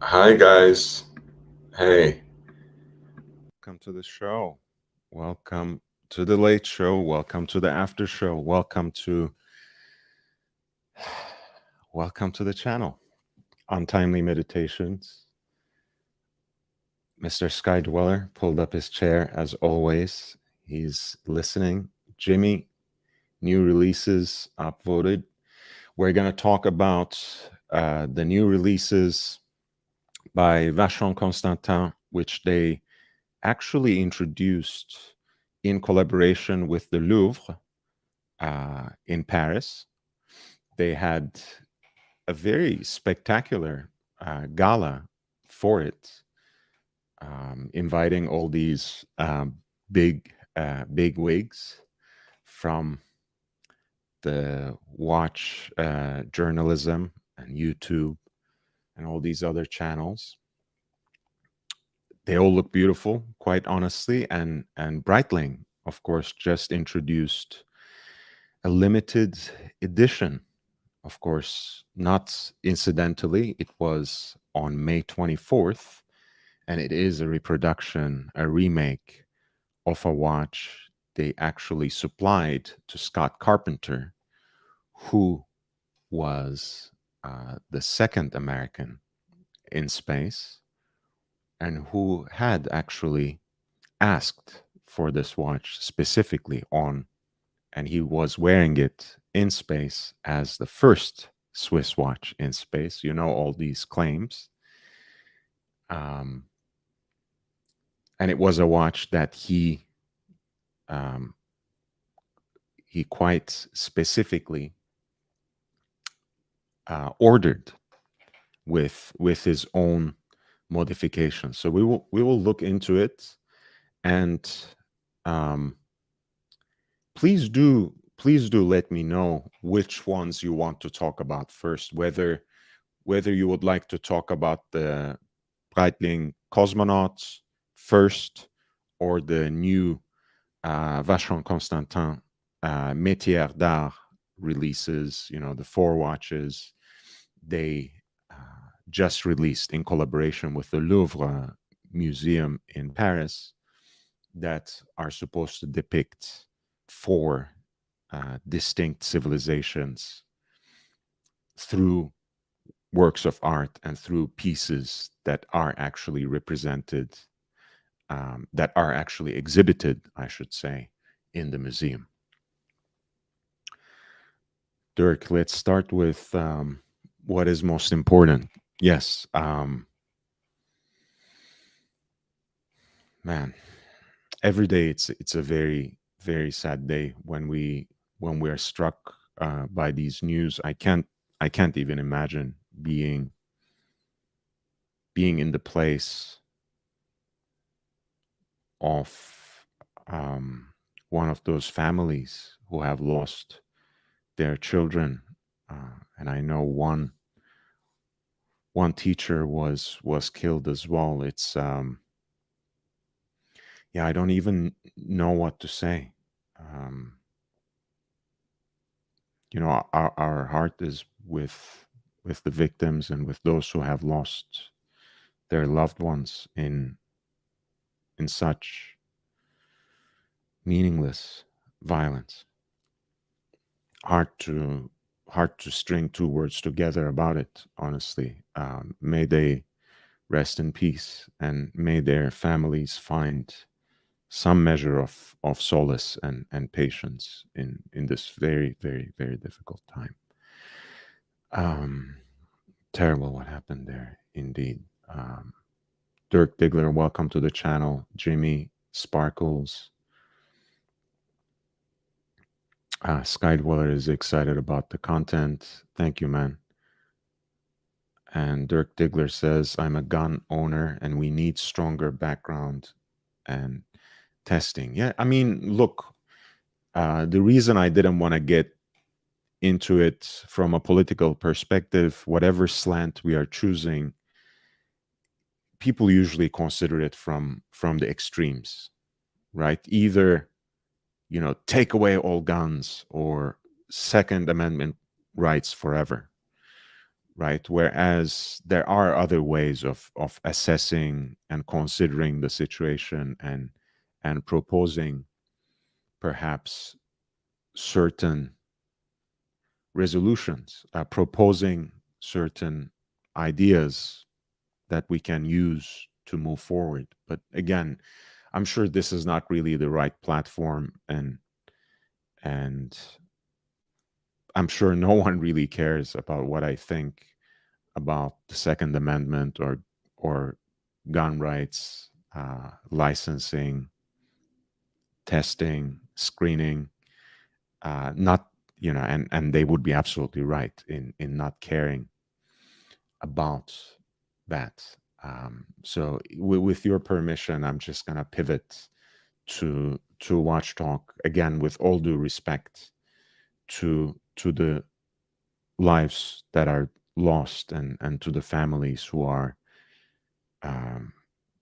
Hi guys. Hey. Welcome to the show. Welcome to the late show. Welcome to the after show. Welcome to the channel. Untimely Meditations. Mr. Sky Dweller pulled up his chair as always. He's listening. Jimmy, new releases upvoted. We're going to talk about the new releases by Vacheron Constantin, which they actually introduced in collaboration with the Louvre in Paris. They had a very spectacular gala for it, inviting all these big wigs from the watch journalism and YouTube and all these other channels. They all look beautiful, quite honestly, and Breitling, of course, just introduced a limited edition. Of course, not incidentally, it was on May 24th, and it is a reproduction, a remake of a watch they actually supplied to Scott Carpenter, who was the second American in space and who had actually asked for this watch specifically on, and he was wearing it in space as the first Swiss watch in space. You know, all these claims. Um, and it was a watch that um, he quite specifically ordered with his own modifications. So we will look into it, and um, please do let me know which ones you want to talk about first. Whether you would like to talk about the Breitling cosmonauts first, or the new Vacheron Constantin Métier d'Art releases, the four watches they just released in collaboration with the Louvre Museum in Paris that are supposed to depict four distinct civilizations through works of art and through pieces that are actually represented, that are actually exhibited, I should say, in the museum. Dirk, let's start with what is most important. Yes, man, every day it's a very very sad day when we are struck by these news. I can't even imagine being in the place of one of those families who have lost their children, and I know one teacher was killed as well. It's yeah, I don't even know what to say. um our heart is with the victims and with those who have lost their loved ones in such meaningless violence. Hard to hard to string two words together about it, honestly. May they rest in peace, and may their families find some measure of solace and patience in this very very very difficult time. um Terrible what happened there, indeed. Dirk Diggler, welcome to the channel. Jimmy Sparkles, Skydweller is excited about the content. Thank you, man. And Dirk Diggler says, I'm a gun owner and we need stronger background and testing. Yeah, I mean, look, the reason I didn't want to get into it from a political perspective, whatever slant we are choosing, people usually consider it from the extremes, right? Either, take away all guns, or Second Amendment rights forever. right? Whereas there are other ways of assessing and considering the situation and proposing perhaps certain resolutions, proposing certain ideas that we can use to move forward. But again, I'm sure this is not really the right platform, and I'm sure no one really cares about what I think about the Second Amendment or gun rights, licensing, testing, screening. Not, and they would be absolutely right in not caring about that. So with your permission, I'm just gonna pivot to Watch Talk again, with all due respect to the lives that are lost and to the families who are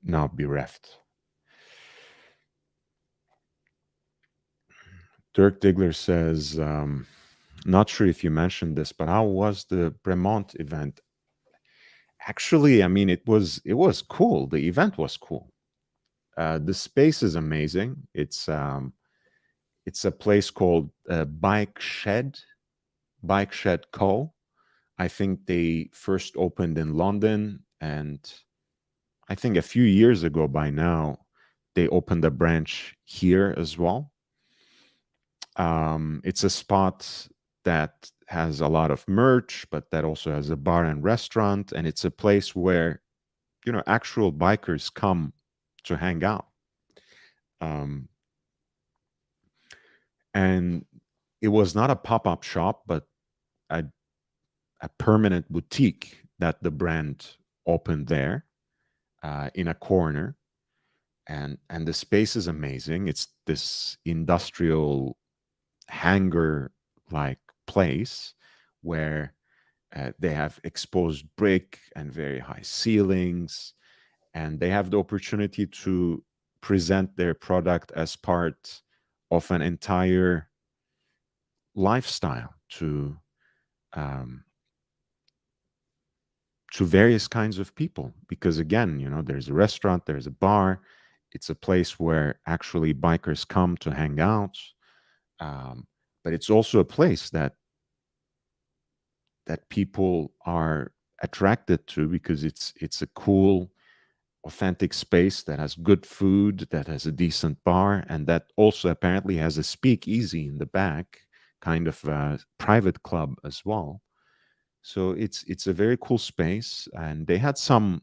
now bereft. Dirk Diggler says, not sure if you mentioned this, but how was the Bremont event? Actually, I mean, it was cool. The event was cool. The space is amazing. It's a place called Bike Shed Co. I think they first opened in London, and I think a few years ago by now, they opened a branch here as well. It's a spot that has a lot of merch, but that also has a bar and restaurant, and it's a place where actual bikers come to hang out. And it was not a pop-up shop, but a permanent boutique that the brand opened there in a corner. And the space is amazing. It's this industrial hangar like place where they have exposed brick and very high ceilings, and they have the opportunity to present their product as part of an entire lifestyle to various kinds of people. Because again, there's a restaurant, there's a bar. It's a place where actually bikers come to hang out. But it's also a place that people are attracted to because it's a cool, authentic space that has good food, that has a decent bar, and that also apparently has a speakeasy in the back, kind of a private club as well. So it's a very cool space, and they had some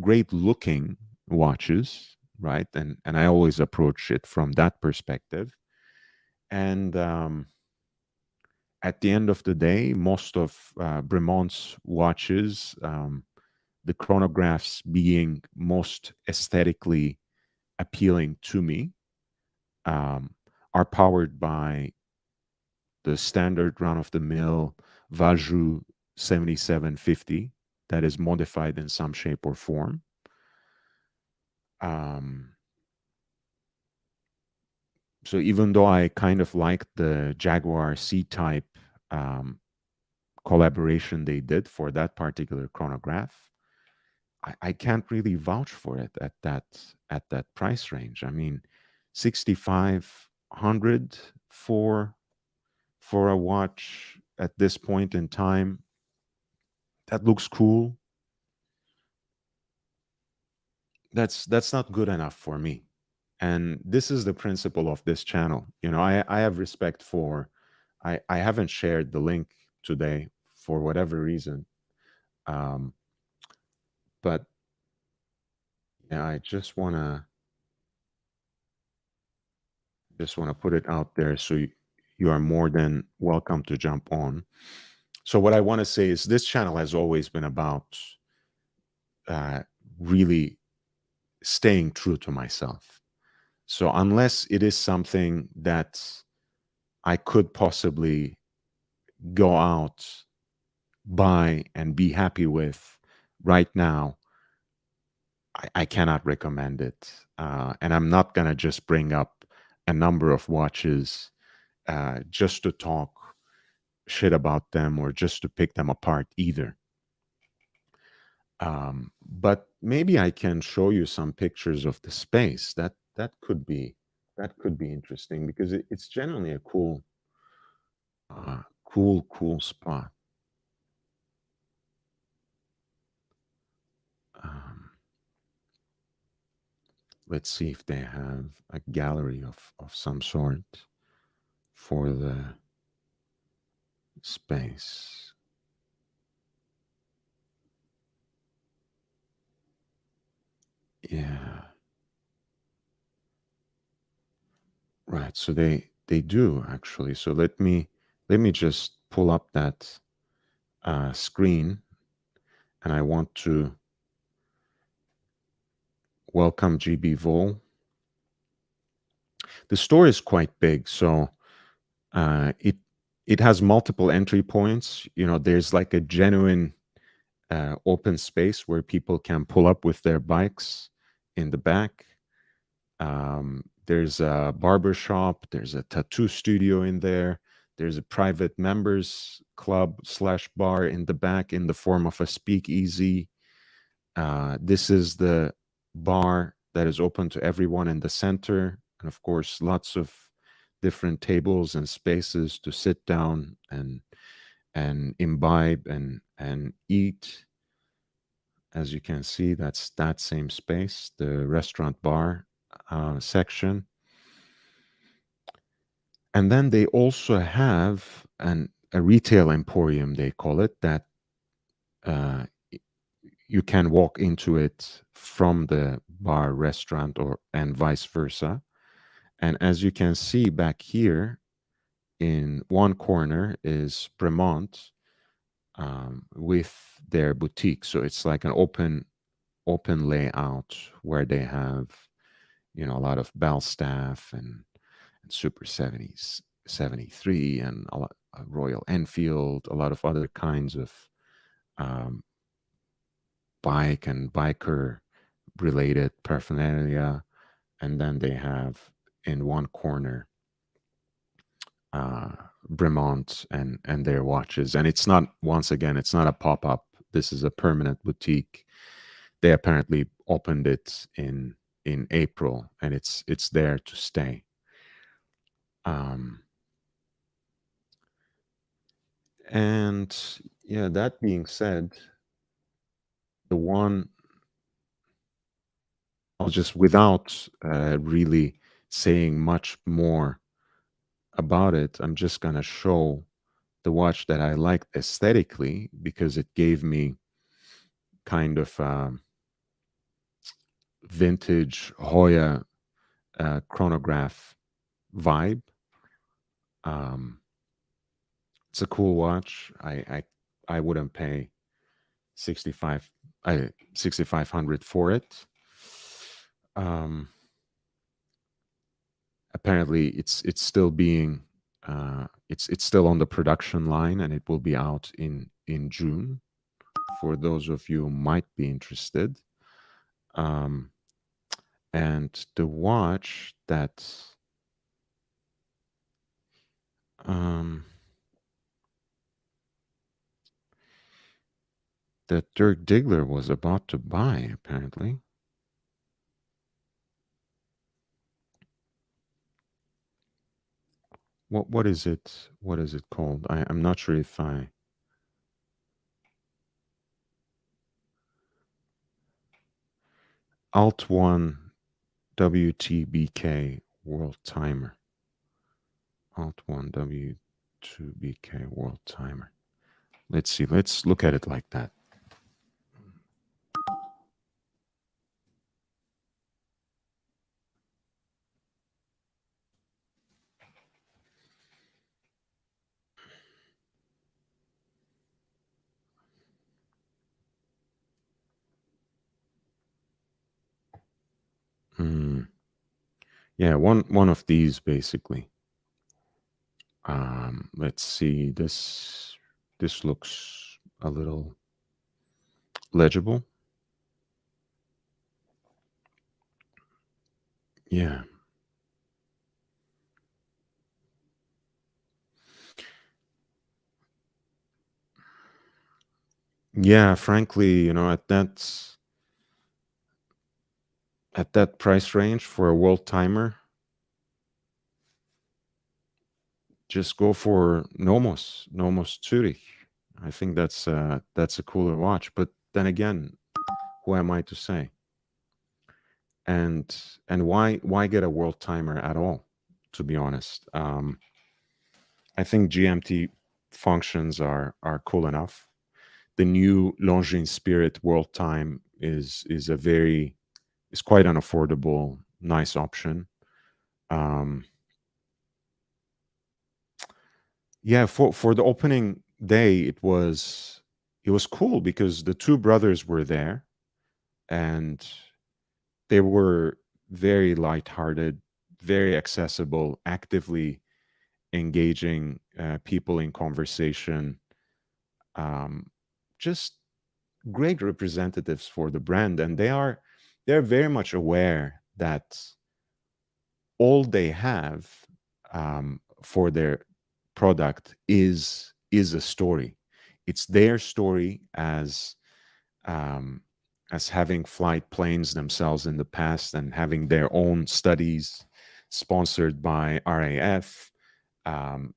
great looking watches, right? And I always approach it from that perspective. And at the end of the day, most of Bremont's watches, the chronographs being most aesthetically appealing to me, are powered by the standard run-of-the-mill Vacheron 7750 that is modified in some shape or form. So even though I kind of liked the Jaguar C-type collaboration they did for that particular chronograph, I can't really vouch for it at that price range. I mean, 6,500 for a watch at this point in time, that looks cool. That's not good enough for me. And this is the principle of this channel. I have respect for, I haven't shared the link today for whatever reason. But yeah, I just want to put it out there, so you are more than welcome to jump on. So what I want to say is this channel has always been about really staying true to myself. So unless it is something that I could possibly go out, buy, and be happy with right now, I cannot recommend it. And I'm not going to just bring up a number of watches just to talk shit about them or just to pick them apart either. But maybe I can show you some pictures of the space. That could be interesting because it's generally a cool spot. Um, let's see if they have a gallery of some sort for the space. Yeah. Right. So they do actually. So let me just pull up that screen, and I want to welcome GB Vol. The store is quite big, so it has multiple entry points. You know, there's like a genuine open space where people can pull up with their bikes in the back. There's a barber shop. There's a tattoo studio in there. There's a private members club slash bar in the back in the form of a speakeasy. This is the bar that is open to everyone in the center. And of course, lots of different tables and spaces to sit down and imbibe and eat. As you can see, that's that same space, the restaurant bar section. And then they also have a retail emporium, they call it, that uh, you can walk into it from the bar restaurant and vice versa. And as you can see back here, in one corner is Bremont with their boutique. So it's like an open layout where they have, you know, a lot of Bell staff and Super 70s, 73 and a lot Royal Enfield, a lot of other kinds of um, bike and biker related paraphernalia. And then they have in one corner uh, Bremont and their watches. And it's not, once again, it's not a pop-up. This is a permanent boutique. They apparently opened it in April, and it's there to stay. Um, and yeah, that being said, the one I'll just, without really saying much more about it, I'm just gonna show the watch that I liked aesthetically because it gave me kind of vintage Hoya chronograph vibe. Um, it's a cool watch. I wouldn't pay 65 6500 for it. Um, apparently it's still being it's still on the production line, and it will be out in June for those of you who might be interested. Um, and the watch that um, that Dirk Diggler was about to buy, apparently. What is it? What is it called? I'm not sure if I. Alt One WTBK World Timer. Alt One W2BK World Timer. Let's see. Let's look at it like that. Mm. Yeah, one of these basically. Let's see. This looks a little legible. Yeah. Yeah, frankly, at that price range for a world timer, just go for Nomos Zurich. I think that's a cooler watch. But then again, who am I to say? And why get a world timer at all? To be honest, I think GMT functions are cool enough. The new Longines Spirit World Time is quite an affordable, nice option. Um, yeah, for the opening day, it was cool because the two brothers were there, and they were very lighthearted, very accessible, actively engaging people in conversation. Um, just great representatives for the brand, and they're very much aware that all they have for their product is a story. It's their story um, as having flight planes themselves in the past and having their own studies sponsored by RAF.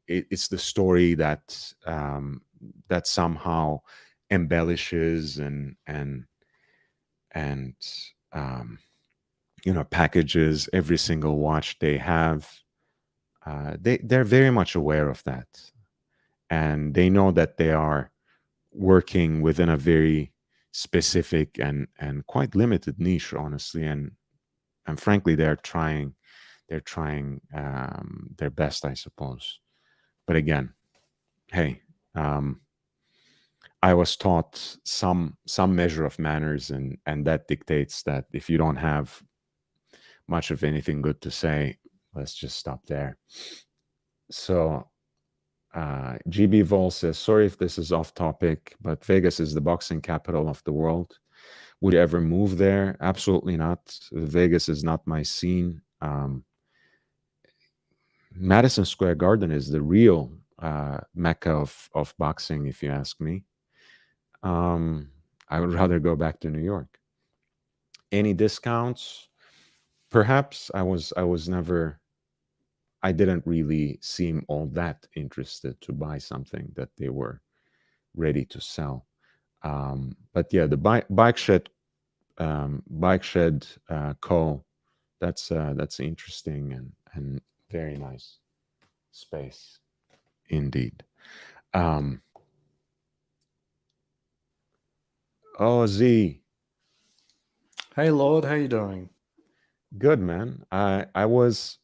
It's the story that somehow embellishes and um, packages every single watch they have. They're very much aware of that, and they know that they are working within a very specific and quite limited niche, honestly, and frankly, they're trying their best, I suppose. But again, hey, I was taught some measure of manners, and that dictates that if you don't have much of anything good to say, let's just stop there. So GB Vol says, sorry if this is off topic, but Vegas is the boxing capital of the world. Would you ever move there? Absolutely not. Vegas is not my scene. Madison Square Garden is the real mecca of boxing, if you ask me. I would rather go back to New York. Any discounts? Perhaps. I didn't really seem all that interested to buy something that they were ready to sell. But yeah, the bike shed co. That's interesting and very nice space indeed. Um, oh, Z, Hey Lord, how you doing? good man. I was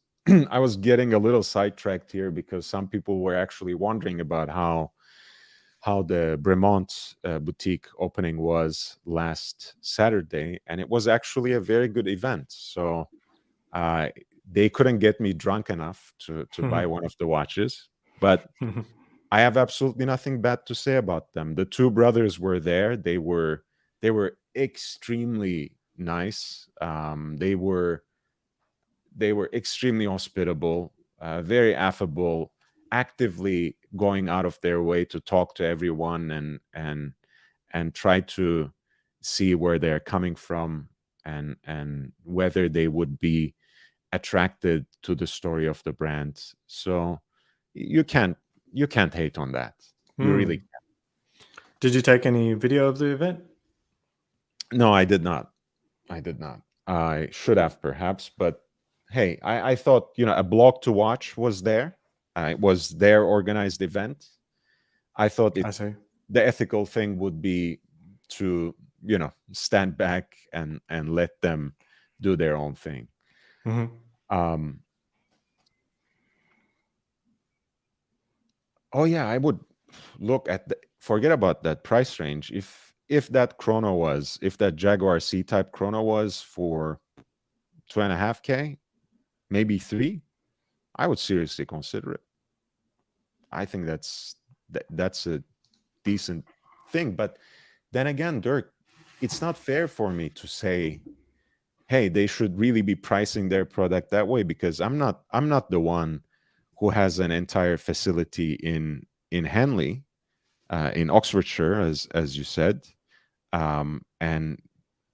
I was getting a little sidetracked here because some people were actually wondering about how the Bremont boutique opening was last Saturday, and it was actually a very good event. So uh, they couldn't get me drunk enough to buy one of the watches, but I have absolutely nothing bad to say about them. The two brothers were there. They were extremely nice. They were extremely hospitable, very affable, actively going out of their way to talk to everyone and try to see where they're coming from and whether they would be attracted to the story of the brand. So you can't you can't hate on that. You really Did you take any video of the event? no, I did not. I did not. I should have perhaps, but hey, I thought a blog to watch was there. It was their organized event. I thought I see. the ethical thing would be to stand back and let them do their own thing. Um, oh yeah, I would look at forget about that price range. If that Jaguar C type chrono was for 2.5K, maybe 3, I would seriously consider it. I think that's a decent thing. But then again, Dirk, it's not fair for me to say, hey, they should really be pricing their product that way, because I'm not the one who has an entire facility in Henley in Oxfordshire, as you said, and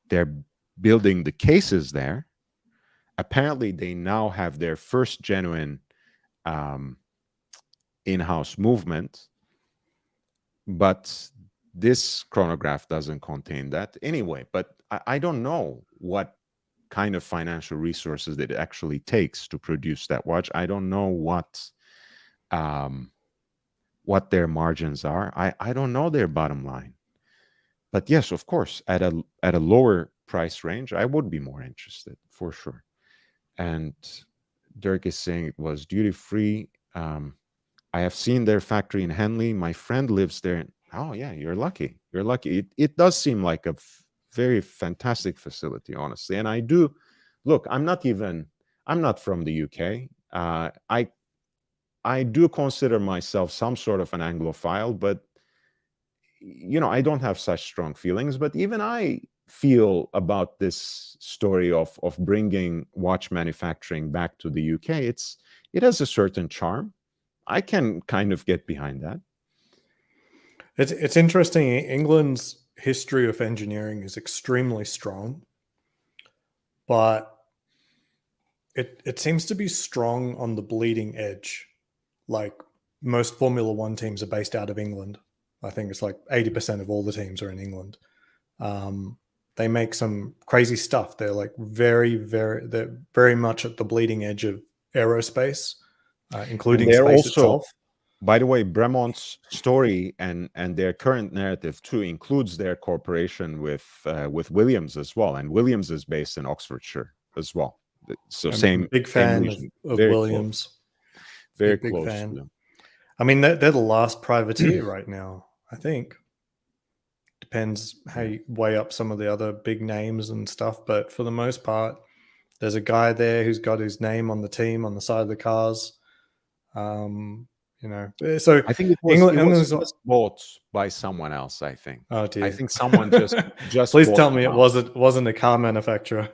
they're building the cases there. Apparently, they now have their first genuine in-house movement, but this chronograph doesn't contain that anyway. But I don't know what kind of financial resources that it actually takes to produce that watch. I don't know what their margins are. I don't know their bottom line. But yes, of course, at a lower price range, I would be more interested for sure. And Dirk is saying it was duty free. I have seen their factory in Henley. My friend lives there. Oh yeah, you're lucky. You're lucky. It does seem like a very fantastic facility, honestly. And I do look. I'm not from the UK. I do consider myself some sort of an Anglophile, but I don't have such strong feelings. But even I feel about this story of bringing watch manufacturing back to the UK. It has a certain charm. I can kind of get behind that. It's interesting. England's history of engineering is extremely strong, but it seems to be strong on the bleeding edge. Like most Formula One teams are based out of England. I think it's like 80% of all the teams are in England. They make some crazy stuff. They're like they're very much at the bleeding edge of aerospace, including space itself. By the way, Bremont's story and their current narrative too includes their cooperation with Williams as well, and Williams is based in Oxfordshire as well. So I'm big fan of Williams. Close. Very big close. Fan. I mean, they're the last privateer right now. I think depends how you weigh up some of the other big names and stuff, but for the most part, there's a guy there who's got his name on the team on the side of the cars. So I think it was bought by someone else. I think. Oh dear. I think someone just. Please tell me it wasn't a car manufacturer.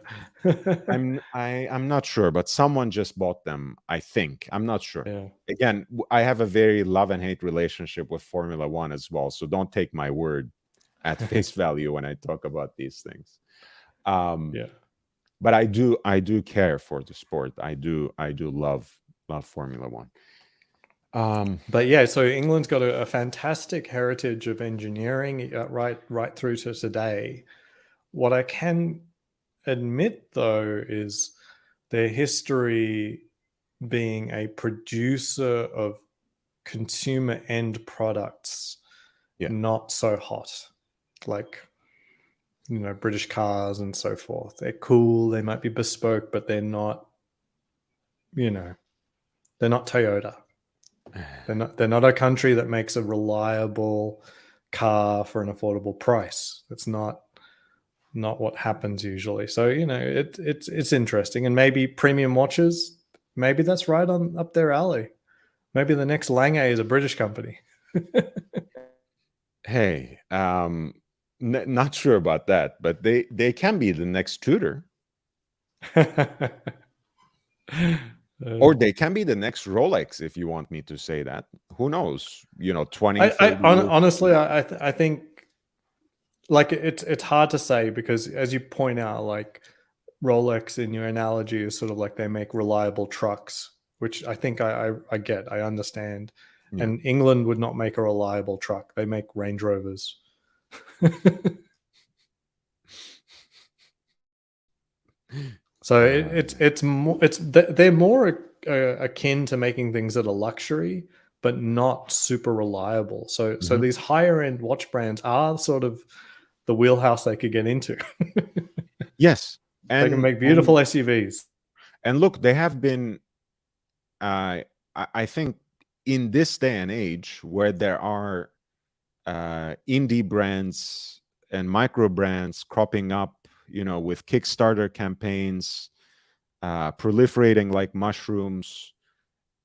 I'm not sure, but someone just bought them. I think. I'm not sure. Yeah. Again, I have a very love and hate relationship with Formula One as well, so don't take my word at face value when I talk about these things. Yeah. But I do care for the sport. I do love Formula One. But yeah, so England's got a fantastic heritage of engineering right through to today. What I can admit, though, is their history being a producer of consumer end products, not so hot, like British cars and so forth. They're cool, they might be bespoke, but they're not Toyota. They're not a country that makes a reliable car for an affordable price. That's not what happens usually. So it's interesting, and maybe premium watches, maybe that's right up their alley. Maybe the next Lange is a British company. Hey, not sure about that, but they can be the next Tudor. Or they can be the next Rolex, if you want me to say that. Who knows? 20. Honestly, I think like it's hard to say, because as you point out, like Rolex in your analogy is sort of like they make reliable trucks, which I think I get, I understand. Yeah. And England would not make a reliable truck. They make Range Rovers. So they're more akin to making things that are luxury, but not super reliable. So these higher end watch brands are sort of the wheelhouse they could get into. Yes, and they can make beautiful SUVs. And look, they have been. I think in this day and age, where there are indie brands and micro brands cropping up, with Kickstarter campaigns proliferating like mushrooms.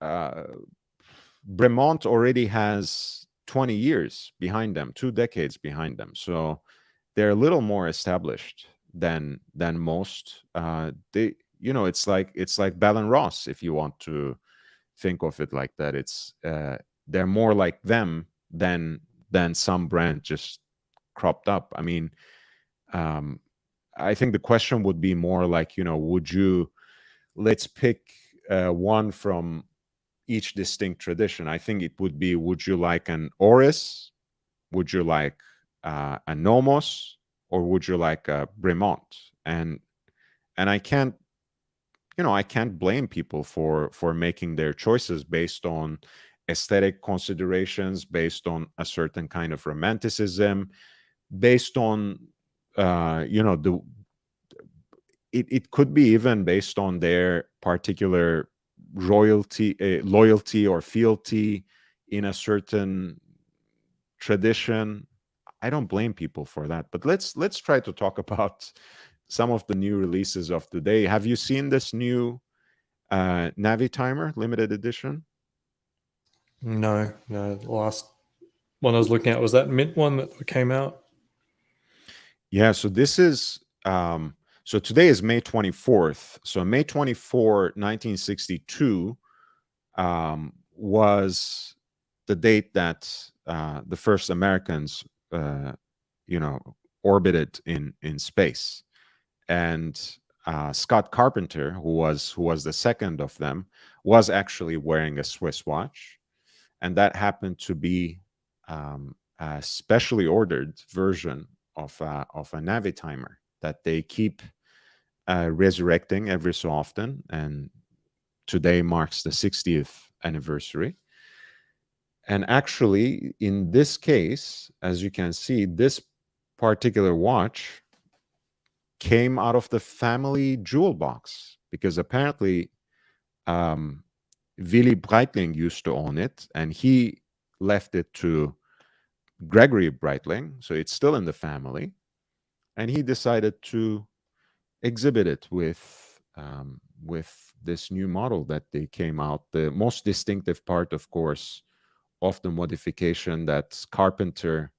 Bremont already has 20 years behind them, 2 decades behind them. So they're a little more established than most. It's like Bell and Ross, if you want to think of it like that. It's they're more like them than then some brand just cropped up. I mean, I think the question would be more like, would you, let's pick one from each distinct tradition. I think it would be, would you like an Oris? Would you like a Nomos? Or would you like a Bremont? And I can't, I can't blame people for making their choices based on aesthetic considerations, based on a certain kind of romanticism, based on it could be even based on their particular loyalty or fealty in a certain tradition. I don't blame people for that, but let's try to talk about some of the new releases of the day. Have you seen this new Navitimer limited edition? No. The last one I was looking at was that mint one that came out. Yeah, so this is so today is May 24th. So May 24, 1962 was the date that the first Americans orbited in space. And Scott Carpenter, who was the second of them, was actually wearing a Swiss watch, and that happened to be a specially ordered version of a Navitimer that they keep resurrecting every so often, and today marks the 60th anniversary. And actually, in this case, as you can see, this particular watch came out of the family jewel box, because apparently Willy Breitling used to own it, and he left it to Gregory Breitling, so it's still in the family, and he decided to exhibit it with this new model that they came out. The most distinctive part, of course, of the modification that Carpenter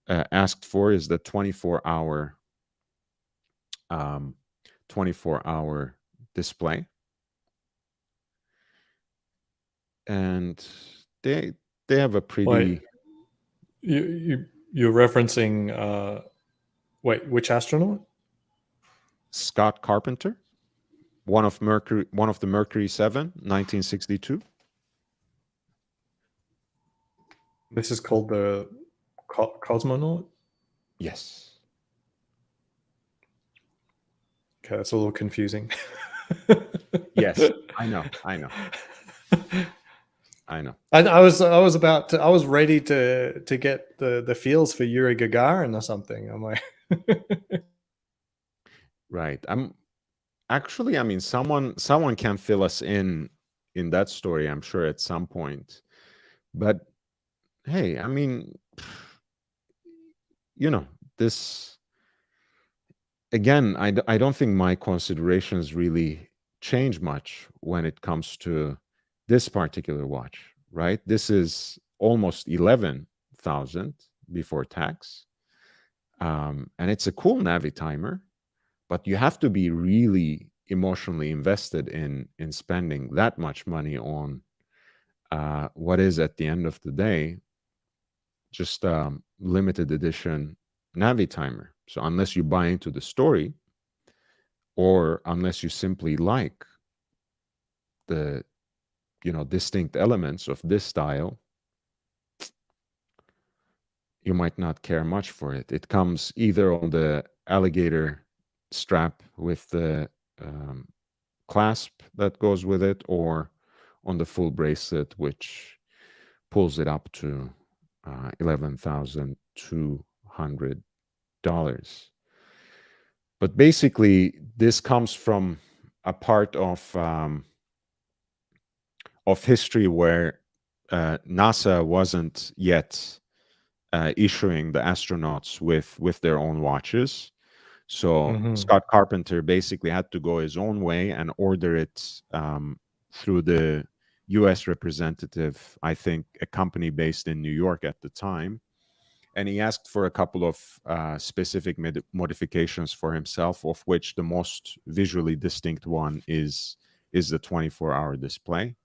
asked for is the 24-hour display, and they have a pretty. Wait, you're referencing which astronaut? Scott Carpenter, one of the Mercury 7, 1962. This is called the cosmonaut. Yes. Okay, that's a little confusing. Yes, I know. I was ready to get the feels for Yuri Gagarin or something. I'm like, right. I mean, someone can fill us in that story, I'm sure, at some point. But hey, I mean, this again, I don't think my considerations really change much when it comes to this particular watch, right? This is almost 11,000 before tax. And it's a cool Navitimer, but you have to be really emotionally invested in spending that much money on what is, at the end of the day, just limited edition Navitimer. So unless you buy into the story, or unless you simply like the distinct elements of this style, you might not care much for it. It comes either on the alligator strap with the clasp that goes with it, or on the full bracelet, which pulls it up to $11,200. But basically, this comes from a part of history where NASA wasn't yet issuing the astronauts with their own watches. So Scott Carpenter basically had to go his own way and order it through the U.S. representative, I think a company based in New York at the time. And he asked for a couple of specific modifications for himself, of which the most visually distinct one is the 24-hour display.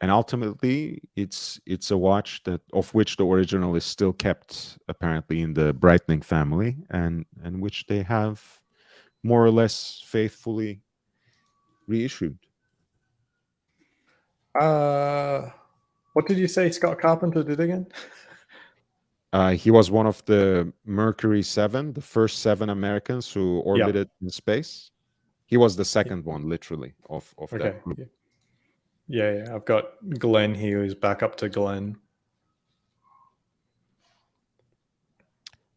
and ultimately it's a watch that of which the original is still kept apparently in the Breitling family, and which they have more or less faithfully reissued. What did you say Scott Carpenter did again? He was one of the Mercury 7, the first 7 Americans who orbited in space. He was the second one, literally, of that group. Yeah. I've got Glenn here, who's back up to Glenn.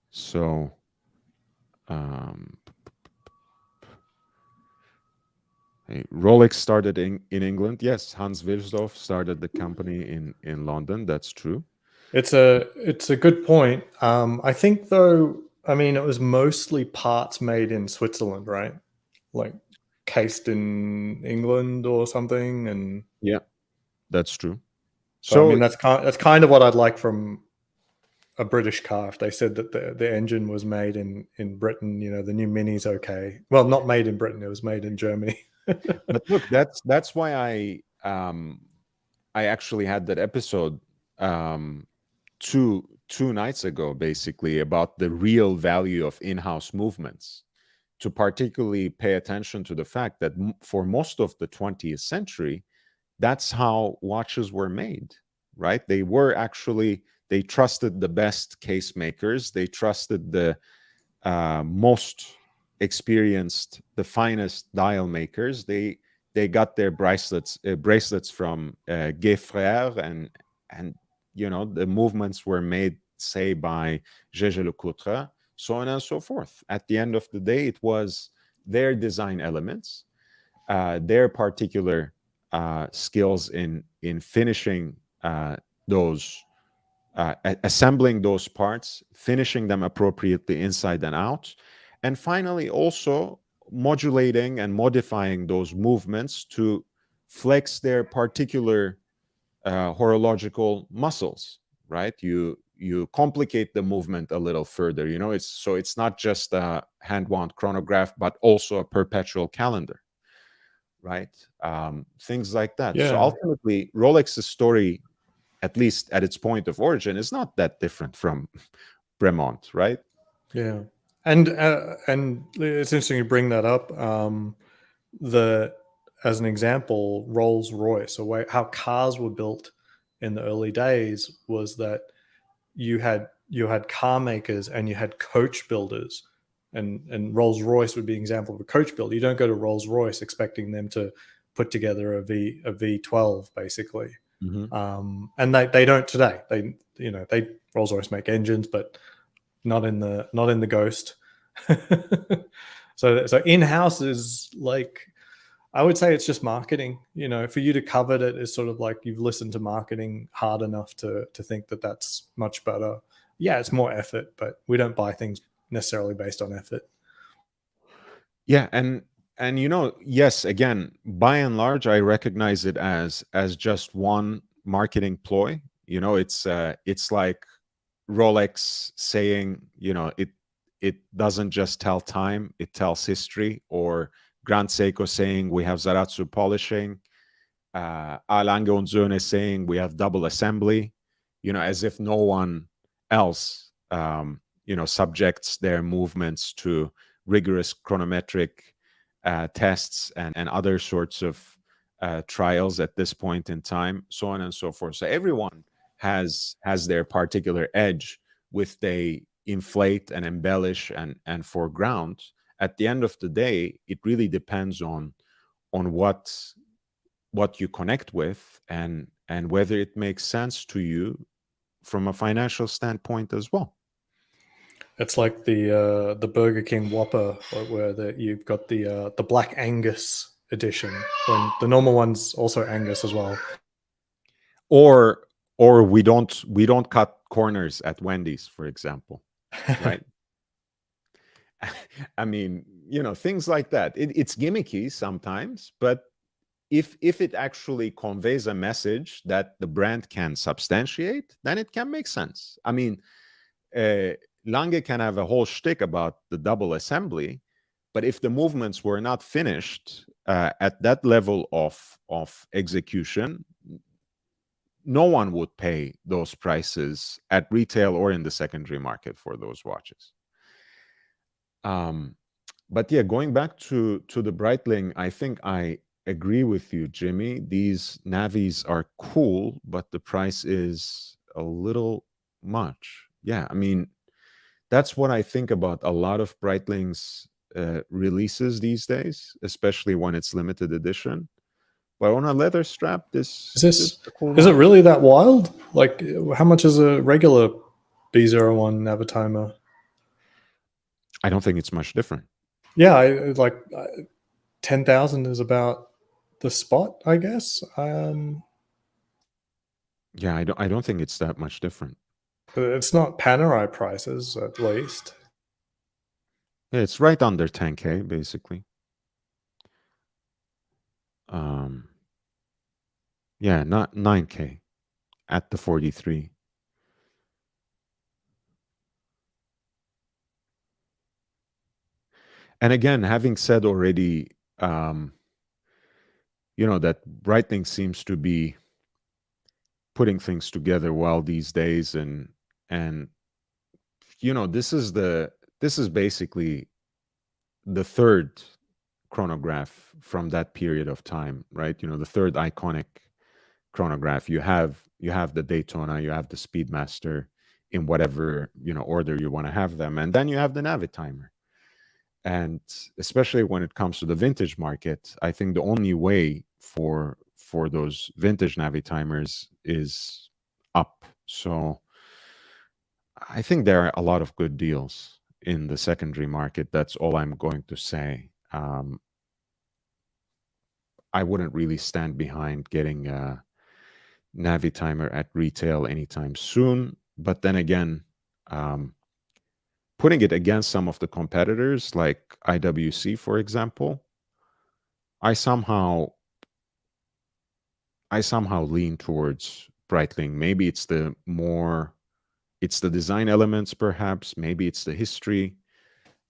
So, Rolex started in England. Yes, Hans Wilsdorf started the company in London. That's true. It's a good point. I think though, I mean, it was mostly parts made in Switzerland, right? Like cased in England or something, and yeah, that's true. So I mean, that's kind of what I'd like from a British car. If they said that the engine was made in Britain, you know, the new Mini's okay. Well, not made in Britain; it was made in Germany. But look, that's why I actually had that episode two nights ago, basically, about the real value of in-house movements, to particularly pay attention to the fact that for most of the 20th century, that's how watches were made, right? They trusted the best case makers. They trusted the most experienced, the finest dial makers. They got their bracelets from Gay Frères, and you know, the movements were made, say, by Gégé Lecoutre, so on and so forth. At the end of the day, it was their design elements, their particular skills in finishing those, assembling those parts, finishing them appropriately inside and out, and finally also modulating and modifying those movements to flex their particular horological muscles, right? You complicate the movement a little further, you know. It's not just a hand-wound chronograph, but also a perpetual calendar, right? Things like that. So ultimately, Rolex's story, at least at its point of origin, is not that different from Bremont, right? Yeah, and it's interesting you bring that up. As an example, Rolls-Royce, or how cars were built in the early days, was that you had car makers and you had coach builders, and Rolls-Royce would be an example of a coach builder. You don't go to Rolls-Royce expecting them to put together a V12 basically. Mm-hmm. And they don't today. They Rolls-Royce make engines, but not in the Ghost. So in-house is like, I would say it's just marketing. You know, for you to covet it is sort of like you've listened to marketing hard enough to think that that's much better. Yeah, it's more effort, but we don't buy things necessarily based on effort. Yeah, and you know, yes, again, by and large, I recognize it as just one marketing ploy. You know, it's like Rolex saying, you know, it doesn't just tell time, it tells history, or Grand Seiko saying we have Zaratsu polishing, Lange Söhne saying we have double assembly, you know, as if no one else, you know, subjects their movements to rigorous chronometric tests and other sorts of trials at this point in time, so on and so forth. So everyone has their particular edge, with they inflate and embellish and foreground. At the end of the day, it really depends on what you connect with, and whether it makes sense to you from a financial standpoint as well. It's like the Burger King Whopper, where you've got the Black Angus edition, when the normal one's also Angus as well. Or we don't cut corners at Wendy's, for example, right? I mean, you know, things like that. It's gimmicky sometimes, but if it actually conveys a message that the brand can substantiate, then it can make sense. I mean, Lange can have a whole shtick about the double assembly, but if the movements were not finished at that level of execution, no one would pay those prices at retail or in the secondary market for those watches. But yeah, going back to the Breitling, I think I agree with you, Jimmy. These Navis are cool, but the price is a little much. Yeah, I mean, that's what I think about a lot of Breitling's releases these days, especially when it's limited edition. But on a leather strap, this Is a cool it watch. really that wild? Like, how much is a regular B01 Navitimer? I don't think it's much different. Yeah, like 10,000 is about the spot, I guess. Yeah, I don't think it's that much different. But it's not Panerai prices, at least. Yeah, it's right under 10K basically. Yeah, not 9K at the 43. And again, having said already, that Breitling seems to be putting things together well these days, and this is basically the third chronograph from that period of time, right? The third iconic chronograph. You have the Daytona, you have the Speedmaster in whatever order you want to have them, and then you have the Navitimer. And especially when it comes to the vintage market, I think the only way for those vintage Navitimers is up. So I think there are a lot of good deals in the secondary market. That's all I'm going to say. I wouldn't really stand behind getting a Navitimer at retail anytime soon. But then again, putting it against some of the competitors like IWC, for example, I somehow lean towards Breitling. Maybe it's the design elements, perhaps. Maybe it's the history.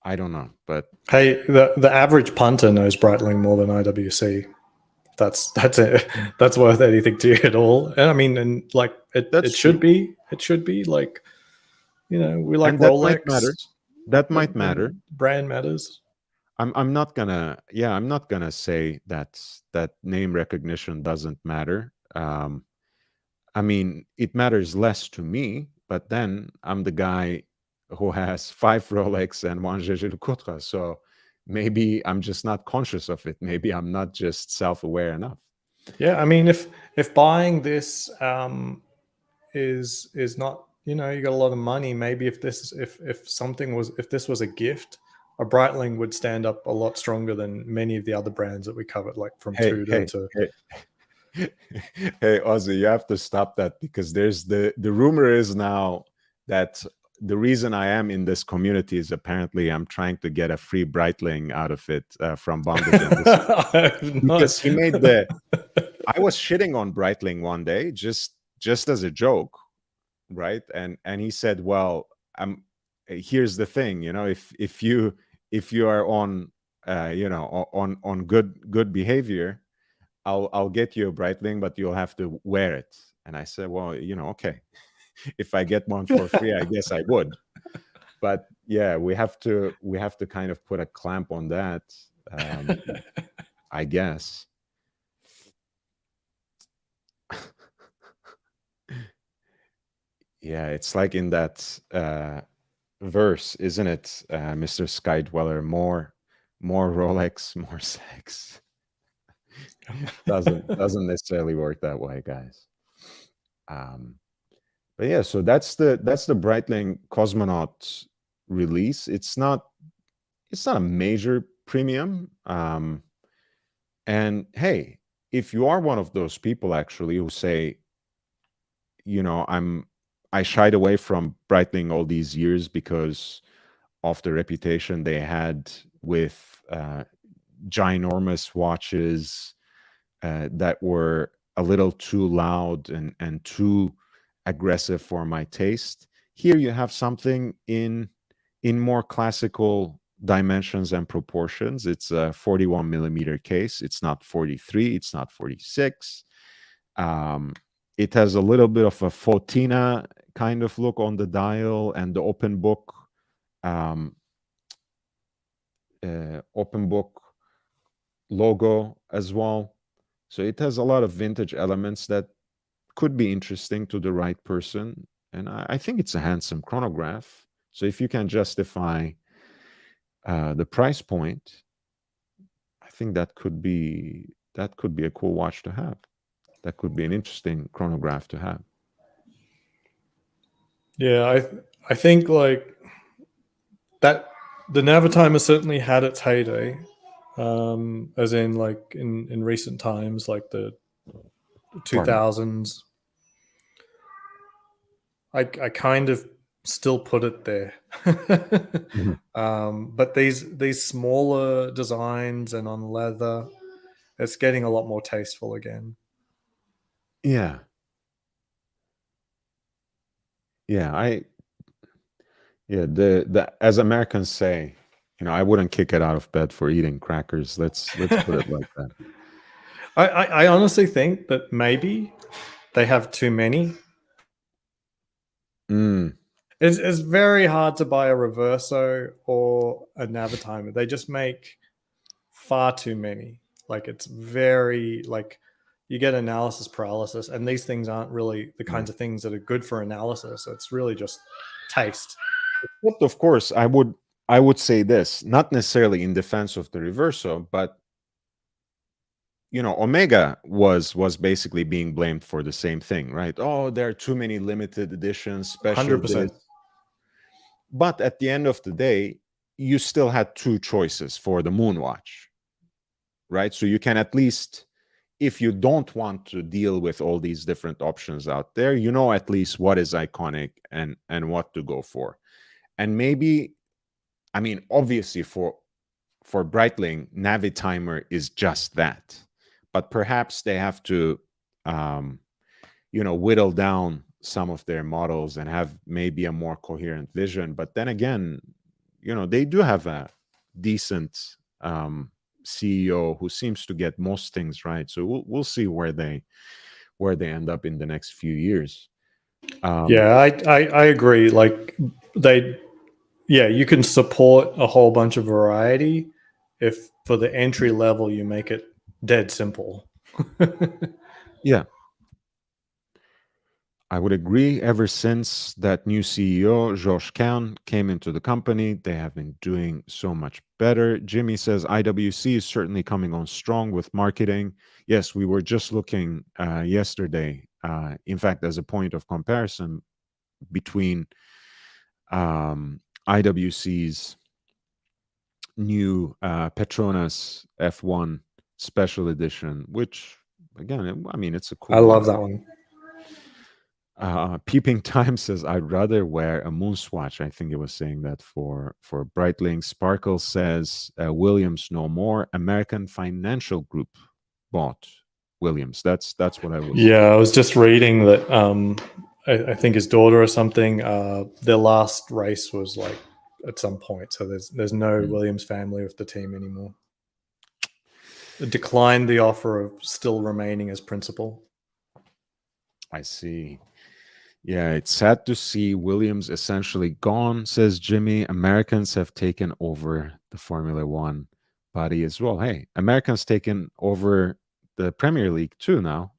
I don't know. But hey, the average punter knows Breitling more than IWC. That's it. That's worth anything to you at all. And I mean, and like it should be. It should be like, we like and that Rolex. might matter. That might matter. Brand matters. I'm not gonna say that name recognition doesn't matter. I mean, it matters less to me, but then I'm the guy who has 5 Rolex and 1 Jaeger-LeCoultre. So maybe I'm just not conscious of it. Maybe I'm not just self-aware enough. Yeah, I mean, if buying this is not, you got a lot of money, maybe if this was a gift, a Breitling would stand up a lot stronger than many of the other brands that we covered, like from Tudor to. Hey, Ozzy, you have to stop that, because there's the rumor is now that the reason I am in this community is apparently I'm trying to get a free Breitling out of it from Bondage. Because he made I was shitting on Breitling one day just as a joke, right? And he said, well, here's the thing, if you are on on good behavior, I'll get you a Breitling, but you'll have to wear it. And I said, well, okay, if I get one for free, I guess I would. But yeah, we have to kind of put a clamp on that, I guess. Yeah, it's like in that verse, isn't it, Mr. Skydweller? More Rolex, more sex. doesn't necessarily work that way, guys. But yeah, so that's the Breitling Cosmonaut release. It's not a major premium. And hey, if you are one of those people actually who say, I shied away from Breitling all these years because of the reputation they had with ginormous watches that were a little too loud and too aggressive for my taste. Here you have something in more classical dimensions and proportions. It's a 41 millimeter case. It's not 43. It's not 46. it has a little bit of a Fotina kind of look on the dial, and the um, open book logo as well. So it has a lot of vintage elements that could be interesting to the right person. And I think it's a handsome chronograph. So if you can justify the price point, I think that could be a cool watch to have. That could be an interesting chronograph to have. Yeah, I think like that the Navitimer certainly had its heyday, as in like in recent times, like the 2000s. I kind of still put it there. But these smaller designs and on leather, it's getting a lot more tasteful again. Yeah. Yeah, the as Americans say, I wouldn't kick it out of bed for eating crackers. Let's put it like that. I honestly think that maybe they have too many. It's very hard to buy a Reverso or a Navitimer. They just make far too many. Like it's very like you get analysis paralysis, and these things aren't really the kinds of things that are good for analysis. It's really just taste. But of course, I would say this, not necessarily in defense of the Reverso, but Omega was basically being blamed for the same thing, right? Oh, there are too many limited editions, special 100%. this. But at the end of the day, you still had two choices for the Moonwatch, right? So you can at least, if you don't want to deal with all these different options out there, at least what is iconic and what to go for. And maybe, I mean, obviously for Breitling, Navitimer is just that. But perhaps they have to, whittle down some of their models and have maybe a more coherent vision. But then again, they do have a decent CEO who seems to get most things right. So we'll see where they end up in the next few years. Yeah, I agree. Like you can support a whole bunch of variety if for the entry level you make it dead simple. Yeah. I would agree. Ever since that new CEO, Georges Kahn, came into the company, they have been doing so much better. Jimmy says IWC is certainly coming on strong with marketing. Yes, we were just looking yesterday, in fact, as a point of comparison between IWC's new Petronas F1 special edition, which, again, I mean, it's a cool I love that one. Peeping Time says, I'd rather wear a Moonswatch. I think it was saying that for Breitling. Sparkle says, Williams no more. American Financial Group bought Williams. That's what I was. Yeah, I was just reading that I think his daughter or something, their last race was like at some point. So there's no Williams family with the team anymore. It declined the offer of still remaining as principal. I see. Yeah, it's sad to see Williams essentially gone, says Jimmy. Americans have taken over the Formula One body as well. Hey, Americans taken over the Premier League too now.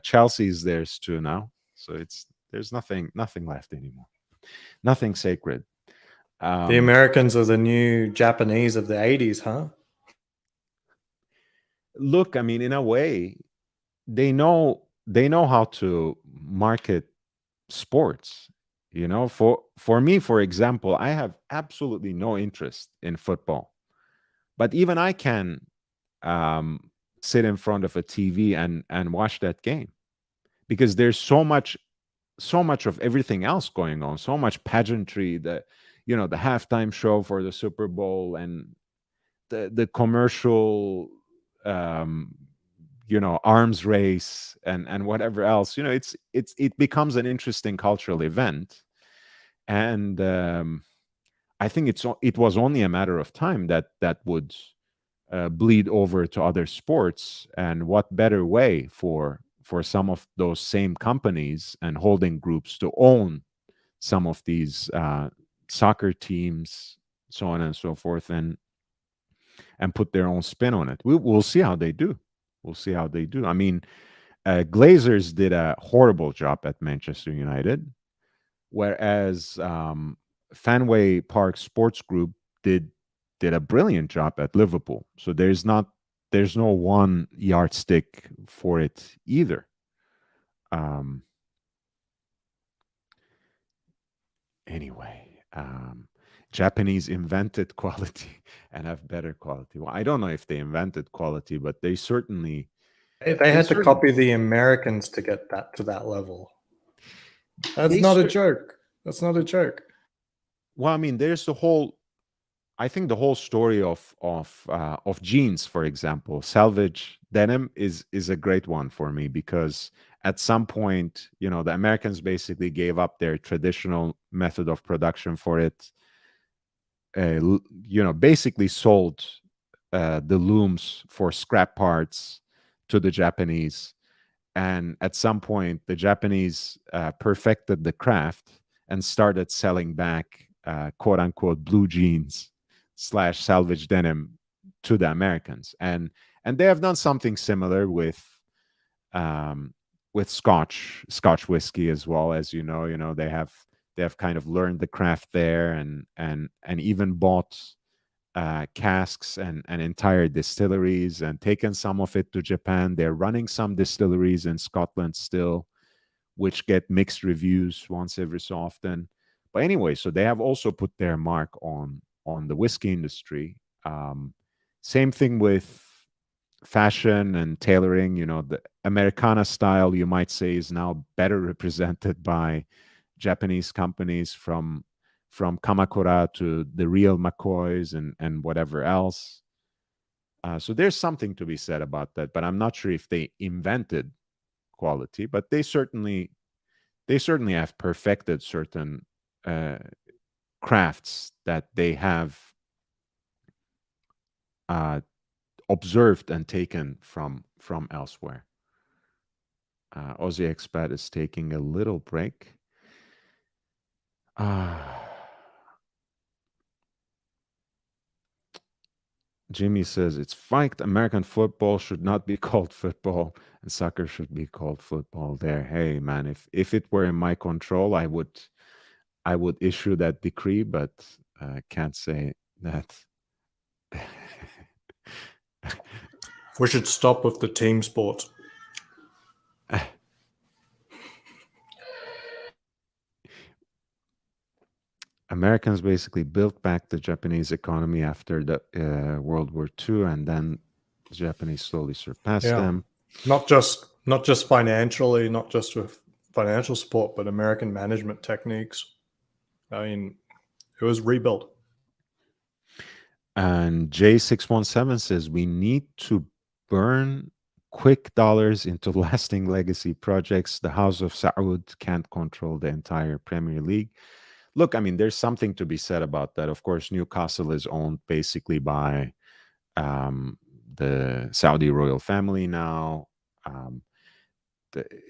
Chelsea's theirs too now. So there's nothing left anymore. Nothing sacred. The Americans are the new Japanese of the 80s, huh? Look, I mean, in a way, they know how to market sports. For me, for example, I have absolutely no interest in football, but even I can sit in front of a TV and watch that game because there's so much of everything else going on, so much pageantry, the halftime show for the Super Bowl and the commercial arms race and whatever else. It becomes an interesting cultural event, and I think it was only a matter of time that would bleed over to other sports. And what better way for for some of those same companies and holding groups to own some of these soccer teams, so on and so forth, and put their own spin on it. We'll see how they do. We'll see how they do. I mean, Glazers did a horrible job at Manchester United, whereas Fenway Park Sports Group did a brilliant job at Liverpool. So there's no one yardstick for it either. Anyway, Japanese invented quality and have better quality. Well, I don't know if they invented quality, but they certainly they had to copy the Americans to get that to that level. That's not a joke. That's not a joke. Well, I mean, there's I think the whole story of jeans, for example, salvage denim is a great one for me, because at some point, you know, the Americans basically gave up their traditional method of production for it. You know, basically sold the looms for scrap parts to the Japanese, and at some point, the Japanese perfected the craft and started selling back quote unquote blue jeans / salvage denim to the Americans, and they have done something similar with Scotch whiskey as well. As you know, they have kind of learned the craft there, and even bought casks and entire distilleries and taken some of it to Japan. They're running some distilleries in Scotland still, which get mixed reviews once every so often. But anyway, so they have also put their mark on the whiskey industry. Same thing with fashion and tailoring. You know, the Americana style, you might say, is now better represented by Japanese companies, from Kamakura to the real McCoys and whatever else. So there's something to be said about that, but I'm not sure if they invented quality, but they certainly have perfected certain crafts that they have observed and taken from elsewhere. Aussie Expat is taking a little break. Jimmy says it's fact American football should not be called football and soccer should be called football. There, hey man, if it were in my control, I would issue that decree, but I can't say that. We should stop with the team sport. Americans basically built back the Japanese economy after the World War II, and then the Japanese slowly surpassed them. Not just financially, not just with financial support, but American management techniques. I mean, it was rebuilt. And J617 says we need to burn quick dollars into lasting legacy projects. The House of Saud can't control the entire Premier League. Look, I mean, there's something to be said about that. Of course, Newcastle is owned basically by the Saudi royal family now.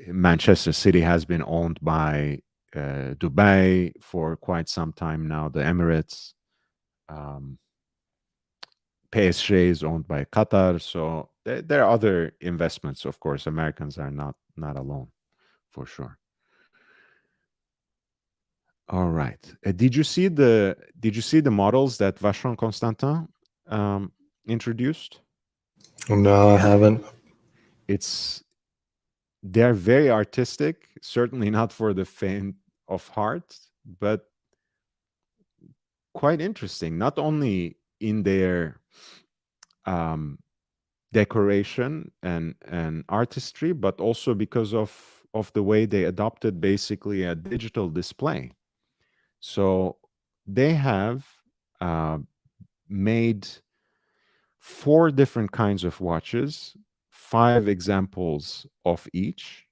Manchester City has been owned by Dubai for quite some time now, the Emirates. PSG is owned by Qatar. So there are other investments, of course. Americans are not alone, for sure. All right. Did you see the models that Vacheron Constantin introduced? No, I haven't. They're very artistic, certainly not for the faint of heart, but quite interesting. Not only in their decoration and artistry, but also because of the way they adopted basically a digital display. So they have made 4 different kinds of watches, 5 examples of each.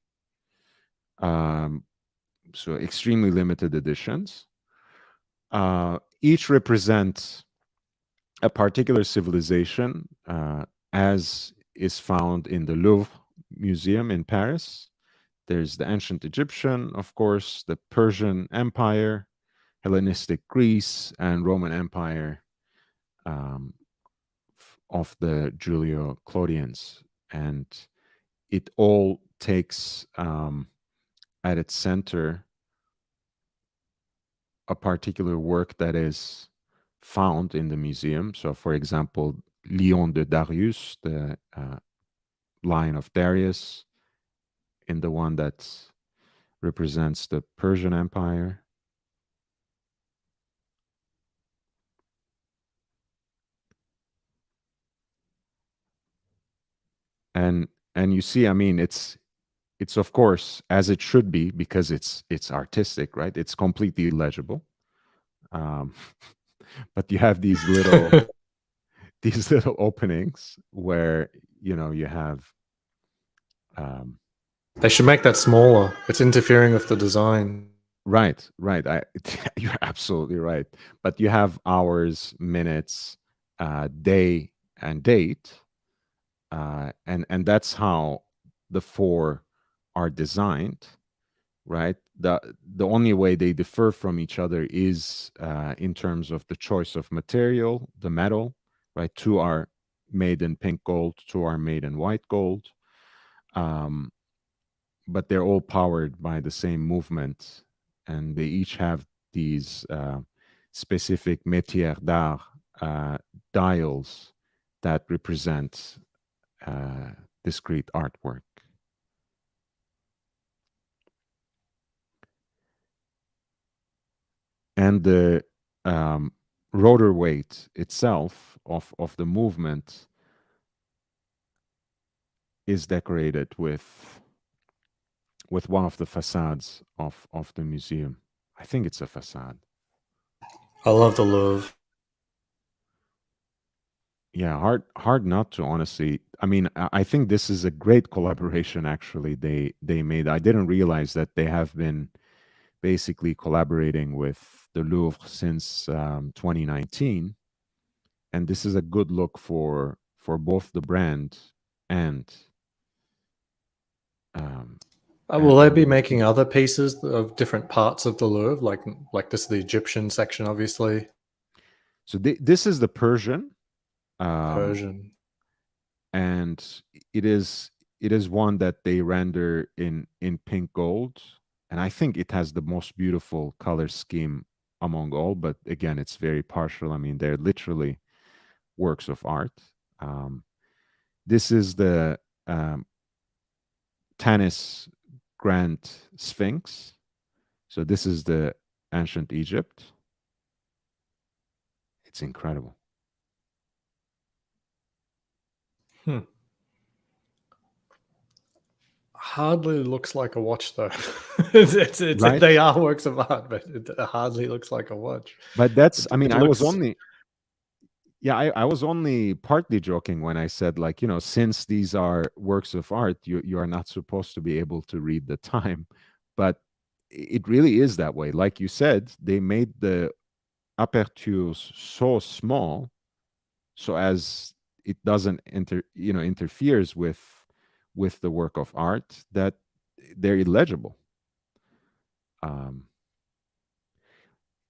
So extremely limited editions. Each represents a particular civilization, as is found in the Louvre, Museum in Paris. There's the ancient Egyptian, of course, the Persian Empire, Hellenistic Greece, and Roman Empire um, of the Julio-Claudians. And it all takes at its center a particular work that is found in the museum. So, for example, Lion de Darius, the Lion of Darius, in the one that represents the Persian Empire. And you see, I mean, it's of course, as it should be, because it's artistic, right? It's completely illegible. But you have these little openings where you have They should make that smaller. It's interfering with the design. right. You're absolutely right. But you have hours, minutes, day, and date, and that's how the four are designed, right? The only way they differ from each other is in terms of the choice of material, the metal, right? Two are made in pink gold, two are made in white gold, but they're all powered by the same movement, and they each have these specific métiers d'art dials that represent discrete artwork. And the rotor weight itself of the movement is decorated with one of the facades of the museum. I think it's a facade. I love the Louvre. Yeah, hard not to, honestly. I mean, I think this is a great collaboration. Actually, they made. I didn't realize that they have been basically collaborating with the Louvre since 2019, and this is a good look for both the brand and Will they be making other pieces of different parts of the Louvre, like this is the Egyptian section, obviously. So this is the Persian. Persian. And it is one that they render in pink gold, and I think it has the most beautiful color scheme among all, but again, it's very partial. I mean, they're literally works of art. This is the Tanis Grand Sphinx. So this is the ancient Egypt. It's incredible. Hardly looks like a watch, though. Right? They are works of art, but it hardly looks like a watch. But that's, I mean, It I was looks- only, yeah, I was only partly joking when I said, like, since these are works of art, you are not supposed to be able to read the time. But it really is that way. Like you said, they made the apertures so small so as it doesn't interferes with the work of art, that they're illegible.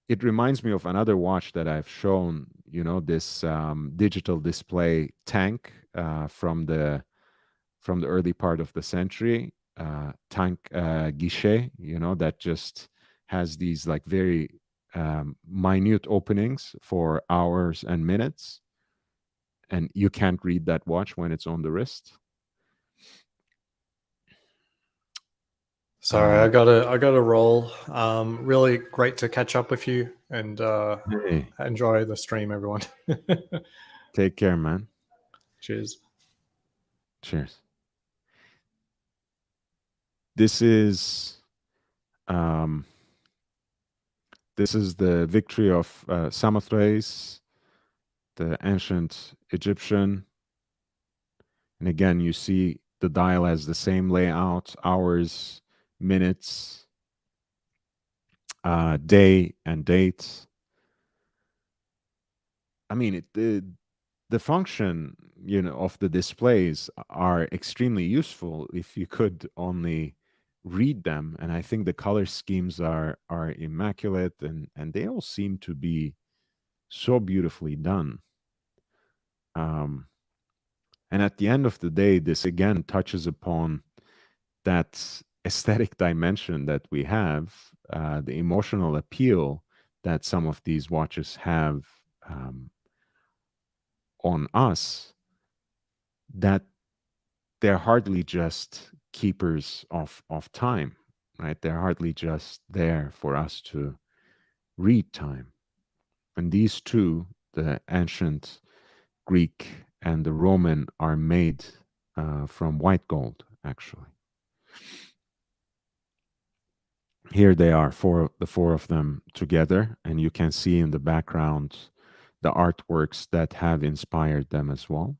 It reminds me of another watch that I've shown, this digital display tank from the early part of the century, tank guichet, that just has these like very minute openings for hours and minutes, and you can't read that watch when it's on the wrist. Sorry, I gotta roll. Really great to catch up with you, and Hey, enjoy the stream, everyone. take care, man. Cheers. Cheers. This is the victory of Samothrace, the ancient Egyptian. And again, you see the dial has the same layout: hours, minutes, day, and date. I mean, the function, of the displays are extremely useful if you could only read them. And I think the color schemes are immaculate, and they all seem to be so beautifully done. Um, and at the end of the day, this again touches upon that aesthetic dimension that we have, the emotional appeal that some of these watches have on us, that they're hardly just keepers of time, right? They're hardly just there for us to read time. And these two, the ancient Greek and the Roman, are made from white gold, actually. Here they are, the four of them together, and you can see in the background the artworks that have inspired them as well.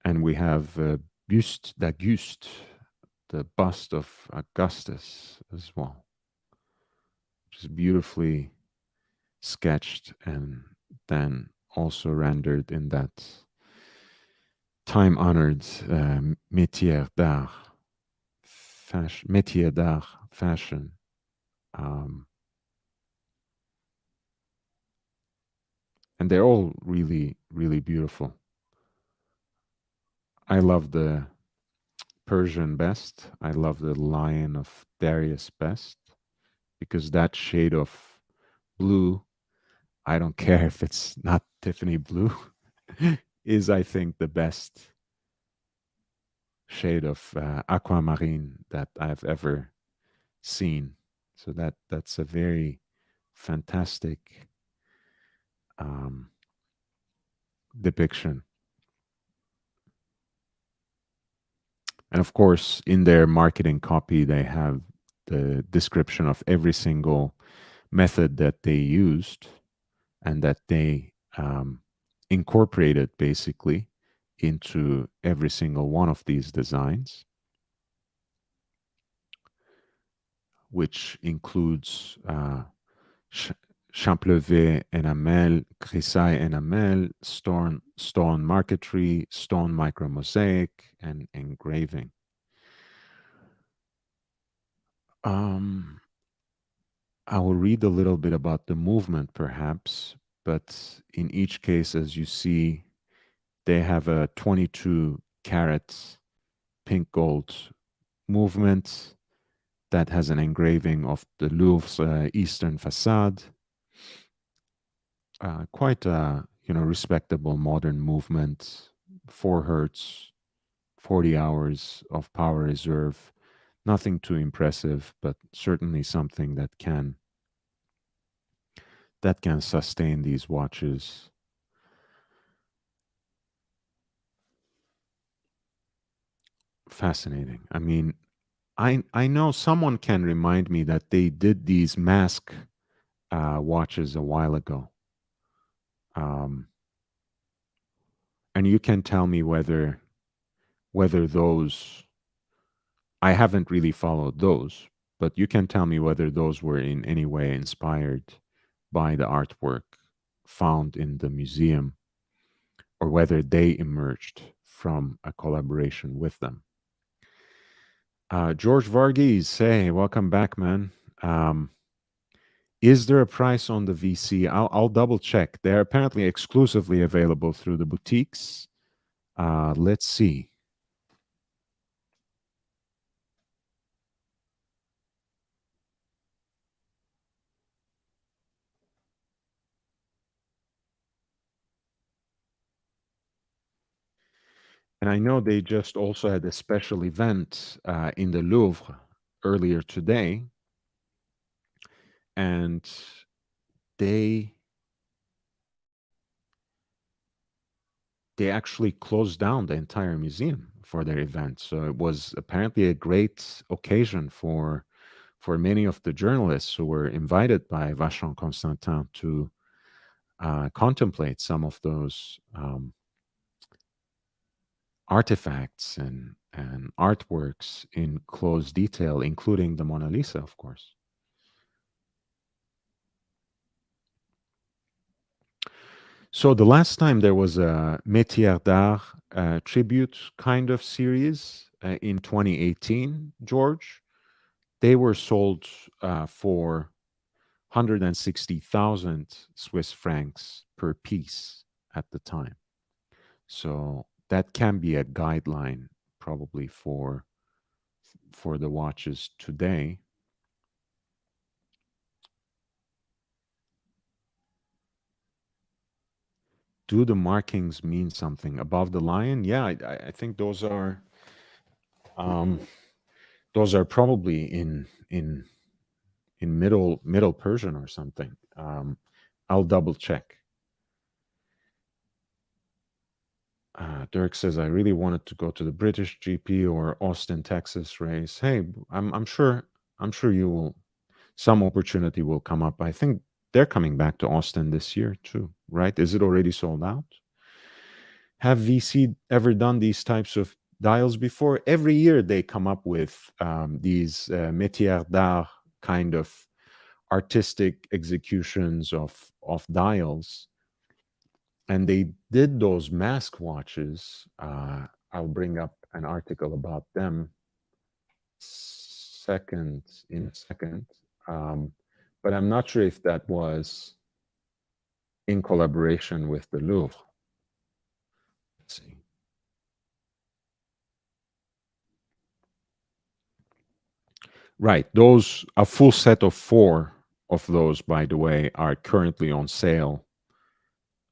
And we have Buste d'Auguste, the bust of Augustus as well, which is beautifully sketched and then also rendered in that time-honored métier d'art fashion. And they're all really, really beautiful. I love the Persian best. I love the Lion of Darius best, because that shade of blue, I don't care if it's not Tiffany blue, is, I think, the best shade of aquamarine that I've ever seen. So that's a very fantastic depiction. And of course, in their marketing copy, they have the description of every single method that they used and that they incorporated basically into every single one of these designs, which includes Champlevé enamel, grisaille enamel, stone marquetry, stone micromosaic, and engraving. I will read a little bit about the movement, perhaps, but in each case, as you see, they have a 22 karat pink gold movement that has an engraving of the Louvre's eastern facade. Quite a respectable modern movement, 4 hertz, 40 hours of power reserve. Nothing too impressive, but certainly something that can sustain these watches. Fascinating. I mean, I know someone can remind me that they did these mask watches a while ago. And you can tell me whether those, I haven't really followed those, but you can tell me whether those were in any way inspired by the artwork found in the museum, or whether they emerged from a collaboration with them. George Varghese, hey, welcome back, man. Is there a price on the VC? I'll double check. They're apparently exclusively available through the boutiques. Let's see. And I know they just also had a special event in the Louvre earlier today. And they actually closed down the entire museum for their event. So it was apparently a great occasion for many of the journalists who were invited by Vacheron Constantin to contemplate some of those artifacts and and artworks in close detail, including the Mona Lisa, of course. So the last time there was a Métiers d'Art tribute kind of series in 2018, George, they were sold for 160,000 Swiss francs per piece at the time. So that can be a guideline probably for the watches today. Do the markings mean something above the lion? Yeah, I think those are probably in Middle Persian or something. I'll double check. Dirk says, I really wanted to go to the British GP or Austin, Texas race. Hey, I'm sure you will. Some opportunity will come up. I think they're coming back to Austin this year too, right? Is it already sold out? Have VC ever done these types of dials before? Every year they come up with these métiers d'art kind of artistic executions of dials. And they did those mask watches. I'll bring up an article about them in a second. But I'm not sure if that was in collaboration with the Louvre. Let's see. Right. Those, a full set of 4 of those, by the way, are currently on sale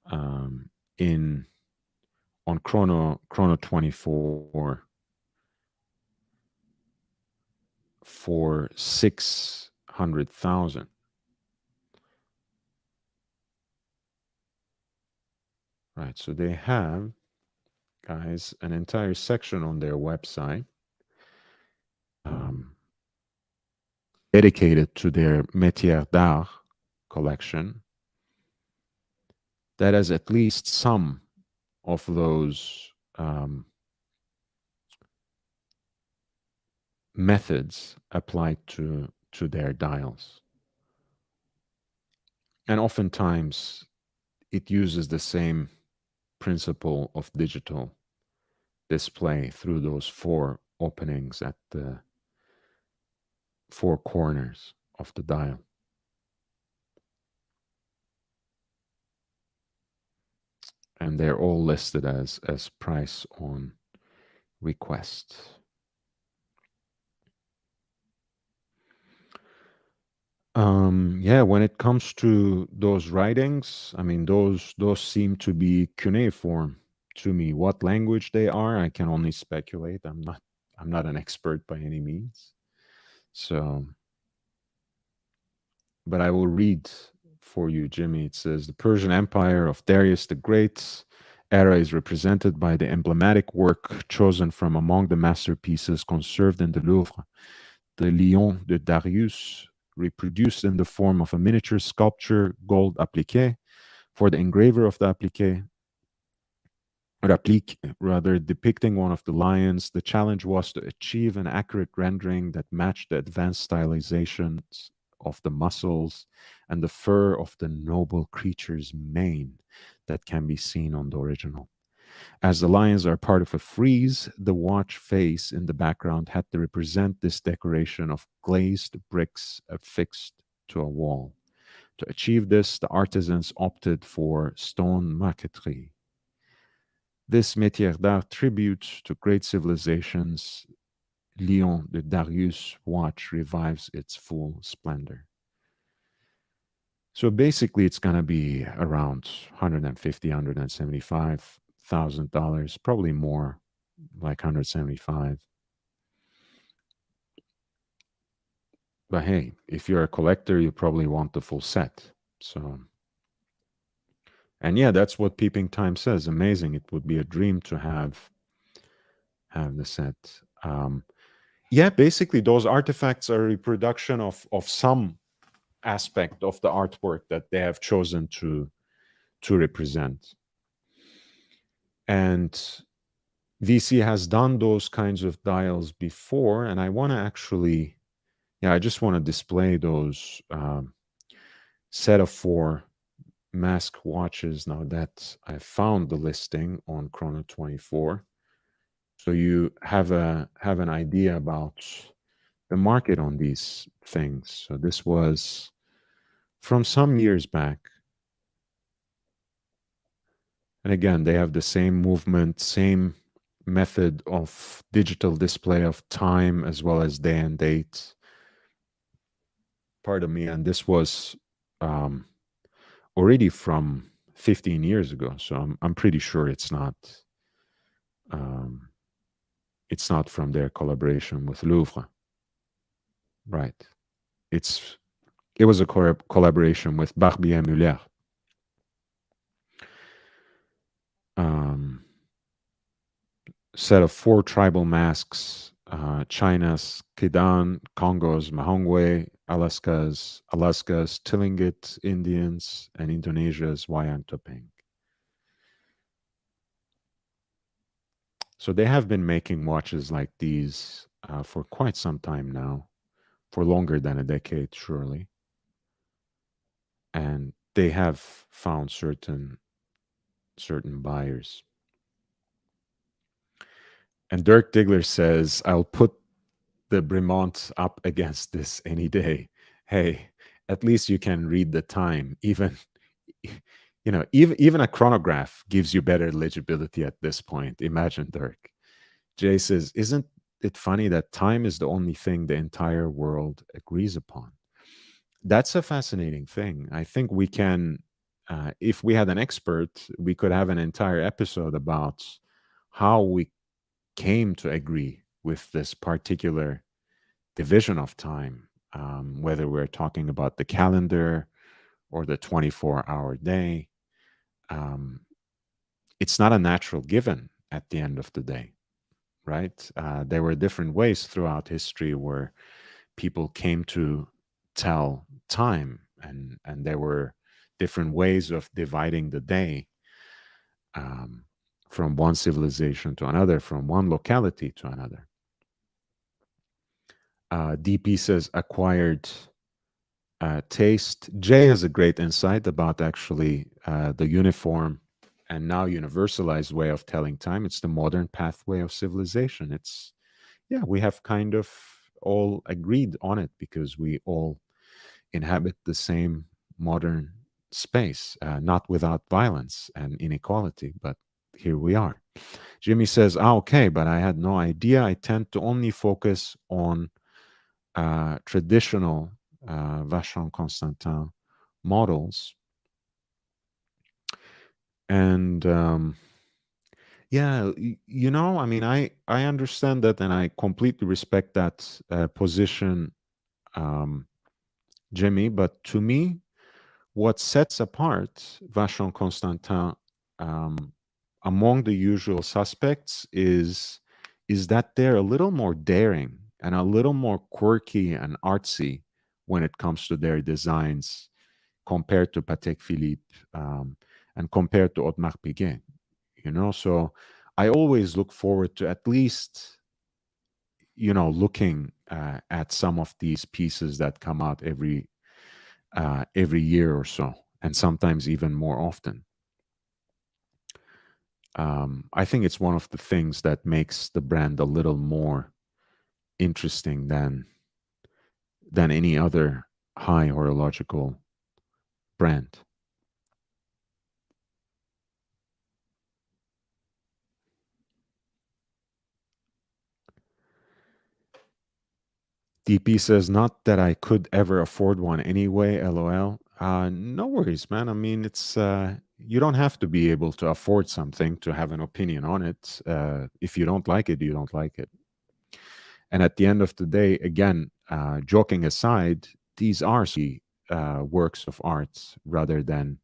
on Chrono 24 for 600,000. Right. So they have, guys, an entire section on their website dedicated to their Métiers d'Art collection that has at least some of those methods applied to their dials. And oftentimes it uses the same principle of digital display through those 4 openings at the 4 corners of the dial. And they're all listed as price on request. Yeah, when it comes to those writings, I mean, those seem to be cuneiform to me. What language they are, I can only speculate. I'm not an expert by any means. So, but I will read for you, Jimmy. It says, the Persian Empire of Darius the Great era is represented by the emblematic work chosen from among the masterpieces conserved in the Louvre, the Lion de Darius, reproduced in the form of a miniature sculpture, gold appliqué. For the engraver of the applique, rather, depicting one of the lions, the challenge was to achieve an accurate rendering that matched the advanced stylizations of the muscles and the fur of the noble creature's mane that can be seen on the original. As the lions are part of a frieze, the watch face in the background had to represent this decoration of glazed bricks affixed to a wall. To achieve this, the artisans opted for stone marqueterie. This métier d'art tribute to great civilizations, Lion de Darius watch revives its full splendor. So basically, it's going to be around $150,000, $175,000, probably more, like 175. But hey, if you're a collector, you probably want the full set. So, and yeah, that's what Peeping Time says. Amazing. It would be a dream to have the set. Yeah, basically, those artifacts are a reproduction of some aspect of the artwork that they have chosen to represent. And VC has done those kinds of dials before, and I want to actually, I just want to display those set of 4 mask watches now that I found the listing on Chrono24. So you have an idea about the market on these things. So this was from some years back. And again, they have the same movement, same method of digital display of time as well as day and date. Pardon me. And this was already from 15 years ago. So I'm pretty sure it's not from their collaboration with Louvre. Right. It was a collaboration with Barbier Muller. Set of 4 tribal masks, China's Kedan, Congo's Mahongwe, Alaska's Tlingit Indians, and Indonesia's Wayang Topeng. So they have been making watches like these for quite some time now, for longer than a decade, surely. And they have found certain buyers. And Dirk Diggler says, I'll put the Bremont up against this any day. Hey, at least you can read the time. Even a chronograph gives you better legibility at this point. Imagine, Dirk. Jay says, isn't it funny that time is the only thing the entire world agrees upon? That's a fascinating thing. I think we can, if we had an expert, we could have an entire episode about how we came to agree with this particular division of time, whether we're talking about the calendar or the 24-hour day. It's not a natural given at the end of the day, right? There were different ways throughout history where people came to tell time, and there were different ways of dividing the day from one civilization to another, from one locality to another. DP says acquired taste. Jay has a great insight about actually the uniform and now universalized way of telling time. It's the modern pathway of civilization. We have kind of all agreed on it because we all inhabit the same modern space, not without violence and inequality, but here we are. Jimmy says, okay, but I had no idea. I tend to only focus on traditional Vacheron Constantin models. And I mean, I understand that, and I completely respect that position, Jimmy. But to me, what sets apart Vacheron Constantin among the usual suspects is that they're a little more daring and a little more quirky and artsy when it comes to their designs compared to Patek Philippe and compared to Audemars Piguet. So I always look forward to at least looking at some of these pieces that come out every year or so, and sometimes even more often. I think it's one of the things that makes the brand a little more interesting than any other high horological brand. DP says, not that I could ever afford one anyway, LOL. No worries, man. I mean, it's you don't have to be able to afford something to have an opinion on it. If you don't like it, you don't like it. And at the end of the day, again, joking aside, these are works of art rather than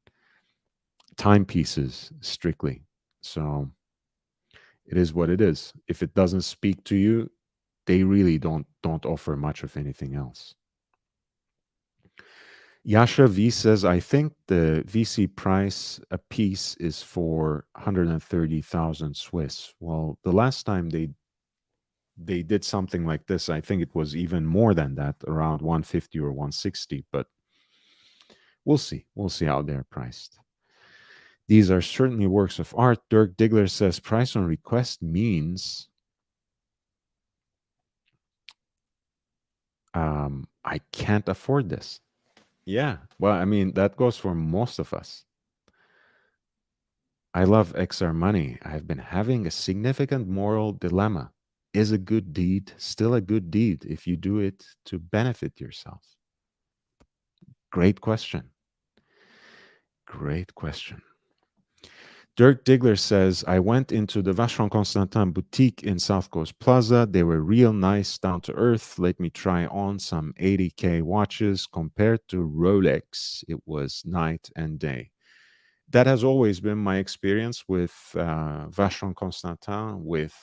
timepieces strictly. So it is what it is. If it doesn't speak to you, they really don't offer much of anything else. Yasha V says, I think the VC price a piece is for 130,000 Swiss. Well, the last time they did something like this, I think it was even more than that, around 150 or 160, but we'll see. We'll see how they're priced. These are certainly works of art. Dirk Diggler says price on request means I can't afford this. Yeah, well, I mean, that goes for most of us. I love XR money. I've been having a significant moral dilemma. Is a good deed still a good deed if you do it to benefit yourself? Great question. Great question. Dirk Diggler says, I went into the Vacheron Constantin boutique in South Coast Plaza. They were real nice, down to earth. Let me try on some 80K watches. Compared to Rolex, it was night and day. That has always been my experience with Vacheron Constantin, with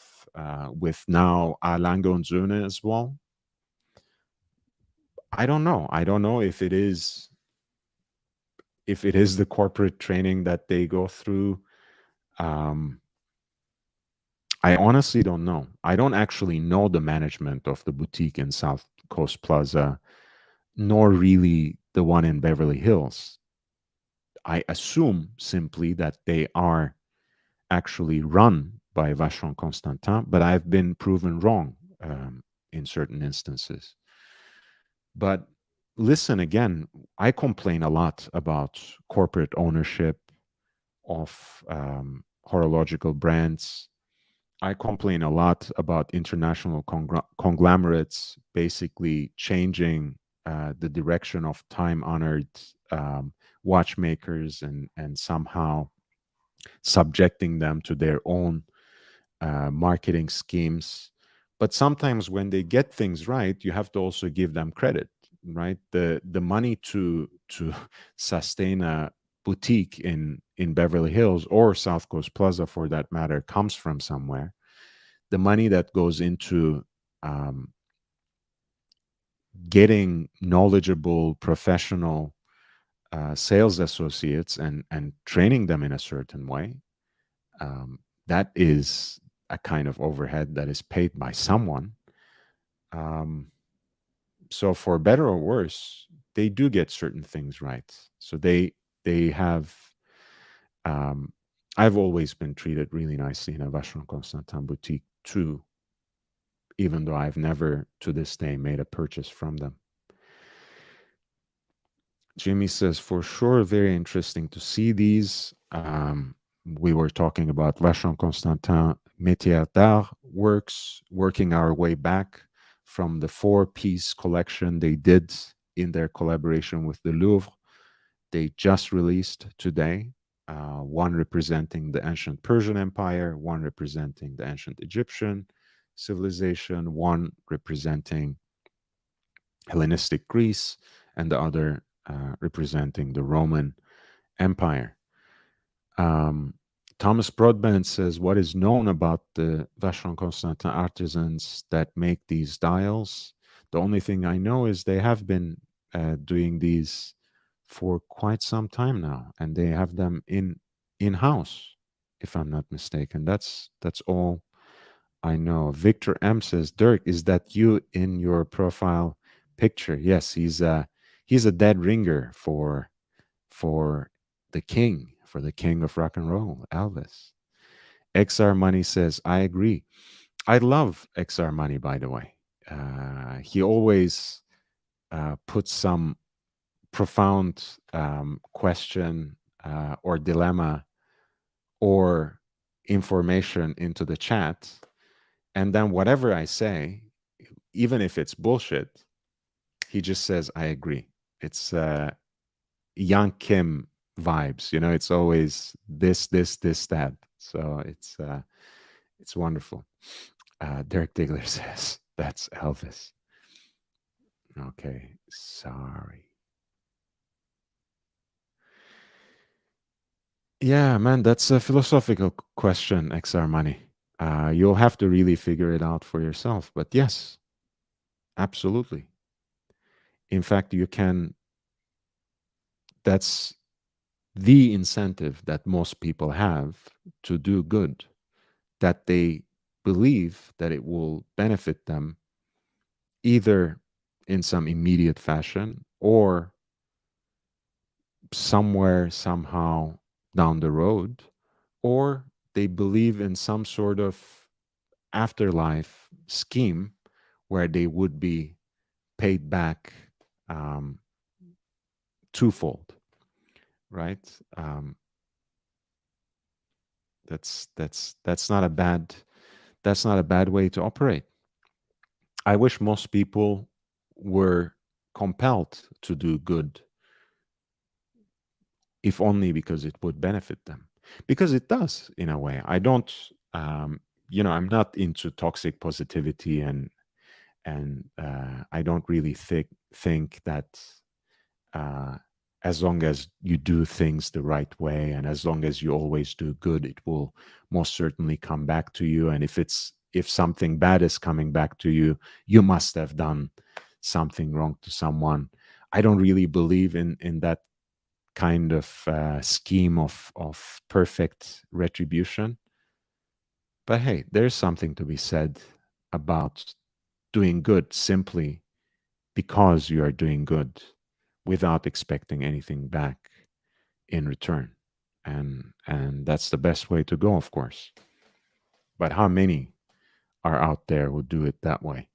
now Lange Söhne as well. I don't know. I don't know if it is the corporate training that they go through. I honestly don't know. I don't actually know the management of the boutique in South Coast Plaza, nor really the one in Beverly Hills. I assume simply that they are actually run by Vacheron Constantin, but I've been proven wrong in certain instances. But listen, again, I complain a lot about corporate ownership of horological brands. I complain a lot about international conglomerates basically changing the direction of time-honored watchmakers and somehow subjecting them to their own marketing schemes. But sometimes when they get things right, you have to also give them credit, right? The money to sustain a boutique in Beverly Hills or South Coast Plaza, for that matter, comes from somewhere. The money that goes into getting knowledgeable, professional sales associates and training them in a certain way, that is a kind of overhead that is paid by someone. So for better or worse, they do get certain things right. So they have. I've always been treated really nicely in a Vacheron Constantin boutique too, even though I've never to this day made a purchase from them. Jimmy says, for sure, very interesting to see these. We were talking about Vacheron Constantin Métier d'Art works, working our way back from the 4-piece collection they did in their collaboration with the Louvre. They just released today, one representing the ancient Persian Empire, one representing the ancient Egyptian civilization, one representing Hellenistic Greece, and the other representing the Roman Empire. Thomas Broadbent says, what is known about the Vacheron Constantin artisans that make these dials? The only thing I know is they have been doing these for quite some time now, and they have them in-house, if I'm not mistaken. That's all I know. Victor M says, Dirk, is that you in your profile picture? Yes, he's a dead ringer for the king of rock and roll, Elvis. XR Money says, I agree. I love XR Money, by the way. He always puts some profound question or dilemma or information into the chat. And then whatever I say, even if it's bullshit, he just says, I agree. It's Yang Kim vibes, it's always this, that. So it's wonderful. Derek Diggler says, that's Elvis. Okay, sorry. Yeah, man, that's a philosophical question, XR Money. You'll have to really figure it out for yourself. But yes, absolutely. In fact, you can that's the incentive that most people have to do good, that they believe that it will benefit them either in some immediate fashion or somewhere, somehow down the road, or they believe in some sort of afterlife scheme where they would be paid back um, twofold, right? That's not a bad way to operate. I wish most people were compelled to do good, if only because it would benefit them, because it does in a way. I don't, I'm not into toxic positivity, and I don't really think that uh, as long as you do things the right way and as long as you always do good, it will most certainly come back to you. And if something bad is coming back to you, you must have done something wrong to someone. I don't really believe in that kind of scheme of perfect retribution. But hey, there's something to be said about doing good simply because you are doing good without expecting anything back in return. And that's the best way to go, of course. But how many are out there who do it that way,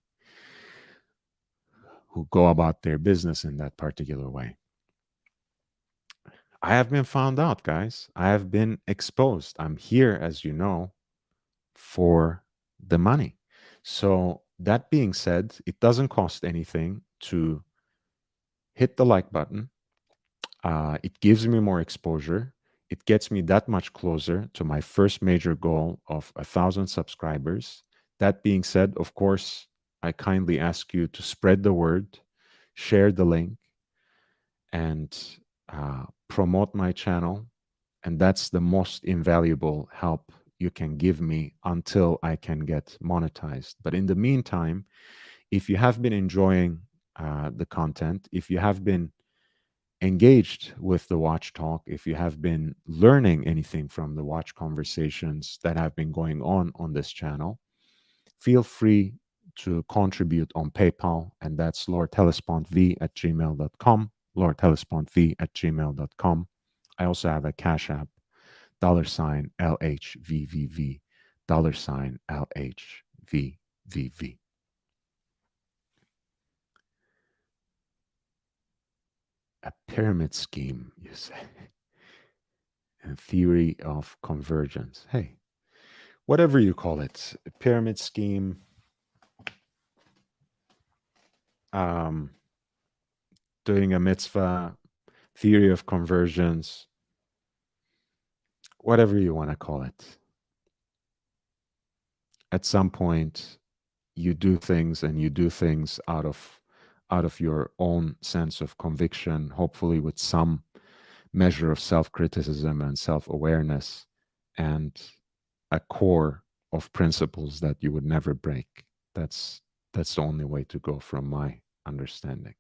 who go about their business in that particular way? I have been found out, guys. I have been exposed. I'm here, as you know, for the money. So, that being said, it doesn't cost anything to hit the like button. It gives me more exposure. It gets me that much closer to my first major goal of 1,000 subscribers. That being said, of course, I kindly ask you to spread the word, share the link, and promote my channel. And that's the most invaluable help you can give me until I can get monetized. But in the meantime, if you have been enjoying the content, if you have been engaged with the watch talk, if you have been learning anything from the watch conversations that have been going on this channel, feel free to contribute on PayPal, and that's lordhellespontv@gmail.com, lordhellespontv@gmail.com. I also have a Cash App, $LHVVV, $LHVVV. A pyramid scheme, you say? And theory of convergence. Hey, whatever you call it, a pyramid scheme, doing a mitzvah, theory of convergence, whatever you want to call it. At some point, you do things, and you do things out of your own sense of conviction, hopefully with some measure of self-criticism and self-awareness, and a core of principles that you would never break. That's the only way to go from my understanding.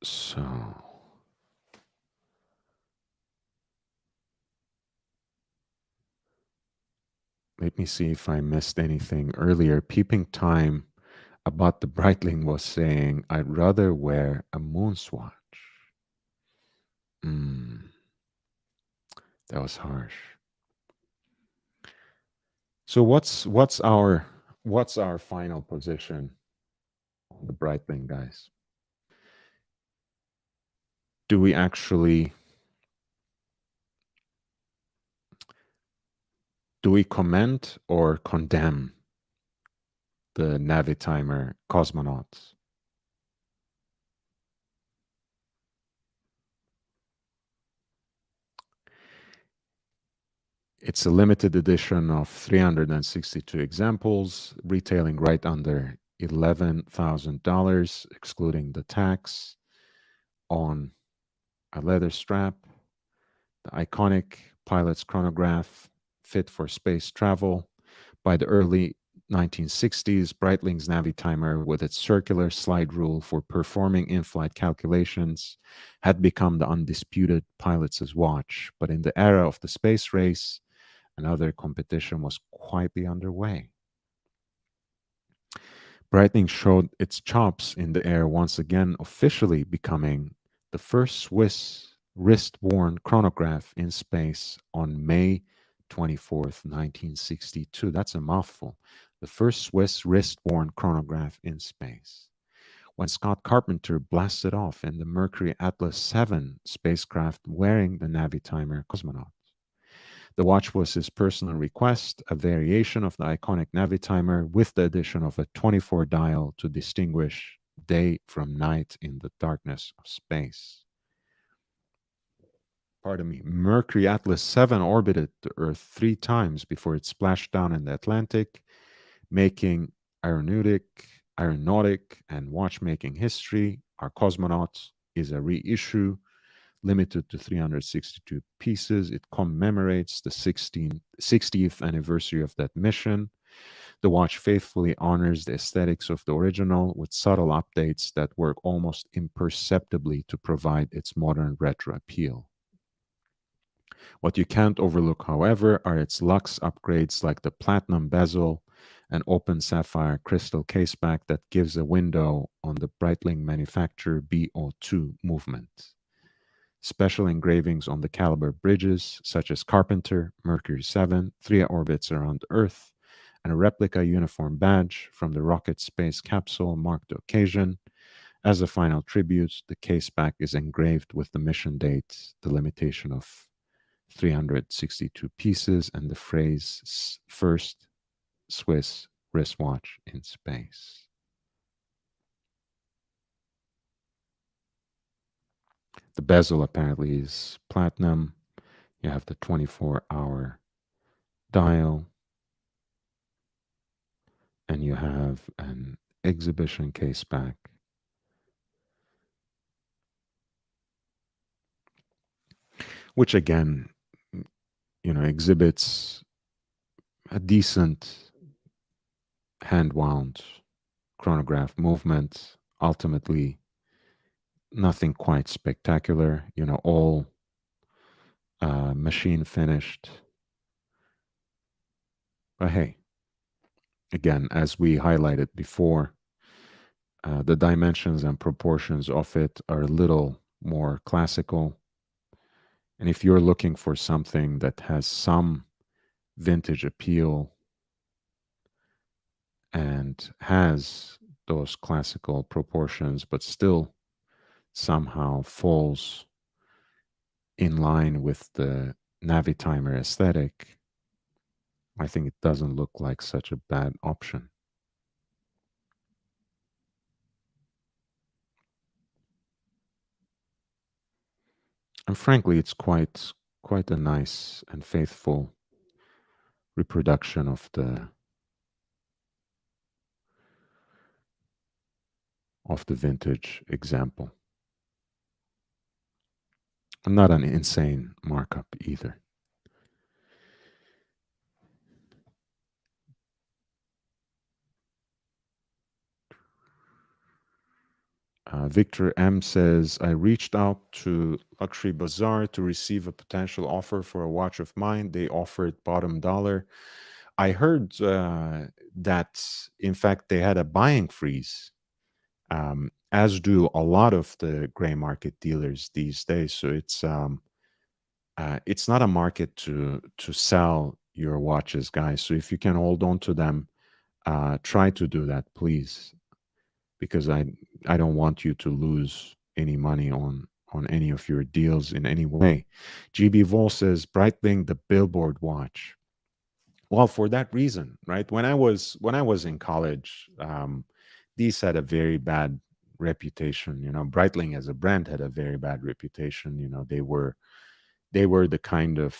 So let me see if I missed anything earlier. Peeping Time about the Breitling was saying, I'd rather wear a moon's watch. That was harsh. So what's our final position on the Breitling, guys? Do we commend or condemn the Navitimer cosmonauts? It's a limited edition of 362 examples, retailing right under $11,000, excluding the tax, on a leather strap the iconic pilot's chronograph fit for space travel. By the early 1960s, Breitling's Navitimer, with its circular slide rule for performing in-flight calculations, had become the undisputed pilot's watch. But in the era of the space race, another competition was quietly underway. Breitling showed its chops in the air, once again officially becoming the first Swiss wrist-worn chronograph in space on May 24th, 1962. That's a mouthful. The first Swiss wrist-worn chronograph in space. When Scott Carpenter blasted off in the Mercury Atlas 7 spacecraft wearing the Navitimer cosmonaut. The watch was his personal request, a variation of the iconic Navitimer with the addition of a 24 dial to distinguish day from night in the darkness of space. Pardon me. Mercury Atlas 7 orbited the Earth 3 times before it splashed down in the Atlantic, making aeronautic, and watchmaking history. Our cosmonaut is a reissue limited to 362 pieces. It commemorates the 60th anniversary of that mission. The watch faithfully honors the aesthetics of the original with subtle updates that work almost imperceptibly to provide its modern retro appeal. What you can't overlook, however, are its luxe upgrades like the platinum bezel and open sapphire crystal caseback that gives a window on the Breitling manufacturer BO2 movement. Special engravings on the caliber bridges, such as Carpenter, Mercury 7, 3 orbits around Earth, and a replica uniform badge from the rocket space capsule mark the occasion. As a final tribute, the caseback is engraved with the mission date, the limitation of 362 pieces, and the phrase first Swiss wristwatch in space. The bezel apparently is platinum. You have the 24-hour dial, and you have an exhibition caseback. Which again, exhibits a decent hand-wound chronograph movement. Ultimately, nothing quite spectacular, all machine finished. But hey, again, as we highlighted before, the dimensions and proportions of it are a little more classical. And if you're looking for something that has some vintage appeal and has those classical proportions, but still somehow falls in line with the Navitimer aesthetic, I think it doesn't look like such a bad option. And frankly, it's quite a nice and faithful reproduction of the vintage example. And not an insane markup either. Victor M says, I reached out to Luxury Bazaar to receive a potential offer for a watch of mine. They offered bottom dollar. I heard that, in fact, they had a buying freeze, as do a lot of the gray market dealers these days. So it's not a market to sell your watches, guys. So if you can hold on to them, try to do that, please, because I don't want you to lose any money on any of your deals in any way. GB Vol says, Breitling, the billboard watch. Well, for that reason, right? When I was in college, these had a very bad reputation. Breitling as a brand had a very bad reputation. They were the kind of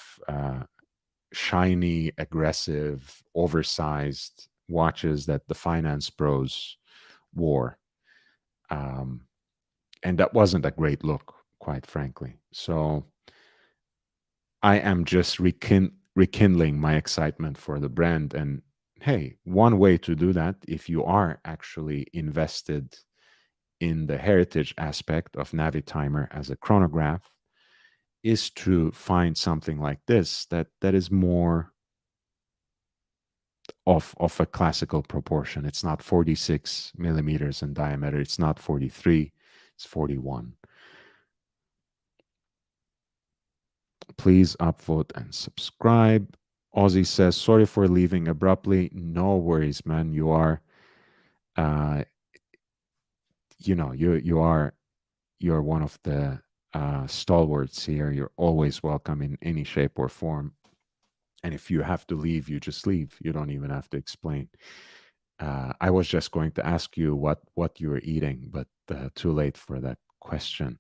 shiny, aggressive, oversized watches that the finance bros wore. And that wasn't a great look, quite frankly. So I am just rekindling my excitement for the brand. And hey, one way to do that, if you are actually invested in the heritage aspect of Navitimer as a chronograph, is to find something like this that is more of a classical proportion. It's not 46 millimeters in diameter. It's not 43. It's 41. Please upvote and subscribe. Ozzy says, sorry for leaving abruptly. No worries, man. You are, you're one of the stalwarts here. You're always welcome in any shape or form. And if you have to leave, you just leave. You don't even have to explain. I was just going to ask you what you were eating, but too late for that question.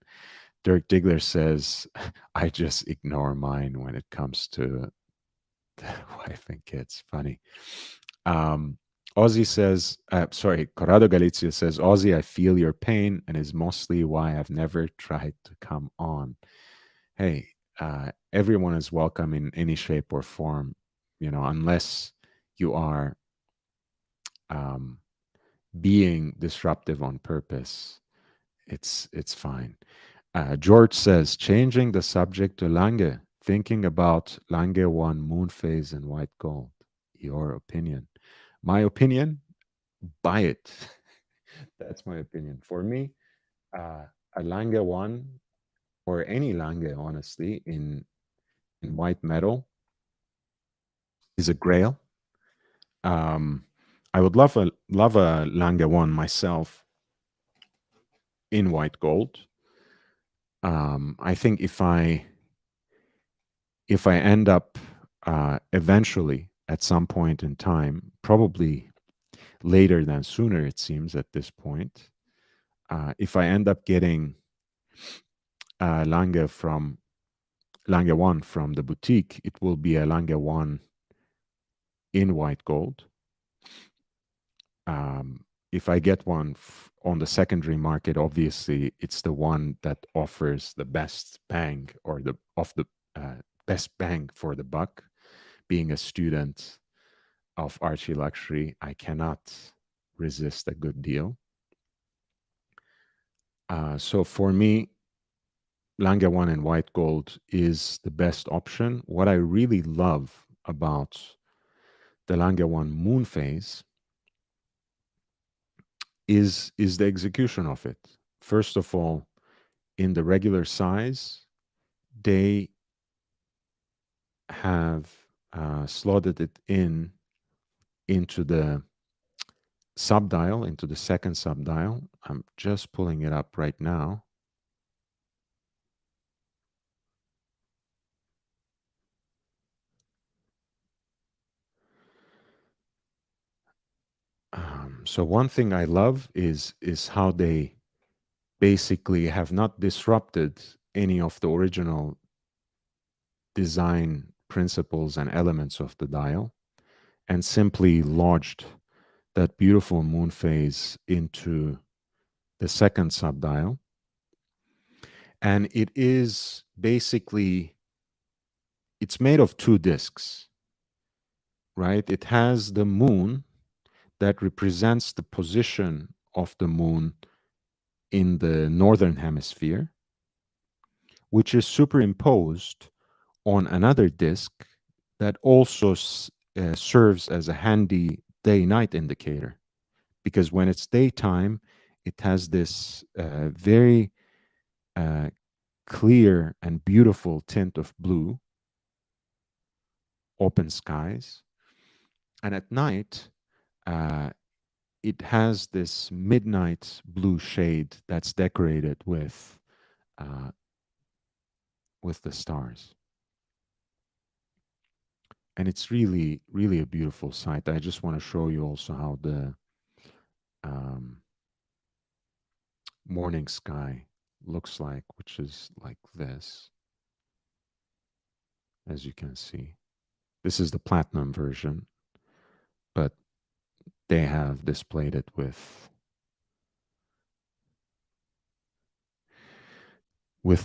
Dirk Diggler says, I just ignore mine when it comes to the wife and kids. Funny. Ozzy says, Corrado Galizia says, Ozzy, I feel your pain and is mostly why I've never tried to come on. Hey, everyone is welcome in any shape or form, unless you are being disruptive on purpose. It's fine. George says, changing the subject to Lange, thinking about Lange 1 moon phase in white gold. Your opinion. My opinion, buy it. That's my opinion. For me, a Lange 1 or any Lange, honestly, in white metal is a grail. I would love a Lange 1 myself in white gold. I think if I end up eventually at some point in time, probably later than sooner, it seems at this point, if I end up getting Lange 1 from the boutique, it will be a Lange 1 in white gold. If I get one on the secondary market, obviously it's the one that offers the best bang or the best bang for the buck. Being a student of Archie Luxury, I cannot resist a good deal. So for me, Lange 1 in white gold is the best option. What I really love about the Lange 1 moon phase is the execution of it. First of all, in the regular size, they have slotted it into the subdial, into the second subdial. I'm just pulling it up right now. So one thing I love is how they basically have not disrupted any of the original design principles and elements of the dial, and simply lodged that beautiful moon phase into the second subdial. And it is basically, it's made of two discs, right? It has the moon that represents the position of the moon in the northern hemisphere, which is superimposed on another disk that also serves as a handy day-night indicator. Because when it's daytime, it has this very clear and beautiful tint of blue, open skies. And at night, it has this midnight blue shade that's decorated with the stars. And it's really, really a beautiful sight. I just want to show you also how the morning sky looks like, which is like this, as you can see. This is the platinum version, but they have displayed it with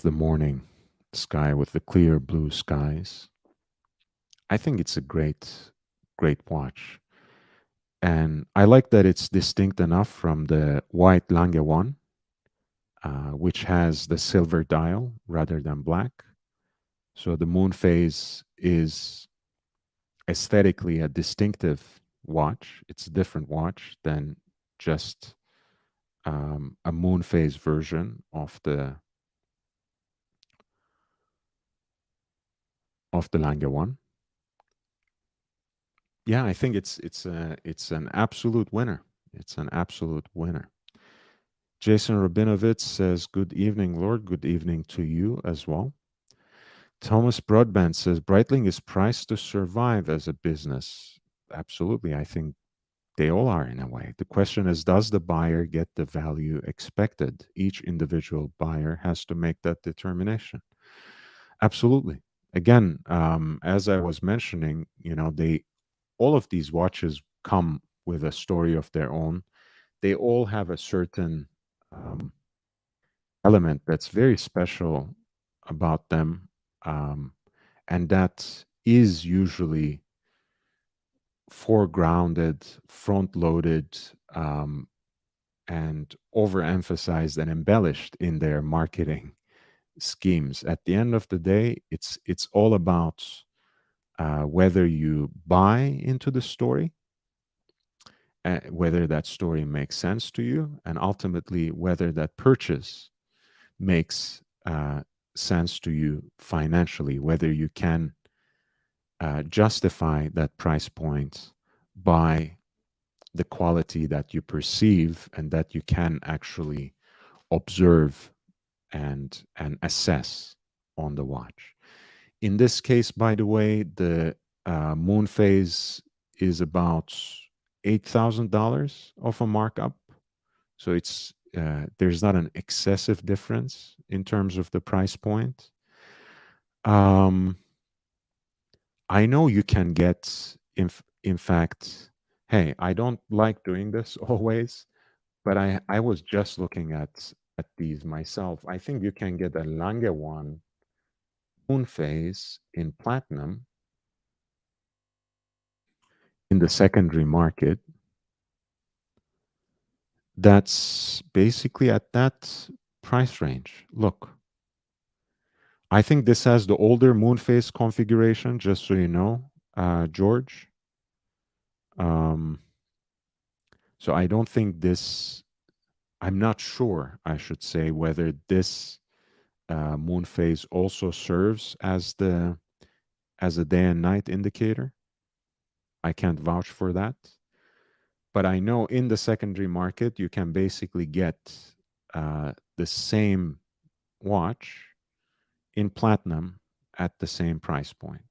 the morning sky with the clear blue skies. I think it's a great, great watch. And I like that it's distinct enough from the white Lange one, which has the silver dial rather than black. So the moon phase is aesthetically a distinctive watch. It's a different watch than just a moon phase version of the Lange one. Yeah, I think it's an absolute winner. It's an absolute winner. Jason Rabinovitz says, "Good evening, Lord. Good evening to you as well." Thomas Broadbent says, "Breitling is priced to survive as a business." Absolutely, I think they all are in a way. The question is, does the buyer get the value expected? Each individual buyer has to make that determination. Absolutely. Again, as I was mentioning, all of these watches come with a story of their own. They all have a certain element that's very special about them, and that is usually foregrounded, front-loaded, and overemphasized and embellished in their marketing schemes. At the end of the day, it's all about whether you buy into the story, whether that story makes sense to you, and ultimately whether that purchase makes sense to you financially, whether you can justify that price point by the quality that you perceive and that you can actually observe and assess on the watch. In this case, by the way, the moon phase is about $8,000 of a markup. So it's there's not an excessive difference in terms of the price point. I know you can get, in fact, hey, I don't like doing this always, but I was just looking at these myself. I think you can get a Lange one moon phase in platinum in the secondary market. That's basically at that price range. Look, I think this has the older moon phase configuration, just so you know, George. So I don't think this, I'm not sure, I should say, whether this moon phase also serves as a day and night indicator. I can't vouch for that. But I know in the secondary market, you can basically get the same watch in platinum at the same price point.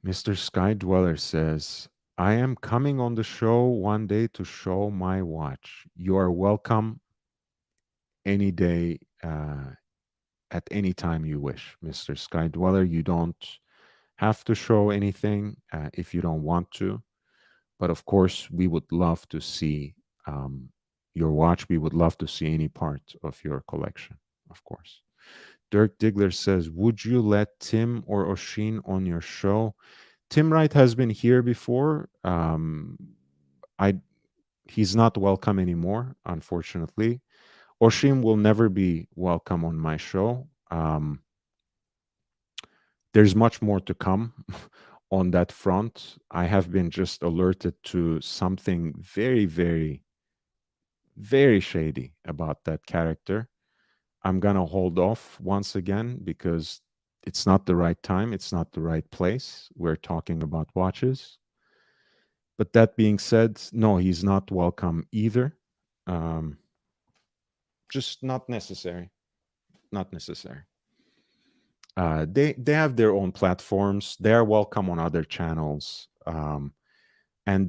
Mr. Sky Dweller says, "I am coming on the show one day to show my watch. You are welcome any day, at any time you wish, Mr. Sky Dweller. You don't have to show anything if you don't want to. But of course, we would love to see your watch. We would love to see any part of your collection, of course." Dirk Diggler says, "Would you let Tim or Oshin on your show?" Tim Wright has been here before. He's not welcome anymore, unfortunately. Oshin will never be welcome on my show. There's much more to come on that front. I have been just alerted to something very, very, very shady about that character. I'm going to hold off once again because it's not the right time. It's not the right place. We're talking about watches. But that being said, no, he's not welcome either. Just not necessary. Not necessary. They have their own platforms. They are welcome on other channels. And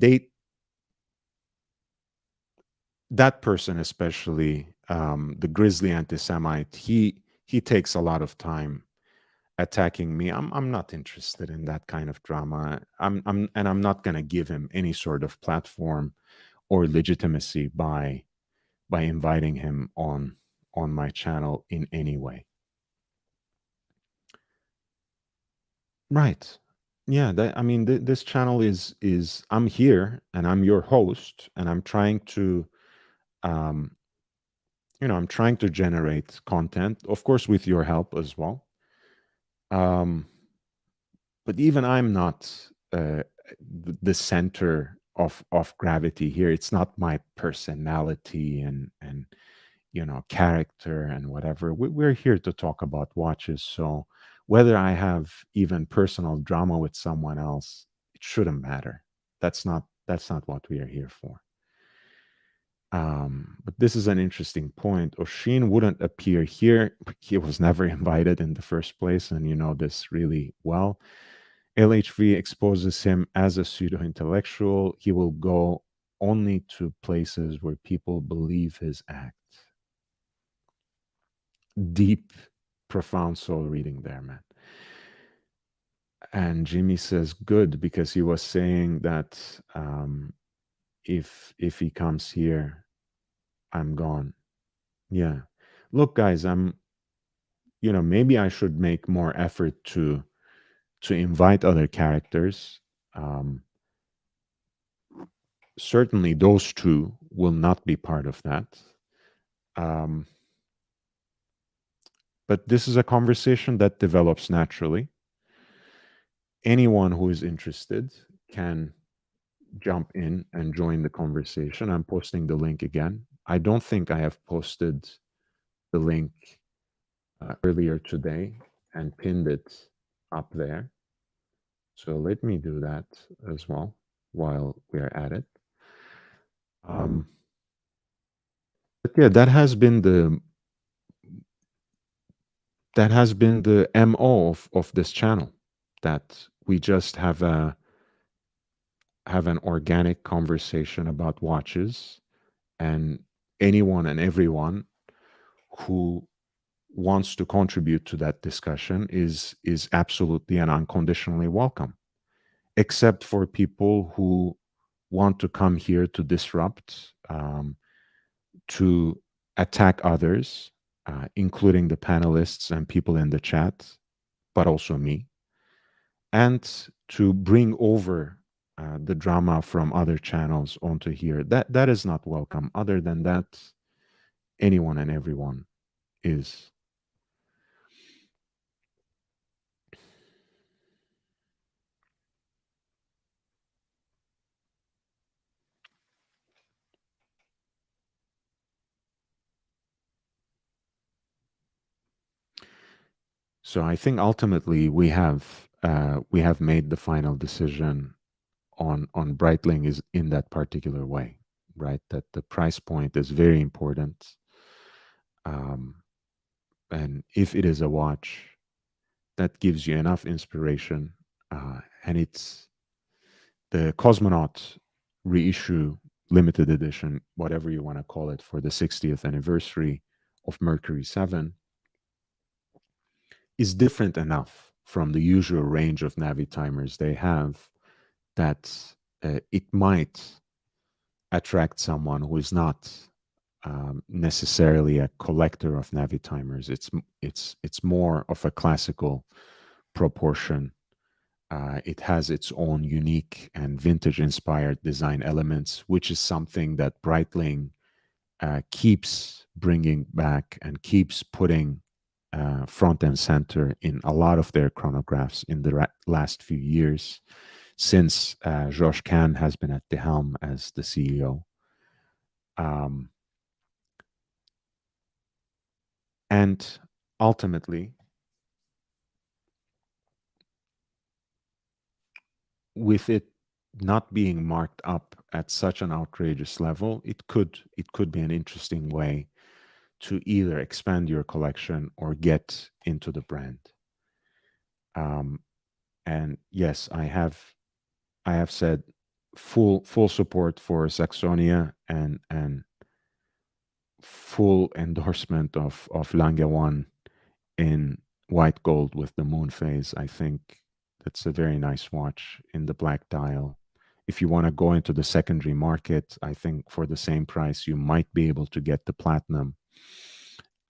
that person especially, the grizzly anti-Semite, he takes a lot of time attacking me. I'm not interested in that kind of drama. I'm not going to give him any sort of platform or legitimacy by by inviting him on my channel in any way. Right. Yeah, I mean, this channel is I'm here and I'm your host, and I'm trying to um I'm trying to generate content, of course with your help as well. But even I'm not the center of gravity here. It's not my personality and character and whatever. We're here to talk about watches. So whether I have even personal drama with someone else, it shouldn't matter. That's not what we are here for. But this is an interesting point. Oshin wouldn't appear here. He was never invited in the first place, and you know this really well. LHV exposes him as a pseudo-intellectual. He will go only to places where people believe his act. Deep, profound soul reading there, man. And Jimmy says, good, because he was saying that if he comes here, I'm gone. Yeah. Look, guys, maybe I should make more effort to invite other characters. Certainly those two will not be part of that. But this is a conversation that develops naturally. Anyone who is interested can jump in and join the conversation. I'm posting the link again. I don't think I have posted the link earlier today and pinned it up there. So let me do that as well while we're at it. But yeah, that has been the MO of this channel, that we just have an organic conversation about watches, and anyone and everyone who wants to contribute to that discussion is absolutely and unconditionally welcome, except for people who want to come here to disrupt, to attack others, including the panelists and people in the chat, but also me, and to bring over the drama from other channels onto here. That is not welcome. Other than that, anyone and everyone is. So I think ultimately we have made the final decision on Breitling is in that particular way, right? That the price point is very important, and if it is a watch that gives you enough inspiration, and it's the Cosmonaut reissue limited edition, whatever you want to call it, for the 60th anniversary of Mercury 7, is different enough from the usual range of Navitimers they have that it might attract someone who is not necessarily a collector of Navitimers. It's more of a classical proportion. It has its own unique and vintage-inspired design elements, which is something that Breitling keeps bringing back and keeps putting front and center in a lot of their chronographs in the last few years, since Josh Kahn has been at the helm as the CEO. And ultimately, with it not being marked up at such an outrageous level, it could be an interesting way to either expand your collection or get into the brand. And yes, I have said full support for Saxonia and full endorsement of Lange 1 in white gold with the moon phase. I think that's a very nice watch in the black dial. if you want to go into the secondary market, I think for the same price, you might be able to get the platinum.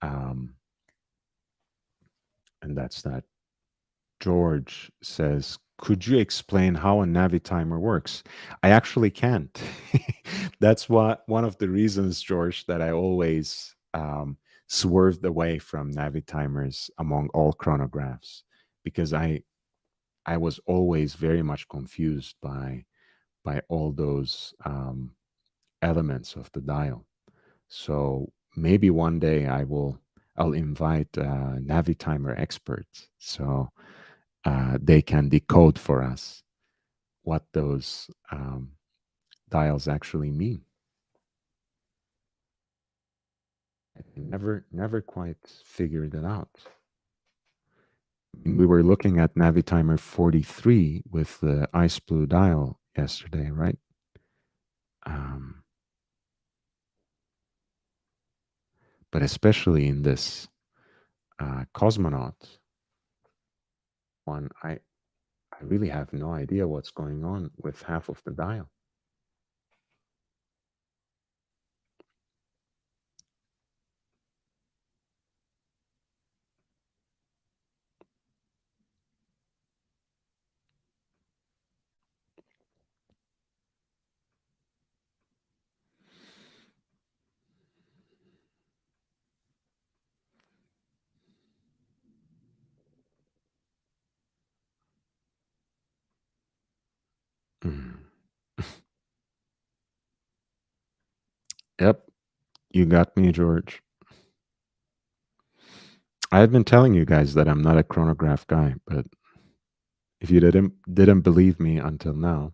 And that's that. George says, could you explain how a Navitimer works? I actually can't. That's one of the reasons, George, that I always swerved away from Navitimers among all chronographs, because I was always very much confused by all those elements of the dial. So maybe one day I'll invite Navitimer experts, so they can decode for us what those dials actually mean. I never quite figured it out. We were looking at Navitimer 43 with the ice blue dial yesterday, right? But especially in this cosmonaut one, I really have no idea what's going on with half of the dial. Yep, you got me, George. I've been telling you guys that I'm not a chronograph guy, but if you didn't believe me until now,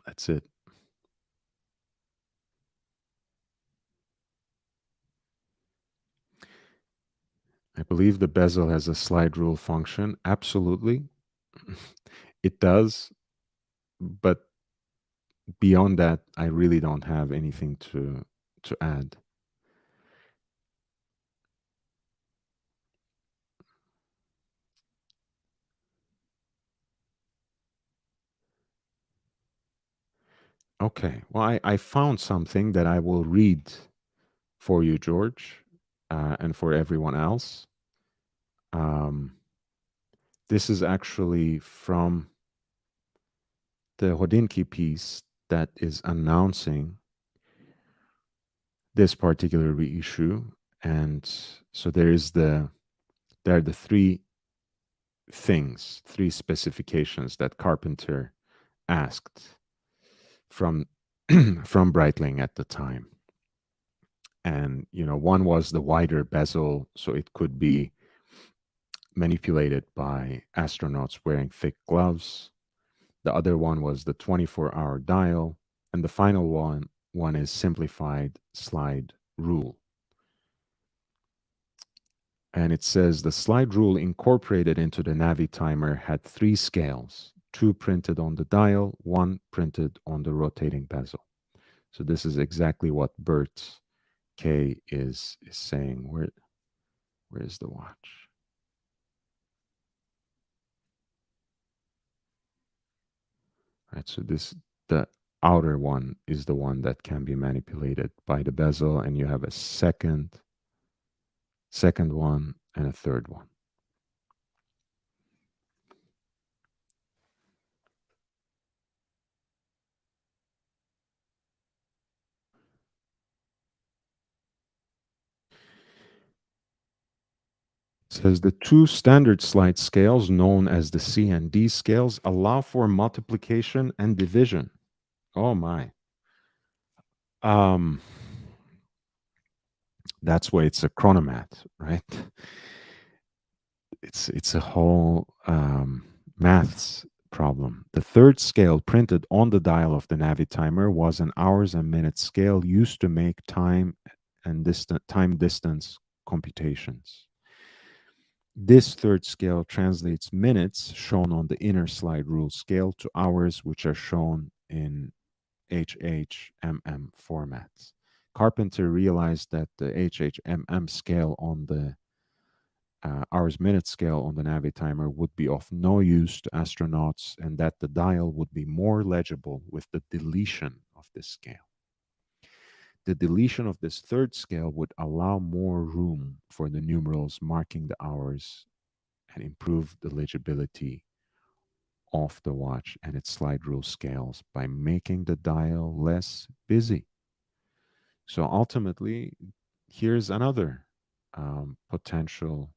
that's it. I believe the bezel has a slide rule function. Absolutely. It does. But beyond that, I really don't have anything to add. Okay. Well, I found something that I will read for you, George, and for everyone else. This is actually from the Hodinky piece that is announcing this particular reissue. And so there are the three specifications that Carpenter asked from from Breitling at the time. And one was the wider bezel, so it could be manipulated by astronauts wearing thick gloves. The other one was the 24-hour dial, and the final one is simplified slide rule. And it says the slide rule incorporated into the Navitimer had 3 scales, 2 printed on the dial, 1 printed on the rotating bezel. So this is exactly what Bert K is saying. Where is the watch? Right, so the outer one is the one that can be manipulated by the bezel, and you have a second one and a third one. It says the 2 standard slide scales, known as the C and D scales, allow for multiplication and division. Oh my. That's why it's a chronomat, right? It's a whole maths problem. The 3rd scale printed on the dial of the Navitimer was an hours and minutes scale used to make time distance computations. This 3rd scale translates minutes shown on the inner slide rule scale to hours, which are shown in HHMM formats. Carpenter realized that the HHMM scale on the hours minute scale on the Navitimer would be of no use to astronauts, and that the dial would be more legible with the deletion of this scale. The deletion of this third scale would allow more room for the numerals marking the hours and improve the legibility of the watch and its slide rule scales by making the dial less busy. So ultimately, here's another potential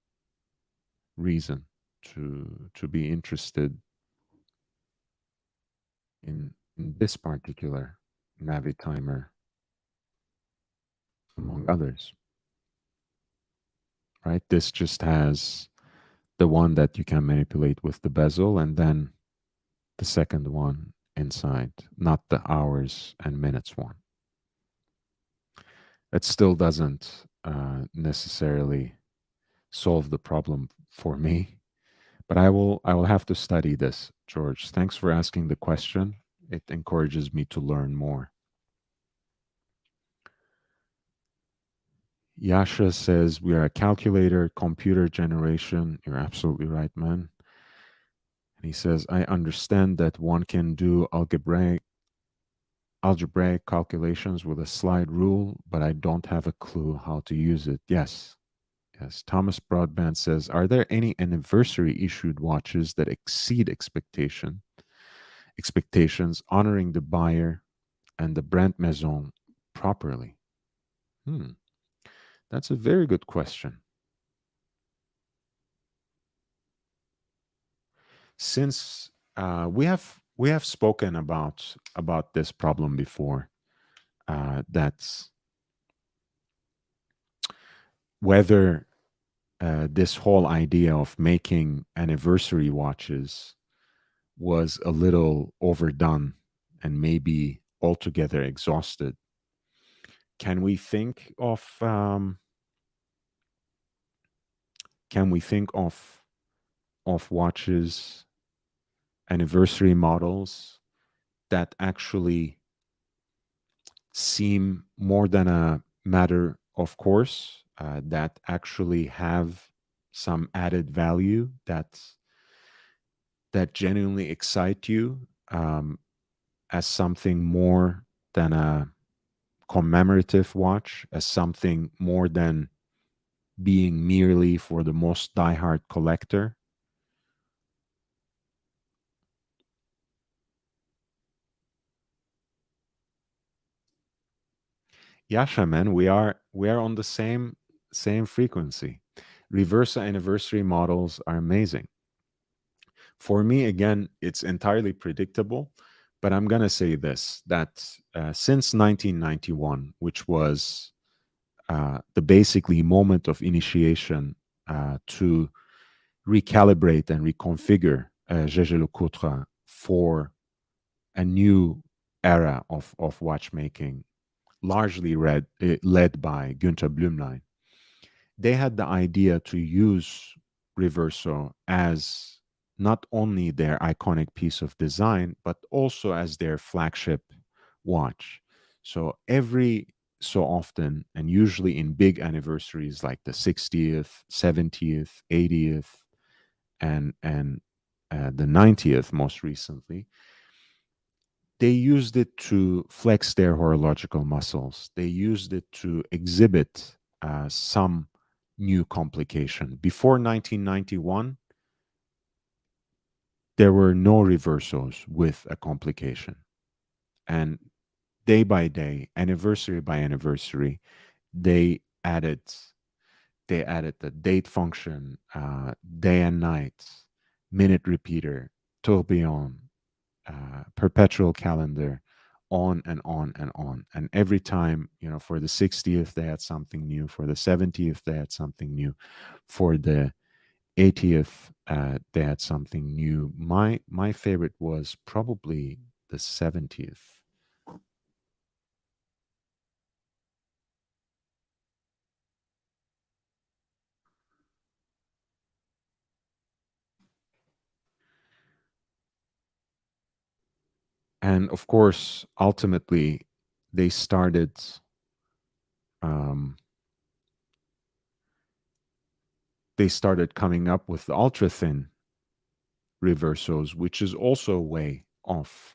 reason to be interested in this particular Navitimer, among others. Right? This just has the one that you can manipulate with the bezel, and then the second one inside, not the hours and minutes one. It still doesn't necessarily solve the problem for me, but I will have to study this, George. Thanks for asking the question. It encourages me to learn more. Yasha says we are a calculator computer generation. You're absolutely right, man. And he says, I understand that one can do algebraic calculations with a slide rule, but I don't have a clue how to use it. Yes. Thomas Broadband says, are there any anniversary issued watches that exceed expectations, honoring the buyer and the brand maison properly? That's a very good question. Since we have spoken about this problem before, that's whether this whole idea of making anniversary watches was a little overdone and maybe altogether exhausted. Can we think of watches, anniversary models that actually seem more than a matter of course, that actually have some added value that genuinely excite you as something more than a commemorative watch, as something more than being merely for the most diehard collector? Yasha, man, we are on the same frequency. Reverso anniversary models are amazing. For me, again, it's entirely predictable, but I'm gonna say this: that since 1991, which was the basically moment of initiation to recalibrate and reconfigure Jaeger-LeCoultre for a new era of watchmaking, largely led by Günther Blümlein. They had the idea to use Reverso as not only their iconic piece of design, but also as their flagship watch. So every so often, and usually in big anniversaries like the 60th, 70th, 80th, and the 90th most recently, they used it to flex their horological muscles. They used it to exhibit some new complication. Before 1991, there were no reversos with a complication. And day by day, anniversary by anniversary, they added the date function, day and night, minute repeater, tourbillon, perpetual calendar, on and on and on. And every time, for the 60th, they had something new. For the 70th, they had something new. For the 80th, they had something new. My favorite was probably the 70th. And of course, ultimately, they started they started coming up with ultra thin reversos, which is also a way of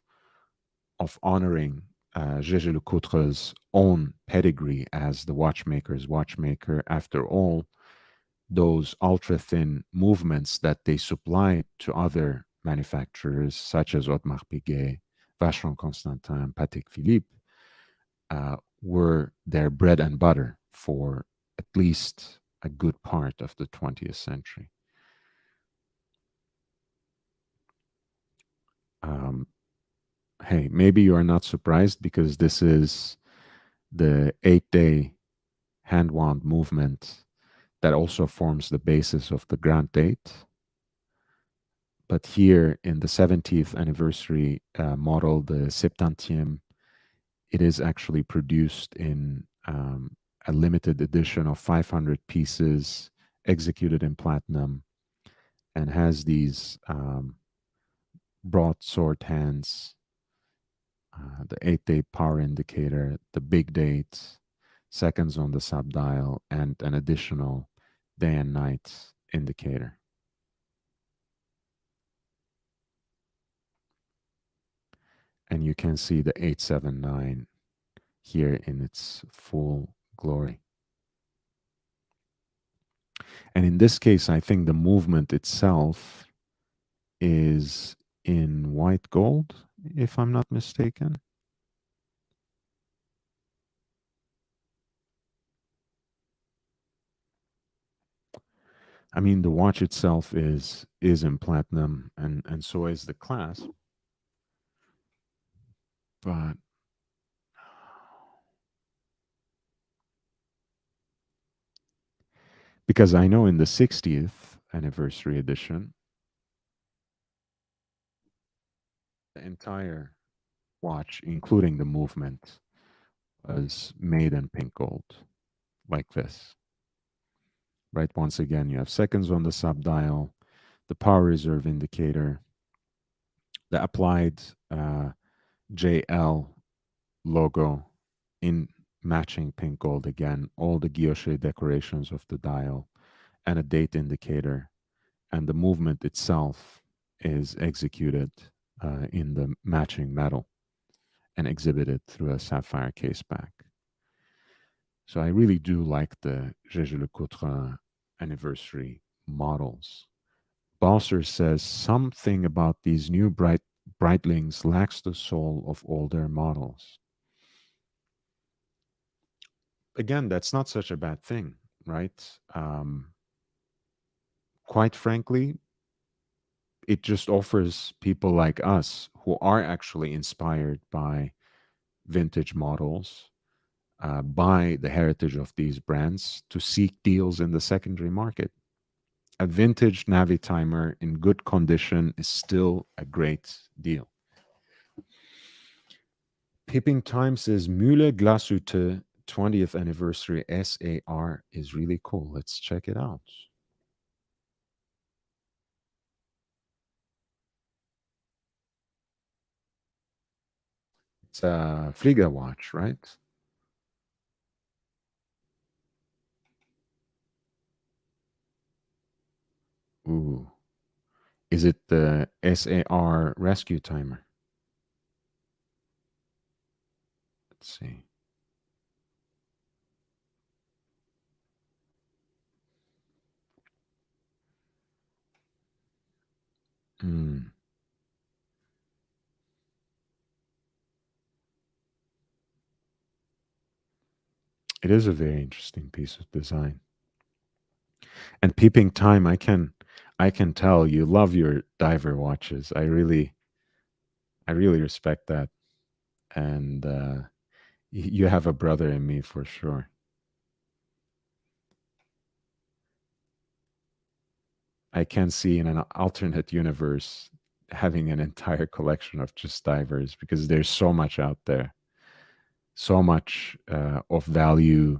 honoring Gégé Lecoutre's own pedigree as the watchmaker's watchmaker. After all, those ultra thin movements that they supplied to other manufacturers such as Audemars Piguet, Vacheron Constantin, Patek Philippe were their bread and butter for at least a good part of the 20th century. Hey, maybe you are not surprised because this is the 8-day hand-wound movement that also forms the basis of the Grand Date. But here in the 70th anniversary model, the 70e, it is actually produced in a limited edition of 500 pieces, executed in platinum, and has these broadsword hands, the 8-day power indicator, the big date, seconds on the subdial, and an additional day and night indicator. And you can see the 879 here in its full glory. And in this case, I think the movement itself is in white gold, if I'm not mistaken. I mean, the watch itself is in platinum, and so is the clasp. But because I know in the 60th anniversary edition, the entire watch, including the movement, was made in pink gold, like this. Right, once again, you have seconds on the subdial, the power reserve indicator, the applied JL logo in matching pink gold again, all the guilloche decorations of the dial, and a date indicator. And the movement itself is executed in the matching metal and exhibited through a sapphire case back. So I really do like the Gégé Lecoutre anniversary models. Bosser says something about these new Breitlings lacks the soul of older models. Again, that's not such a bad thing, right? Quite frankly, it just offers people like us who are actually inspired by vintage models, by the heritage of these brands, to seek deals in the secondary market. A vintage Navitimer in good condition is still a great deal. Peeping Time says Mühle Glashütte 20th anniversary SAR is really cool. Let's check it out. It's a Flieger watch, right? Ooh. Is it the SAR rescue timer? Let's see. It is a very interesting piece of design. And Peeping Time, I can tell you love your diver watches. I really respect that. And you have a brother in me for sure. I can see in an alternate universe having an entire collection of just divers because there's so much out there, so much of value,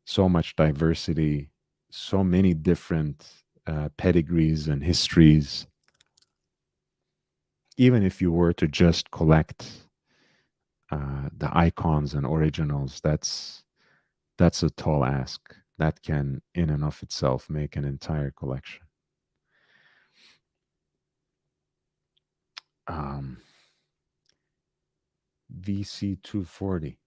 so much diversity, so many different pedigrees and histories. Even if you were to just collect the icons and originals, that's a tall ask. that can, in and of itself, make an entire collection. VC 240.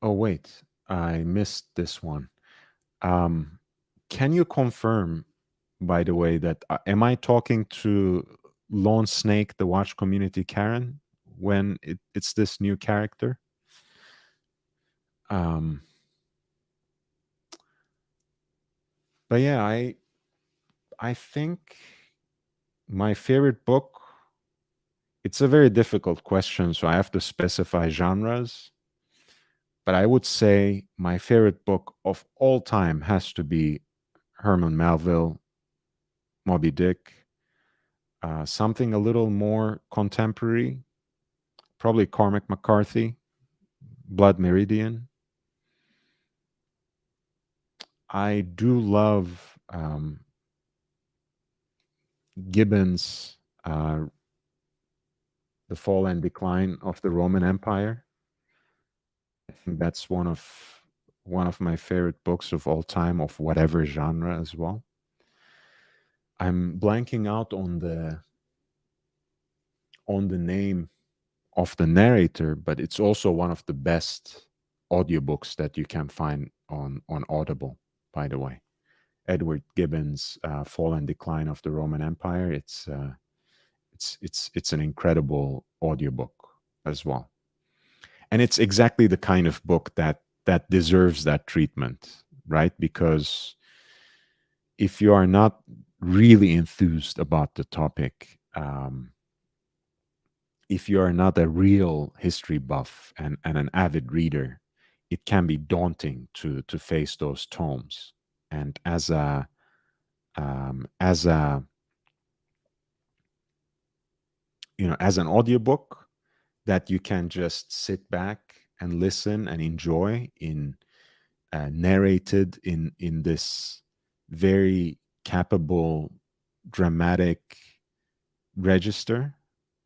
Oh, wait, I missed this one. Can you confirm, by the way, that am I talking to Lone Snake, the watch community Karen, when it's this new character? But yeah, I think my favorite book, it's a very difficult question, so I have to specify genres. But I would say my favorite book of all time has to be Herman Melville, Moby Dick. Something a little more contemporary, probably Cormac McCarthy, Blood Meridian. I do love Gibbon's The Fall and Decline of the Roman Empire. I think that's one of my favorite books of all time, of whatever genre as well. I'm blanking out on the name of the narrator, but it's also one of the best audiobooks that you can find on Audible, by the way. Edward Gibbon's Fall and Decline of the Roman Empire. It's an incredible audiobook as well. And it's exactly the kind of book that deserves that treatment, right? Because if you are not really enthused about the topic, if you are not a real history buff and an avid reader, it can be daunting to face those tomes. And as an audiobook that you can just sit back and listen and enjoy in narrated in this very capable, dramatic register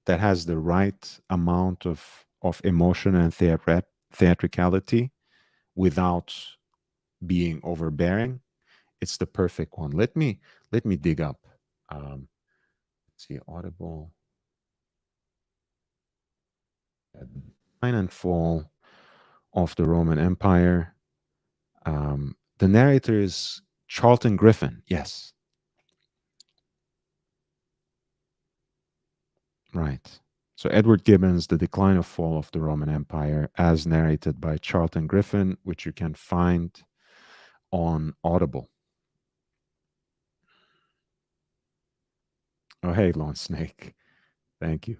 that has the right amount of emotion and theatricality without being overbearing, it's the perfect one. Let me dig up. Let's see, Audible. Decline and Fall of the Roman Empire. The narrator is Charlton Griffin. Yes. Right. So Edward Gibbon's The Decline and Fall of the Roman Empire, as narrated by Charlton Griffin, which you can find on Audible. Oh, hey, Lone Snake. Thank you.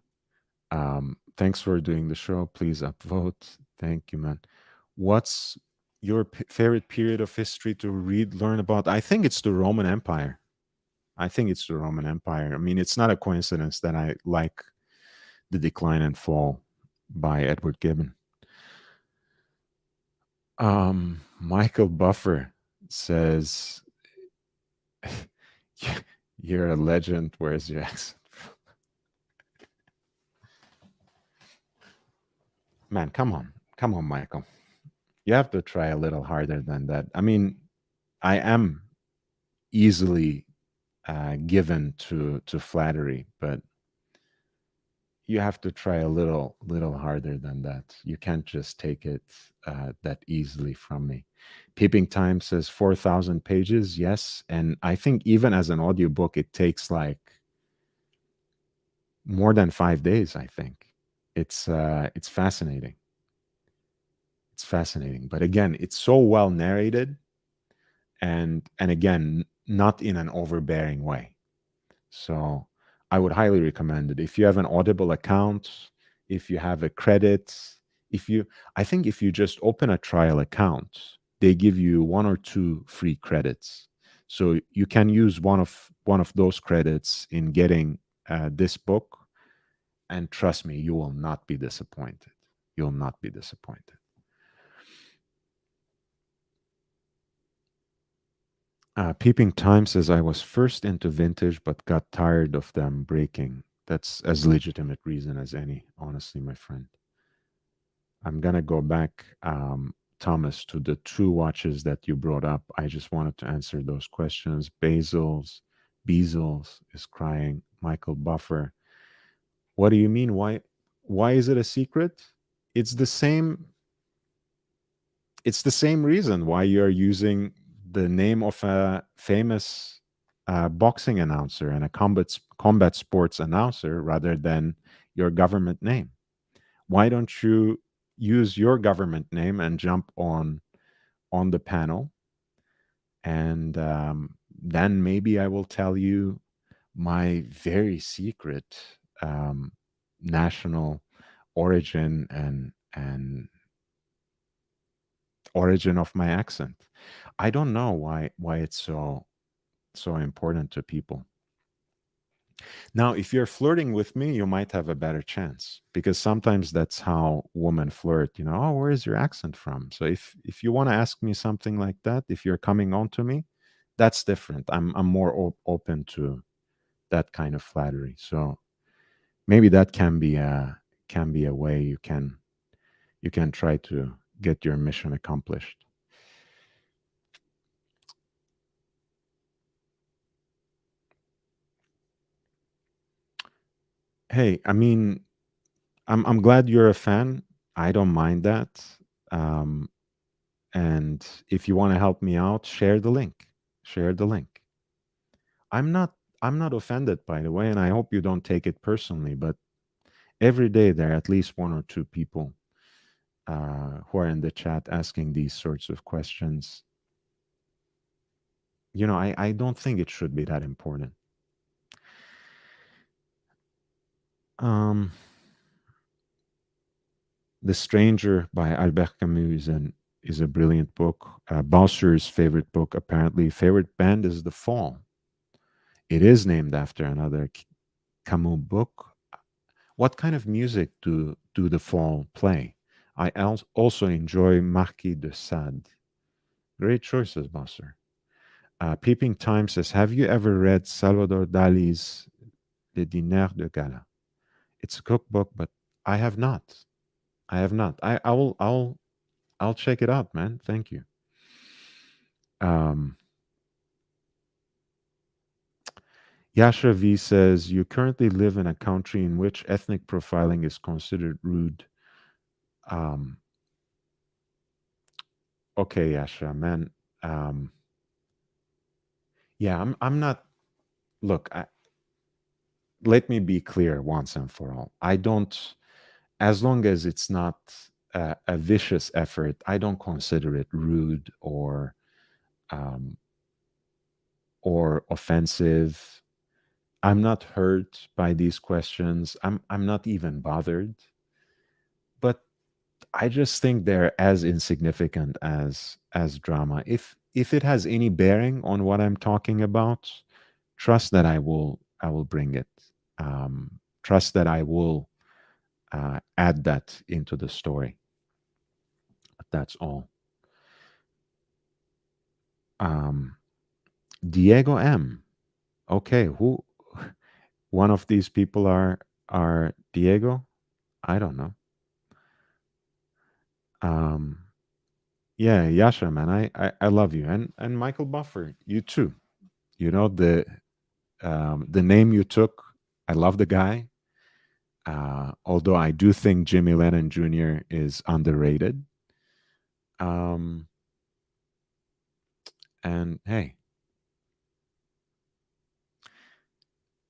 Thanks for doing the show. Please upvote. Thank you, man. What's your favorite period of history to learn about? I think it's the Roman Empire. I mean, it's not a coincidence that I like The Decline and Fall by Edward Gibbon. Michael Buffer says, you're a legend. Where's your accent? Man, come on, Michael. You have to try a little harder than that. I mean, I am easily given to flattery, but you have to try a little harder than that. You can't just take it that easily from me. Peeping Time says 4,000 pages. Yes. And I think even as an audiobook, it takes like more than 5 days, I think. It's fascinating. It's fascinating. But again, it's so well narrated and again, not in an overbearing way. So I would highly recommend it. If you have an Audible account, if you have a credit, I think if you just open a trial account, they give you 1 or 2 free credits. So you can use one of those credits in getting this book, and trust me, you will not be disappointed. You'll not be disappointed. Peeping Time says, I was first into vintage, but got tired of them breaking. That's as legitimate reason as any, honestly, my friend. I'm going to go back to Thomas, to the two watches that you brought up. I just wanted to answer those questions. Bezos is crying. Michael Buffer. What do you mean? Why is it a secret? It's the same reason why you're using the name of a famous boxing announcer and a combat sports announcer rather than your government name. Why don't you use your government name and jump on the panel, and then maybe I will tell you my very secret national origin and origin of my accent. I don't know why it's so important to people. Now, if you're flirting with me, you might have a better chance, because sometimes that's how women flirt. Oh, where is your accent from? So if you want to ask me something like that, if you're coming on to me, that's different. I'm more open to that kind of flattery. So maybe that can be a way you can try to get your mission accomplished. Hey, I mean, I'm glad you're a fan. I don't mind that. And if you want to help me out, share the link. Share the link. I'm not offended, by the way, and I hope you don't take it personally, but every day there are at least one or two people who are in the chat asking these sorts of questions. I don't think it should be that important. The Stranger by Albert Camus is a brilliant book. Bowser's favorite book, apparently, favorite band is The Fall. It is named after another Camus book. What kind of music do The Fall play? I also enjoy Marquis de Sade. Great choices, Bowser. Peeping Time says, have you ever read Salvador Dali's Le Dîner de Gala? It's a cookbook, but I have not. I'll check it out, man. Thank you. Yasha V says, you currently live in a country in which ethnic profiling is considered rude. Okay, Yasha, man. Yeah, I'm not. Look, let me be clear once and for all. I don't, as long as it's not a vicious effort, I don't consider it rude or offensive. I'm not hurt by these questions. I'm not even bothered. But I just think they're as insignificant as drama. If it has any bearing on what I'm talking about, trust that I will bring it. Trust that I will add that into the story. But that's all. Diego M. Okay, who? One of these people are Diego? I don't know. Yeah, Yasha, man, I love you, and Michael Buffer, you too. The name you took, I love the guy. Although I do think Jimmy Lennon Jr. is underrated. And hey,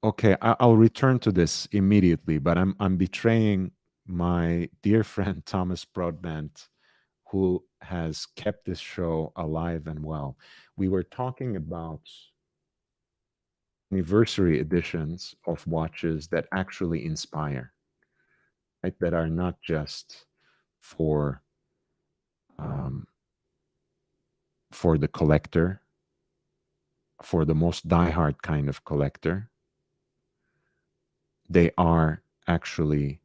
okay, I'll return to this immediately, but I'm betraying my dear friend Thomas Broadbent, who has kept this show alive and well. We were talking about anniversary editions of watches that actually inspire, right? That are not just for the collector, for the most diehard kind of collector. They are actually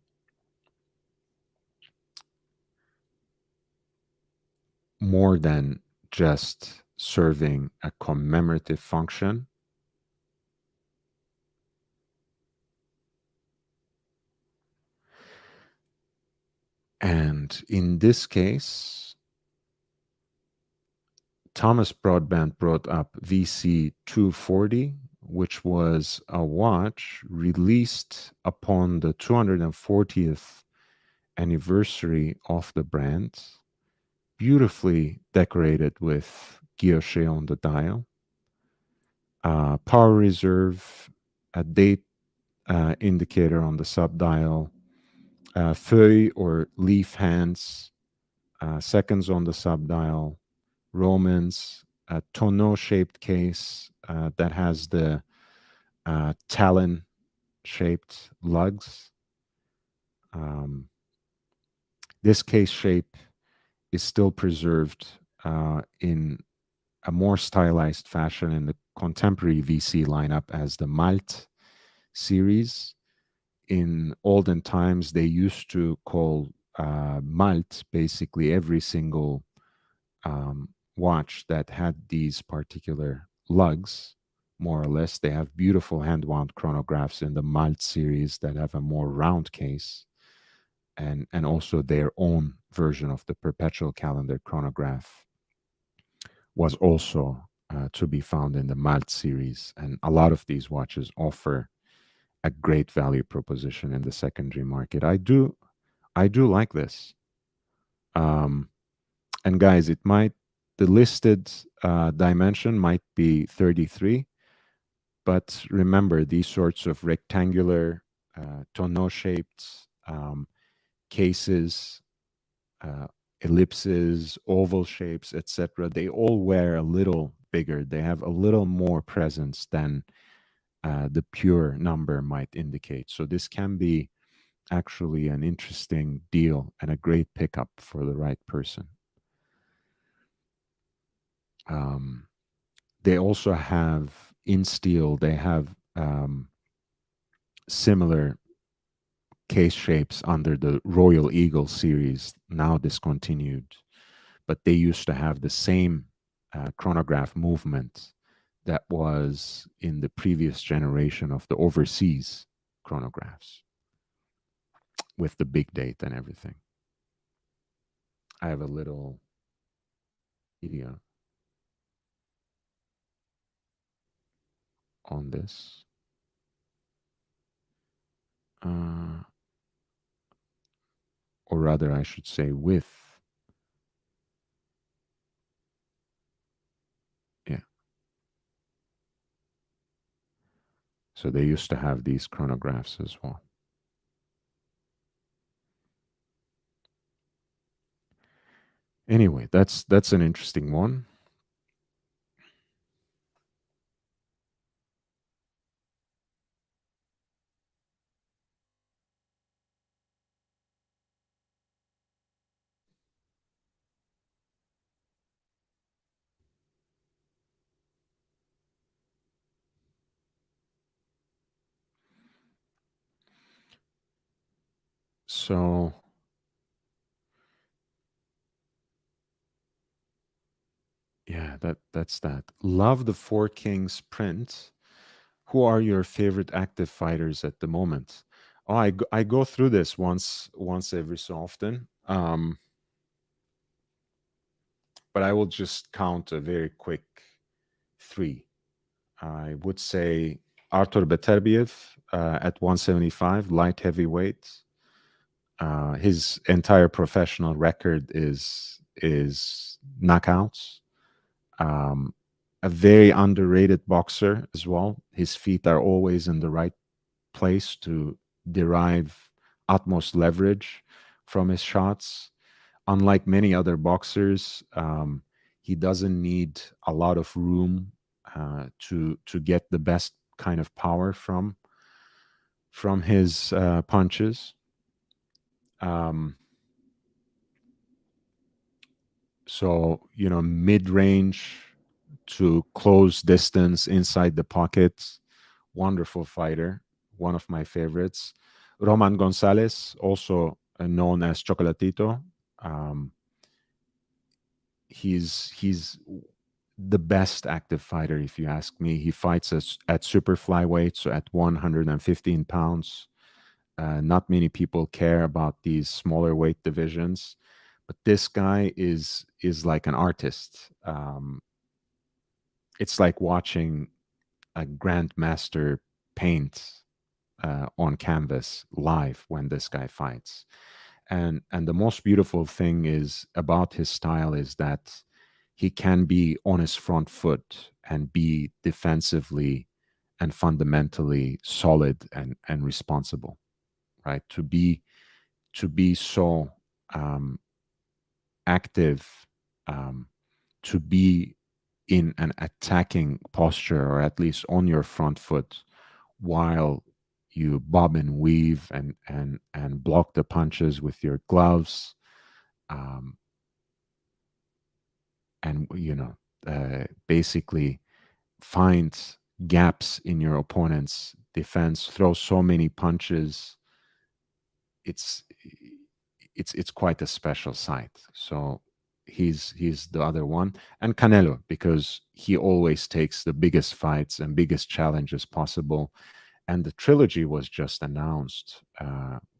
more than just serving a commemorative function. And in this case, Thomas Broadbent brought up VC 240, which was a watch released upon the 240th anniversary of the brand, beautifully decorated with guilloche on the dial, power reserve, a date indicator on the subdial, feuille or leaf hands, seconds on the subdial, Romans, a tonneau-shaped case that has the talon-shaped lugs. This case shape is still preserved in a more stylized fashion in the contemporary VC lineup as the Malt series. In olden times, they used to call Malt basically every single watch that had these particular lugs, more or less. They have beautiful hand-wound chronographs in the Malt series that have a more round case, and also their own version of the perpetual calendar chronograph was also to be found in the Malt series. And a lot of these watches offer a great value proposition in the secondary market. I do like this. And guys, the listed dimension might be 33, but remember, these sorts of rectangular tonneau-shaped cases, ellipses, oval shapes, etc., they all wear a little bigger. They have a little more presence than the pure number might indicate. So this can be actually an interesting deal and a great pickup for the right person. They also have in steel, they have similar case shapes under the Royal Eagle series, now discontinued, but they used to have the same chronograph movement that was in the previous generation of the overseas chronographs with the big date and everything. I have a little video on this. Or rather, I should say with. Yeah. So they used to have these chronographs as well. Anyway, that's an interesting one. So yeah, that's that. Love the Four Kings print. Who are your favorite active fighters at the moment? Oh, I go through this once every so often. But I will just count a very quick 3. I would say Artur Beterbiev at 175, light heavyweight. His entire professional record is knockouts. A very underrated boxer as well. His feet are always in the right place to derive utmost leverage from his shots. Unlike many other boxers, he doesn't need a lot of room to get the best kind of power from his punches. So, mid-range to close distance inside the pocket. Wonderful fighter, one of my favorites. Roman Gonzalez, also known as Chocolatito. He's the best active fighter, if you ask me. He fights at super flyweight, so at 115 pounds. Not many people care about these smaller weight divisions, but this guy is like an artist. it's like watching a grandmaster paint on canvas live when this guy fights. And the most beautiful thing is about his style is that he can be on his front foot and be defensively and fundamentally solid and responsible, right? To be so active, to be in an attacking posture, or at least on your front foot, while you bob and weave and block the punches with your gloves, and basically find gaps in your opponent's defense, throw so many punches. It's quite a special sight. So he's the other one. And Canelo, because he always takes the biggest fights and biggest challenges possible. And the trilogy was just announced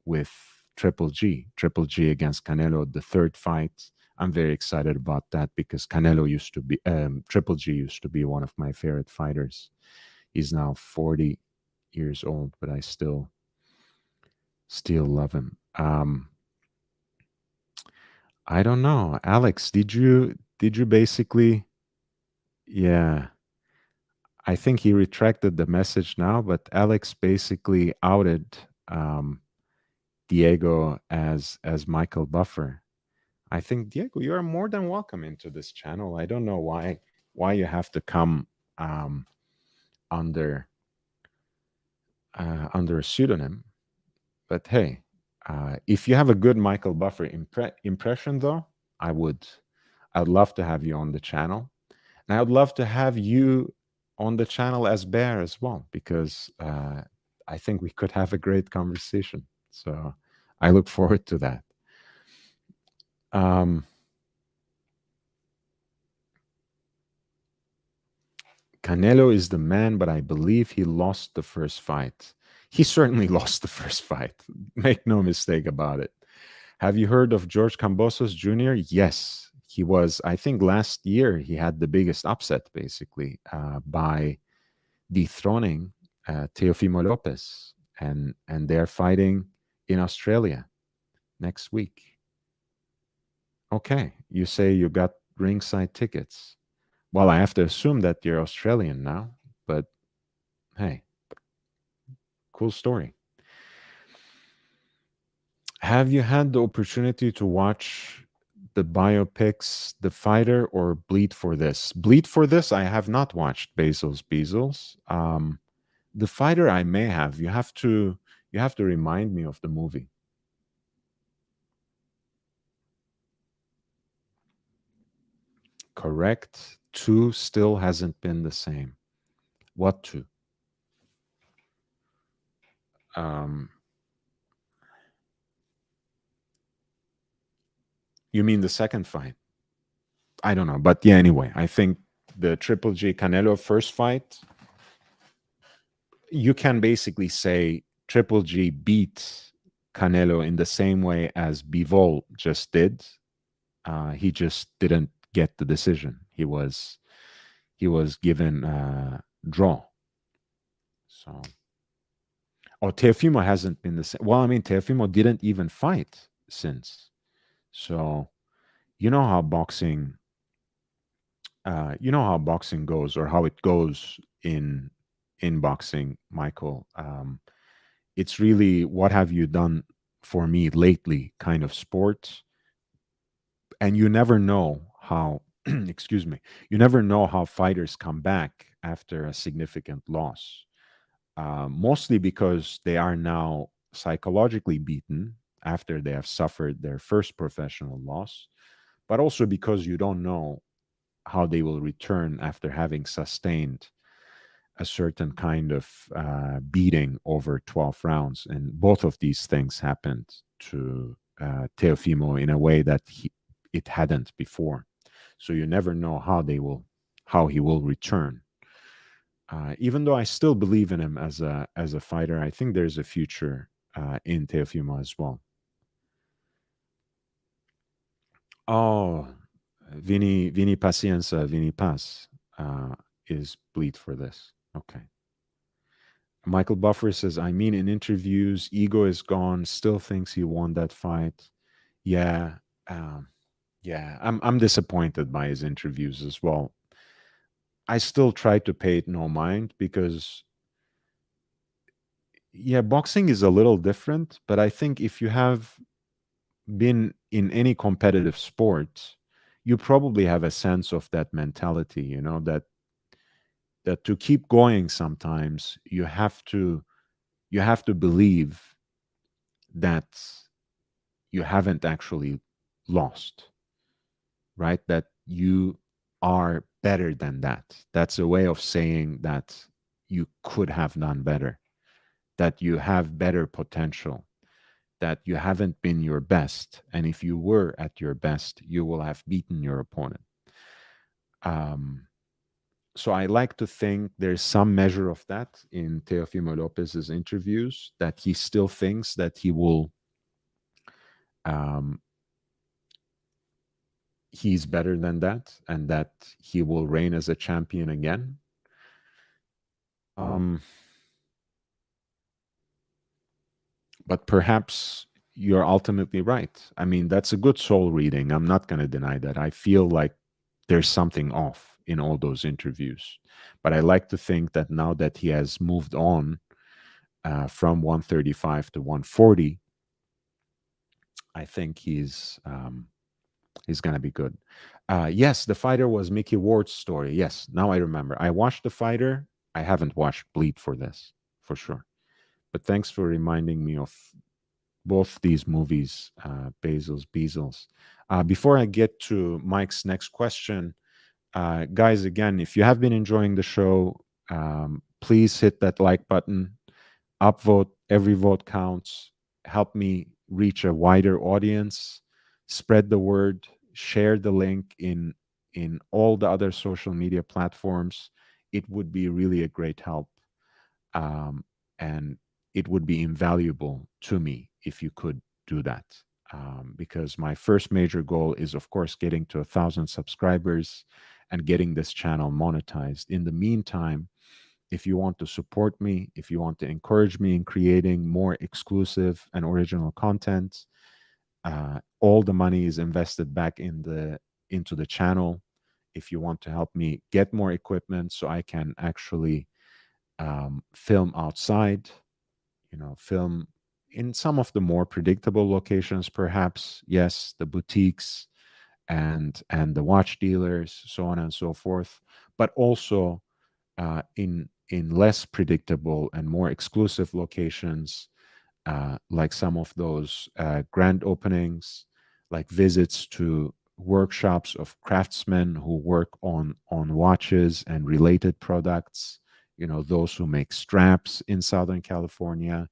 with Triple G against Canelo, the third fight. I'm very excited about that because Canelo used to be, Triple G used to be one of my favorite fighters. He's now 40 years old, but I still love him. I don't know. Alex, did you basically, yeah, I think he retracted the message now, but Alex basically outed Diego as Michael Buffer. I think, Diego, you are more than welcome into this channel. I don't know why you have to come under a pseudonym, but hey, if you have a good Michael Buffer impression, though, I'd love to have you on the channel, and I would love to have you on the channel as Bear as well, because I think we could have a great conversation. So I look forward to that. Canelo is the man, but I believe he lost the first fight. He certainly lost the first fight. Make no mistake about it. Have you heard of George Kambosos Jr.? Yes, he was. I think last year he had the biggest upset, basically, by dethroning Teofimo Lopez, and they're fighting in Australia next week. Okay, you say you got ringside tickets. Well, I have to assume that you're Australian now, but hey, cool story. Have you had the opportunity to watch the biopics The Fighter or Bleed for This? Bleed for This, I have not watched. Bezos. The Fighter, I may have. You have to remind me of the movie. Correct. 2 still hasn't been the same. What 2? You mean the second fight? I don't know, but yeah, anyway, I think the Triple G Canelo first fight, you can basically say Triple G beat Canelo in the same way as Bivol just did. He just didn't get the decision. He was given a draw. So, Teofimo hasn't been the same. Well, I mean, Teofimo didn't even fight since. So, you know how boxing goes, or how it goes in boxing, Michael. It's really, what have you done for me lately kind of sport. And you never know how, excuse me, you never know how fighters come back after a significant loss. Mostly because they are now psychologically beaten after they have suffered their first professional loss, but also because you don't know how they will return after having sustained a certain kind of beating over 12 rounds. And both of these things happened to Teofimo in a way that it hadn't before. So you never know how he will return. Even though I still believe in him as a fighter, I think there's a future in Teofimo as well. Oh, Vini Pacienza, Vini Paz. is bleed for this. Okay. Michael Buffer says, I mean, in interviews, ego is gone, still thinks he won that fight. Yeah. Yeah. I'm disappointed by his interviews as well. I still try to pay it no mind because, yeah, boxing is a little different, but I think if you have been in any competitive sport, you probably have a sense of that mentality, you know, that to keep going sometimes you have to believe that you haven't actually lost, right? That you are better than that. That's a way of saying that you could have done better, that you have better potential, that you haven't been your best. And if you were at your best, you will have beaten your opponent. So I like to think there's some measure of that in Teofimo Lopez's interviews, that he still thinks that he will, he's better than that, and that he will reign as a champion again. But perhaps you're ultimately right. I mean, that's a good soul reading. I'm not going to deny that. I feel like there's something off in all those interviews. But I like to think that now that he has moved on from 135 to 140, I think he's going to be good. Yes, the fighter was Mickey Ward's story. Yes, now I remember. I watched the fighter. I haven't watched Bleed for this, for sure. But thanks for reminding me of both these movies, Bezos. Before I get to Mike's next question, guys, again, if you have been enjoying the show, please hit that like button, upvote. Every vote counts. Help me reach a wider audience. Spread the word. Share the link in all the other social media platforms. It would be really a great help, and it would be invaluable to me if you could do that. Because my first major goal is, of course, getting to 1,000 subscribers and getting this channel monetized. In the meantime, if you want to support me, if you want to encourage me in creating more exclusive and original content, all the money is invested back into the channel. If you want to help me get more equipment so I can actually film outside, film in some of the more predictable locations, perhaps, yes, the boutiques and the watch dealers, so on and so forth, but also in less predictable and more exclusive locations, like some of those grand openings, like visits to workshops of craftsmen who work on watches and related products, those who make straps in Southern California,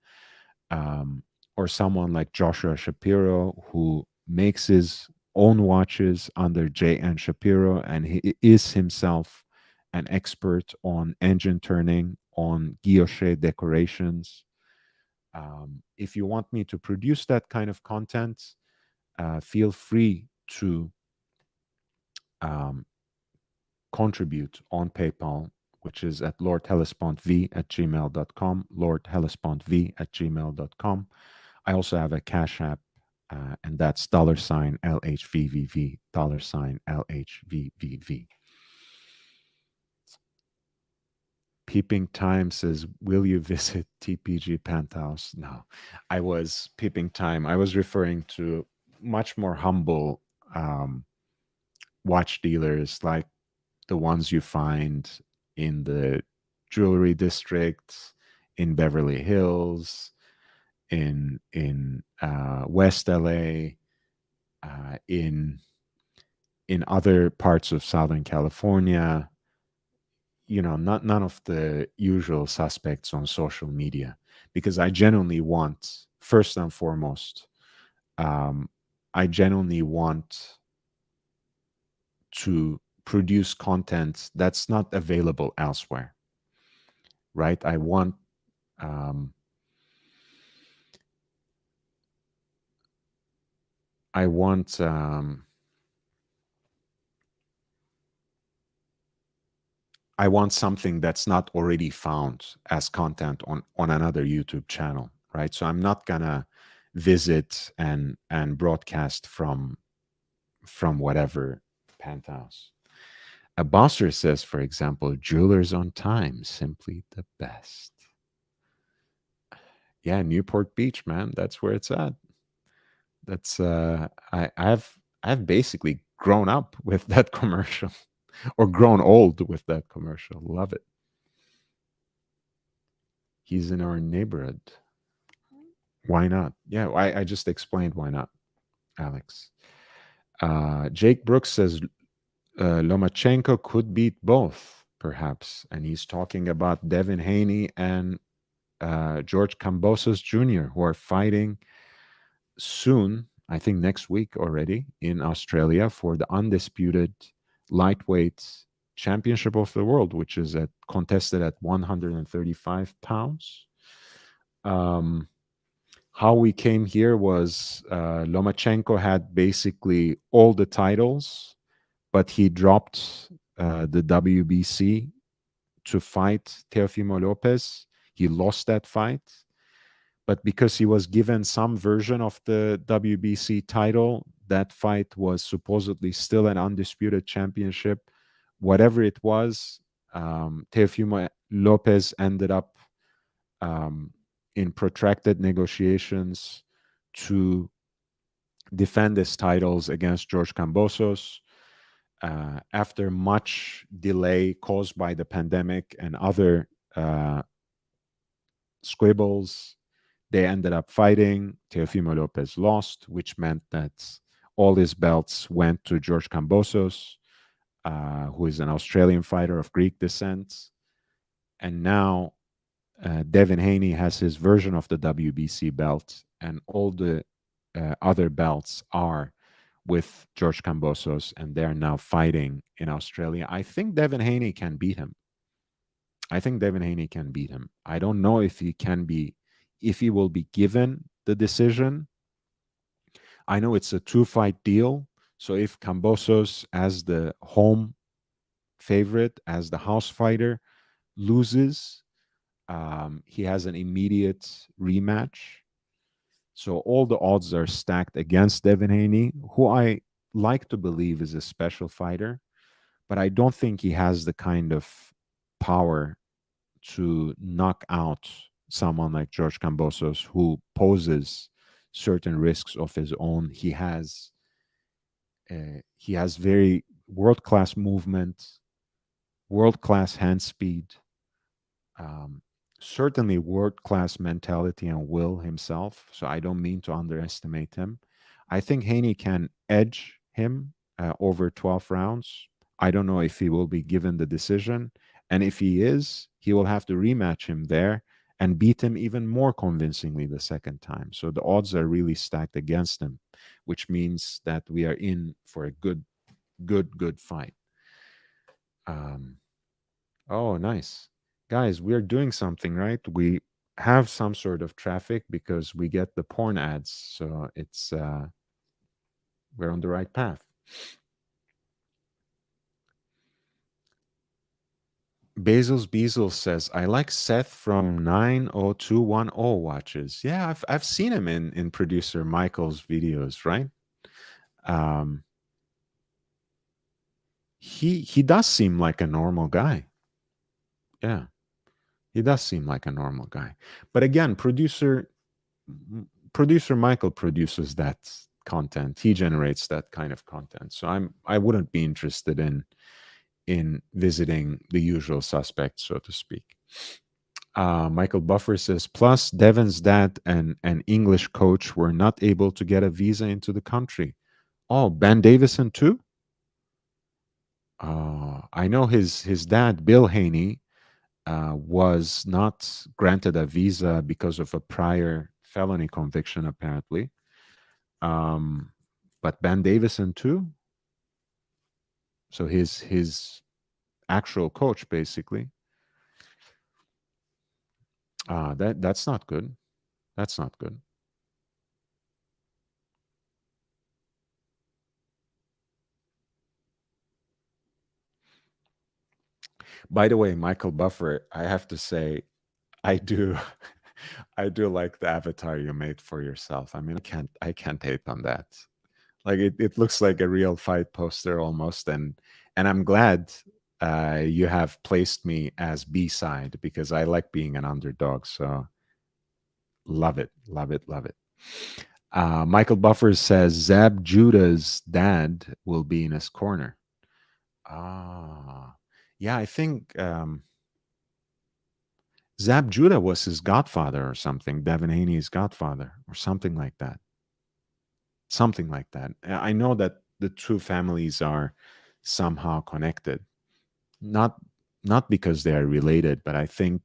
or someone like Joshua Shapiro, who makes his own watches under J.N. Shapiro, and he is himself an expert on engine turning, on guilloche decorations. If you want me to produce that kind of content, feel free to contribute on PayPal, which is at lordhellespuntv@gmail.com, lordhellespuntv@gmail.com. I also have a Cash App, and that's $LHVVV, $LHVVV. Peeping Time says, will you visit TPG Penthouse? No, I was Peeping Time. I was referring to much more humble watch dealers, like the ones you find in the jewelry district, in Beverly Hills, in West LA, in other parts of Southern California. None of the usual suspects on social media, because I genuinely want, first and foremost, I genuinely want to produce content that's not available elsewhere, right? I want I want something that's not already found as content on another YouTube channel, right? So I'm not gonna visit and broadcast from whatever penthouse. A bosser says, for example, jewelers on time, simply the best. Yeah, Newport Beach, man, that's where it's at. That's I've basically grown up with that commercial, or grown old with that commercial. Love it. He's in our neighborhood. Why not? Yeah, I just explained why not, Alex. Jake Brooks says Lomachenko could beat both, perhaps. And he's talking about Devin Haney and George Kambosos Jr., who are fighting soon, I think next week already, in Australia for the undisputed lightweight championship of the world, which is contested at 135 pounds. How we came here was Lomachenko had basically all the titles, but he dropped the WBC to fight Teofimo Lopez. He lost that fight, but because he was given some version of the WBC title, that fight was supposedly still an undisputed championship. Whatever it was, Teofimo Lopez ended up in protracted negotiations to defend his titles against George Kambosos. After much delay caused by the pandemic and other squibbles, they ended up fighting. Teofimo Lopez lost, which meant that all his belts went to George Kambosos, who is an Australian fighter of Greek descent. And now Devin Haney has his version of the WBC belt, and all the other belts are with George Kambosos, and they're now fighting in Australia. I think Devin Haney can beat him. I don't know if he will be given the decision. I know it's a 2-fight deal. So if Kambosos, as the home favorite, as the house fighter, loses, he has an immediate rematch. So all the odds are stacked against Devin Haney, who I like to believe is a special fighter, but I don't think he has the kind of power to knock out someone like George Kambosos, who poses certain risks of his own. He has very world-class movement, world-class hand speed, certainly world-class mentality and will himself. So I don't mean to underestimate him. I think Haney can edge him over 12 rounds. I don't know if he will be given the decision. And if he is, he will have to rematch him there and beat him even more convincingly the second time. So the odds are really stacked against him, which means that we are in for a good fight. Oh, nice. Guys, we're doing something, right? We have some sort of traffic because we get the porn ads. So it's we're on the right path. Bezos Beazle says, I like Seth from 90210 watches. Yeah, I've seen him in producer Michael's videos, right? He does seem like a normal guy. Yeah. He does seem like a normal guy. But again, producer Michael produces that content. He generates that kind of content. So I wouldn't be interested in visiting the usual suspects, so to speak. Michael Buffer says, plus Devin's dad and an English coach were not able to get a visa into the country. Oh, Ben Davison too? I know his dad, Bill Haney, was not granted a visa because of a prior felony conviction, apparently. But Ben Davison too. So his actual coach, basically. That's not good. That's not good. By the way, Michael Buffer, I have to say, I do, I do like the avatar you made for yourself. I mean, I can't hate on that. Like it looks like a real fight poster almost, and I'm glad you have placed me as B side because I like being an underdog. So love it, love it, love it. Michael Buffer says Zab Judah's dad will be in his corner. Ah, yeah, I think Zab Judah was his godfather or something, Devin Haney's godfather or something like that. Something like that. I know that the two families are somehow connected. Not not because they are related, but I think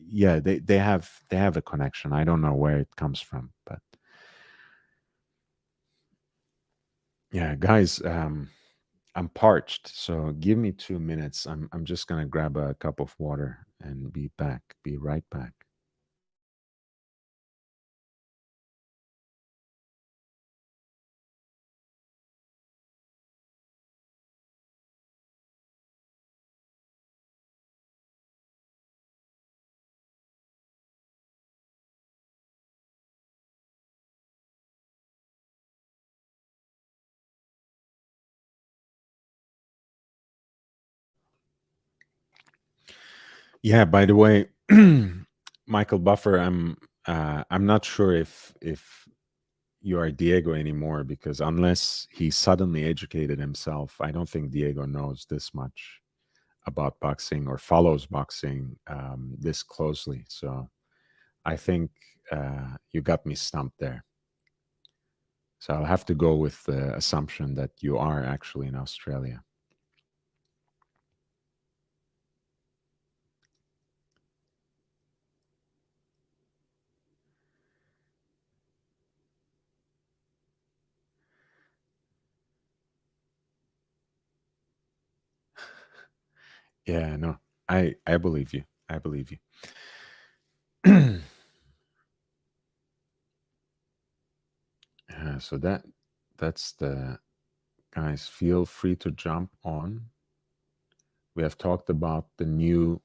yeah, they have a connection. I don't know where it comes from, but yeah, guys, I'm parched, so give me 2 minutes. I'm just gonna grab a cup of water and be back. Be right back. Yeah, by the way, Michael Buffer, I'm not sure if you are Diego anymore because unless he suddenly educated himself, I don't think Diego knows this much about boxing or follows boxing this closely. So I think you got me stumped there. So I'll have to go with the assumption that you are actually in Australia. Yeah, no, I believe you. I believe you. Yeah, so that's the guys. Feel free to jump on. We have talked about the new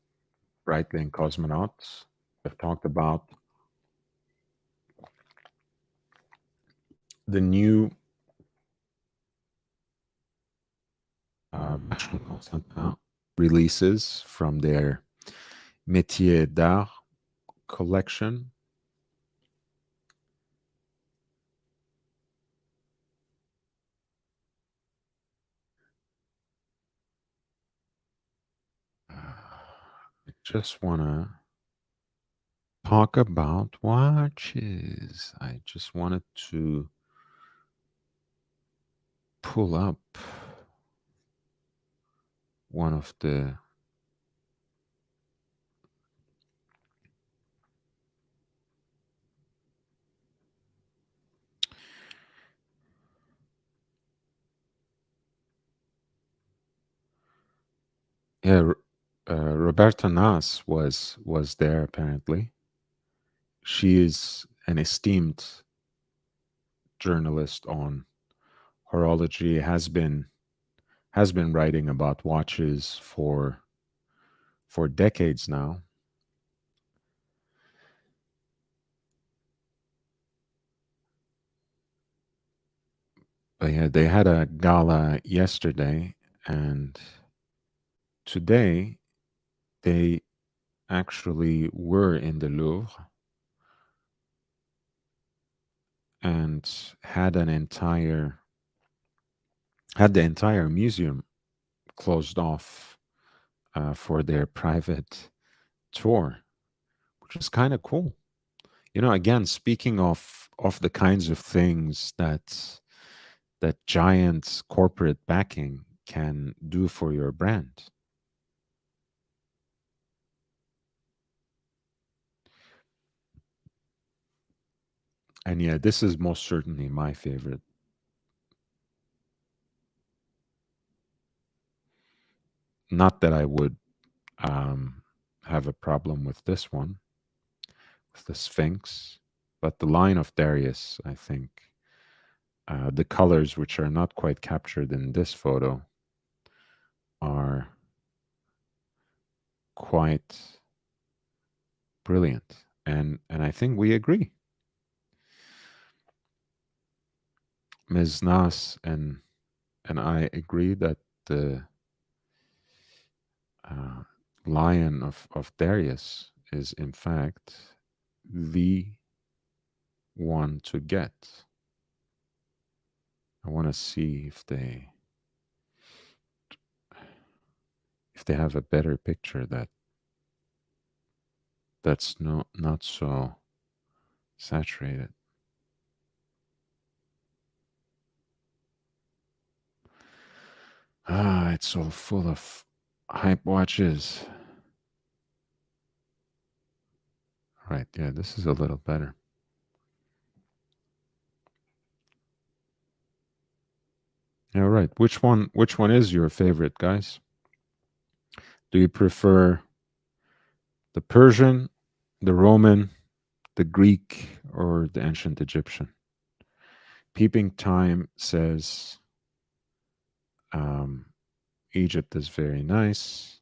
Breitling cosmonauts. We've talked about the new Vacheron Constantin releases from their Métier d'Art collection. I just want to talk about watches. I just wanted to pull up one of the yeah. Roberta Nas was there apparently. She is an esteemed journalist on horology. Has been writing about watches for decades now. But yeah, they had a gala yesterday, and today they actually were in the Louvre and had the entire museum closed off for their private tour, which is kind of cool. You know, again, speaking of the kinds of things that giant corporate backing can do for your brand. And yeah, this is most certainly my favorite. Not that I would have a problem with this one, with the Sphinx, but the line of Darius, I think, the colors which are not quite captured in this photo are quite brilliant, and I think we agree. Ms. Nas and I agree that the lion of Darius is in fact the one to get. I want to see if they have a better picture that's not so saturated. It's so full of hype watches. Right, yeah, this is a little better. All right, which one is your favorite, guys? Do you prefer the Persian, the Roman, the Greek, or the ancient Egyptian? Peeping Time says Egypt is very nice.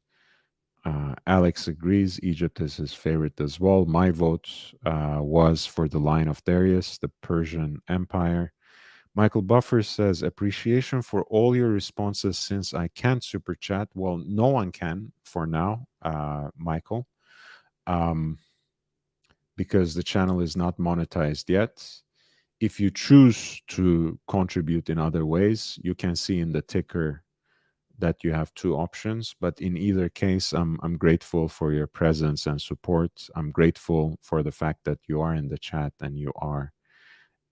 Alex agrees. Egypt is his favorite as well. My vote was for the line of Darius, the Persian Empire. Michael Buffer says, appreciation for all your responses since I can't super chat. Well, no one can for now, Michael, because the channel is not monetized yet. If you choose to contribute in other ways, you can see in the ticker that you have two options. But in either case, I'm grateful for your presence and support. I'm grateful for the fact that you are in the chat and you are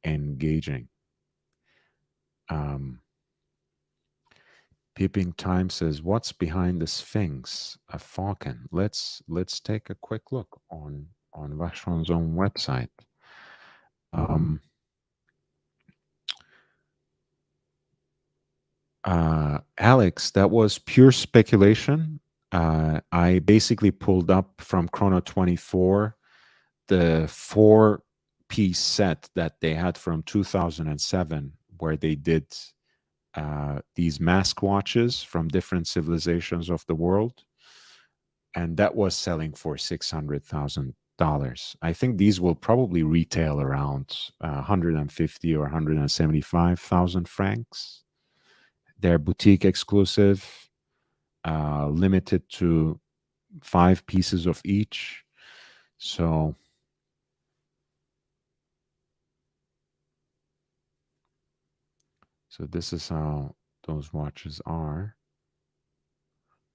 engaging. Peeping Time says, what's behind the Sphinx? A falcon. Let's take a quick look on Vacheron's own website. Alex, that was pure speculation. I basically pulled up from Chrono 24 the 4-piece set that they had from 2007, where they did these mask watches from different civilizations of the world, and that was selling for $600,000. I think these will probably retail around 150 or 175,000 francs. They're boutique exclusive, limited to 5 pieces of each. So this is how those watches are.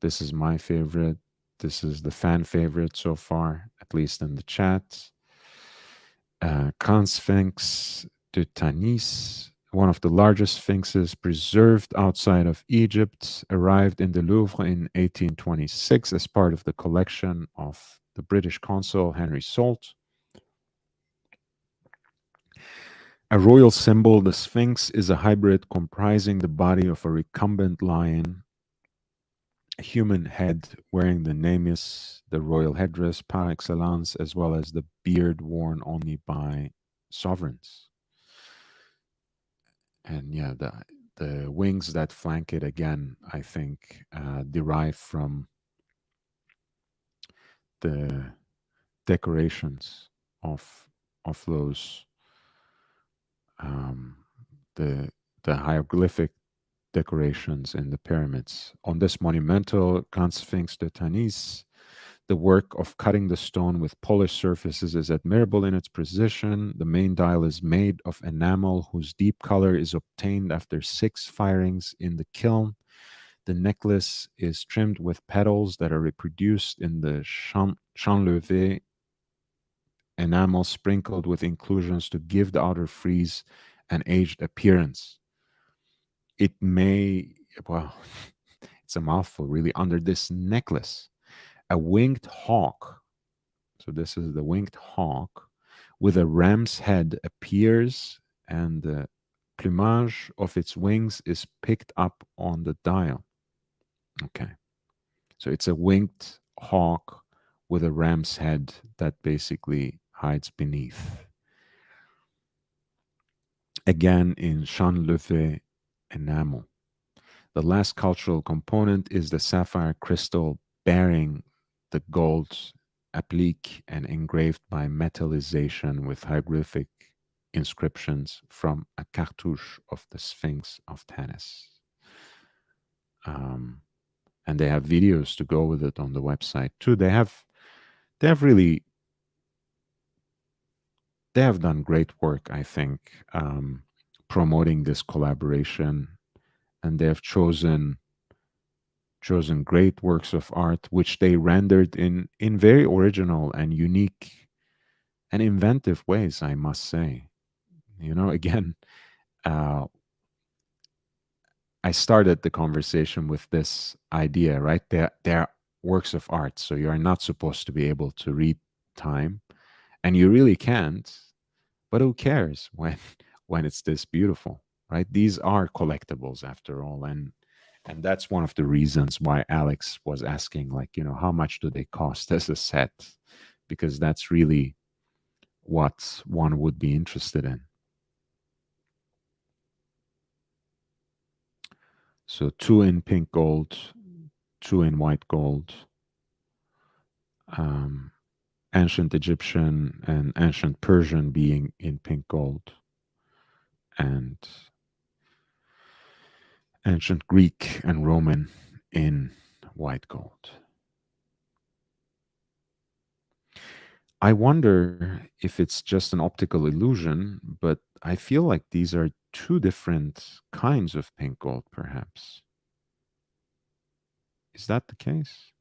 This is my favorite. This is the fan favorite so far, at least in the chat. Sphinx de Tanis, one of the largest sphinxes preserved outside of Egypt, arrived in the Louvre in 1826 as part of the collection of the British consul Henry Salt. A royal symbol, the Sphinx is a hybrid comprising the body of a recumbent lion, a human head wearing the namis, the royal headdress par excellence, as well as the beard worn only by sovereigns. And yeah, the wings that flank it, again, I think derive from the decorations of those the hieroglyphic decorations in the pyramids. On this monumental Sphinx de Tanis, the work of cutting the stone with polished surfaces is admirable in its precision. The main dial is made of enamel whose deep color is obtained after 6 firings in the kiln. The necklace is trimmed with petals that are reproduced in the chanlevé enamel, sprinkled with inclusions to give the outer frieze an aged appearance. It may, well, it's a mouthful really, under this necklace, a winged hawk, so this is the winged hawk, with a ram's head appears, and the plumage of its wings is picked up on the dial. Okay, so it's a winged hawk with a ram's head that basically hides beneath. Again in chanlevé enamel. The last cultural component is the sapphire crystal bearing the gold applique and engraved by metallization with hieroglyphic inscriptions from a cartouche of the Sphinx of Tanis. And they have videos to go with it on the website too. They have done great work, I think, promoting this collaboration, and they have chosen great works of art which they rendered in very original and unique and inventive ways, I must say. Again, I started the conversation with this idea, right? They're works of art, so you are not supposed to be able to read time, and you really can't. But who cares when it's this beautiful, right? These are collectibles after all, and that's one of the reasons why Alex was asking, like, how much do they cost as a set? Because that's really what one would be interested in. So 2 in pink gold, 2 in white gold, ancient Egyptian and ancient Persian being in pink gold, and ancient Greek and Roman in white gold. I wonder if it's just an optical illusion, but I feel like these are 2 different kinds of pink gold, perhaps. Is that the case?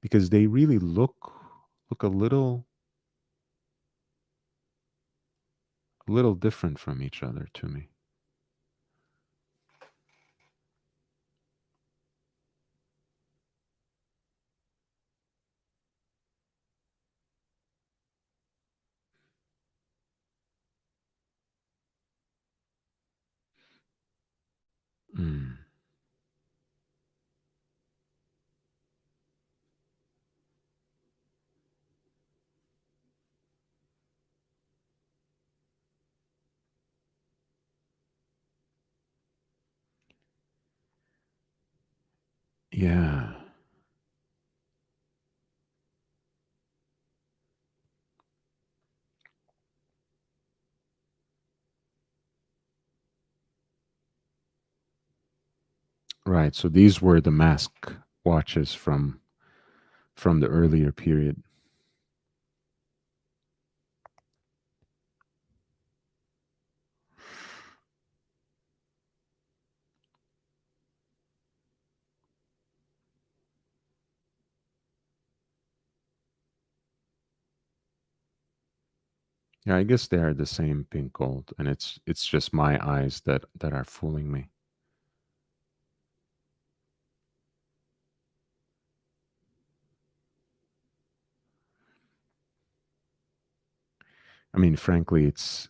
Because they really look a little different from each other to me. Mm. Yeah. Right. So these were the mask watches from the earlier period. Yeah, I guess they are the same pink gold, and it's just my eyes that are fooling me. I mean, frankly, it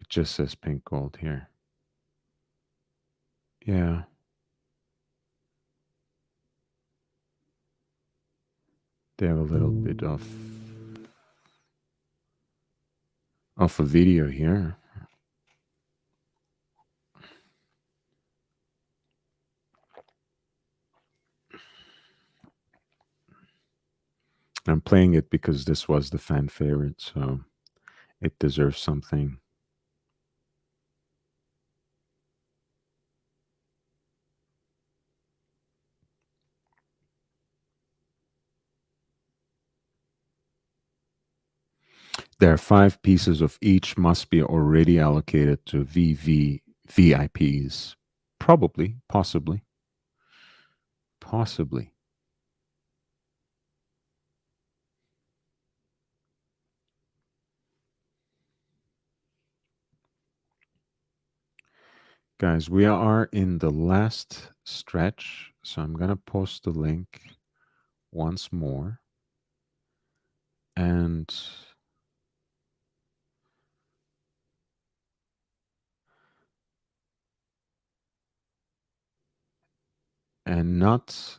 just says pink gold here. Yeah. They have a little bit of a video here. I'm playing it because this was the fan favorite, so it deserves something. There are 5 pieces of each must be already allocated to VVIPs. Probably, possibly. Possibly. Guys, we are in the last stretch, so I'm going to post the link once more. And not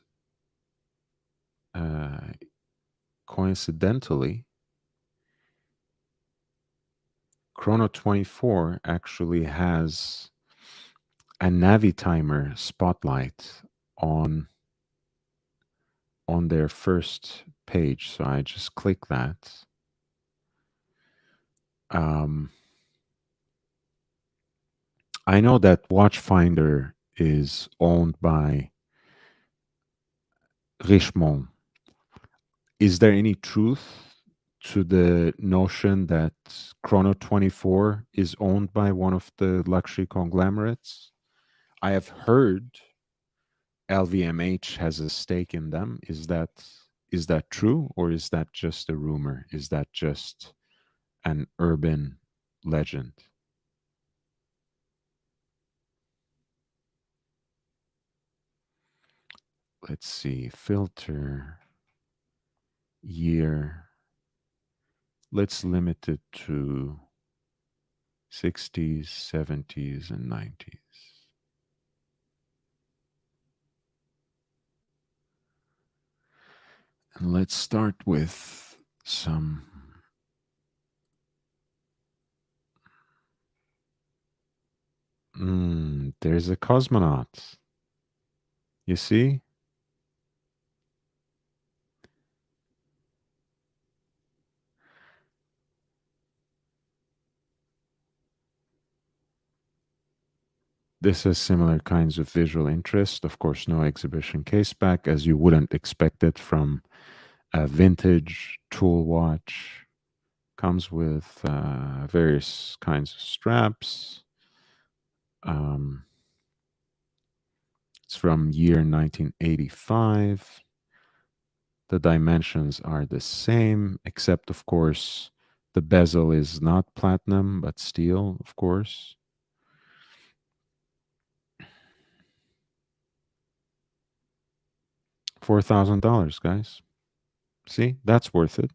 coincidentally, Chrono 24 actually has a Navitimer spotlight on their first page. So I just click that. I know that Watchfinder is owned by Richemont. Is there any truth to the notion that Chrono 24 is owned by one of the luxury conglomerates? I have heard LVMH has a stake in them. Is that true, or is that just a rumor? Is that just an urban legend? Let's see, filter, year. Let's limit it to 60s, 70s, and 90s. And let's start with some there's a cosmonaut. You see? This has similar kinds of visual interest. Of course, no exhibition case back, as you wouldn't expect it from a vintage tool watch. Comes with various kinds of straps. It's from year 1985. The dimensions are the same, except, of course, the bezel is not platinum, but steel, of course. $4,000, guys. See, that's worth it.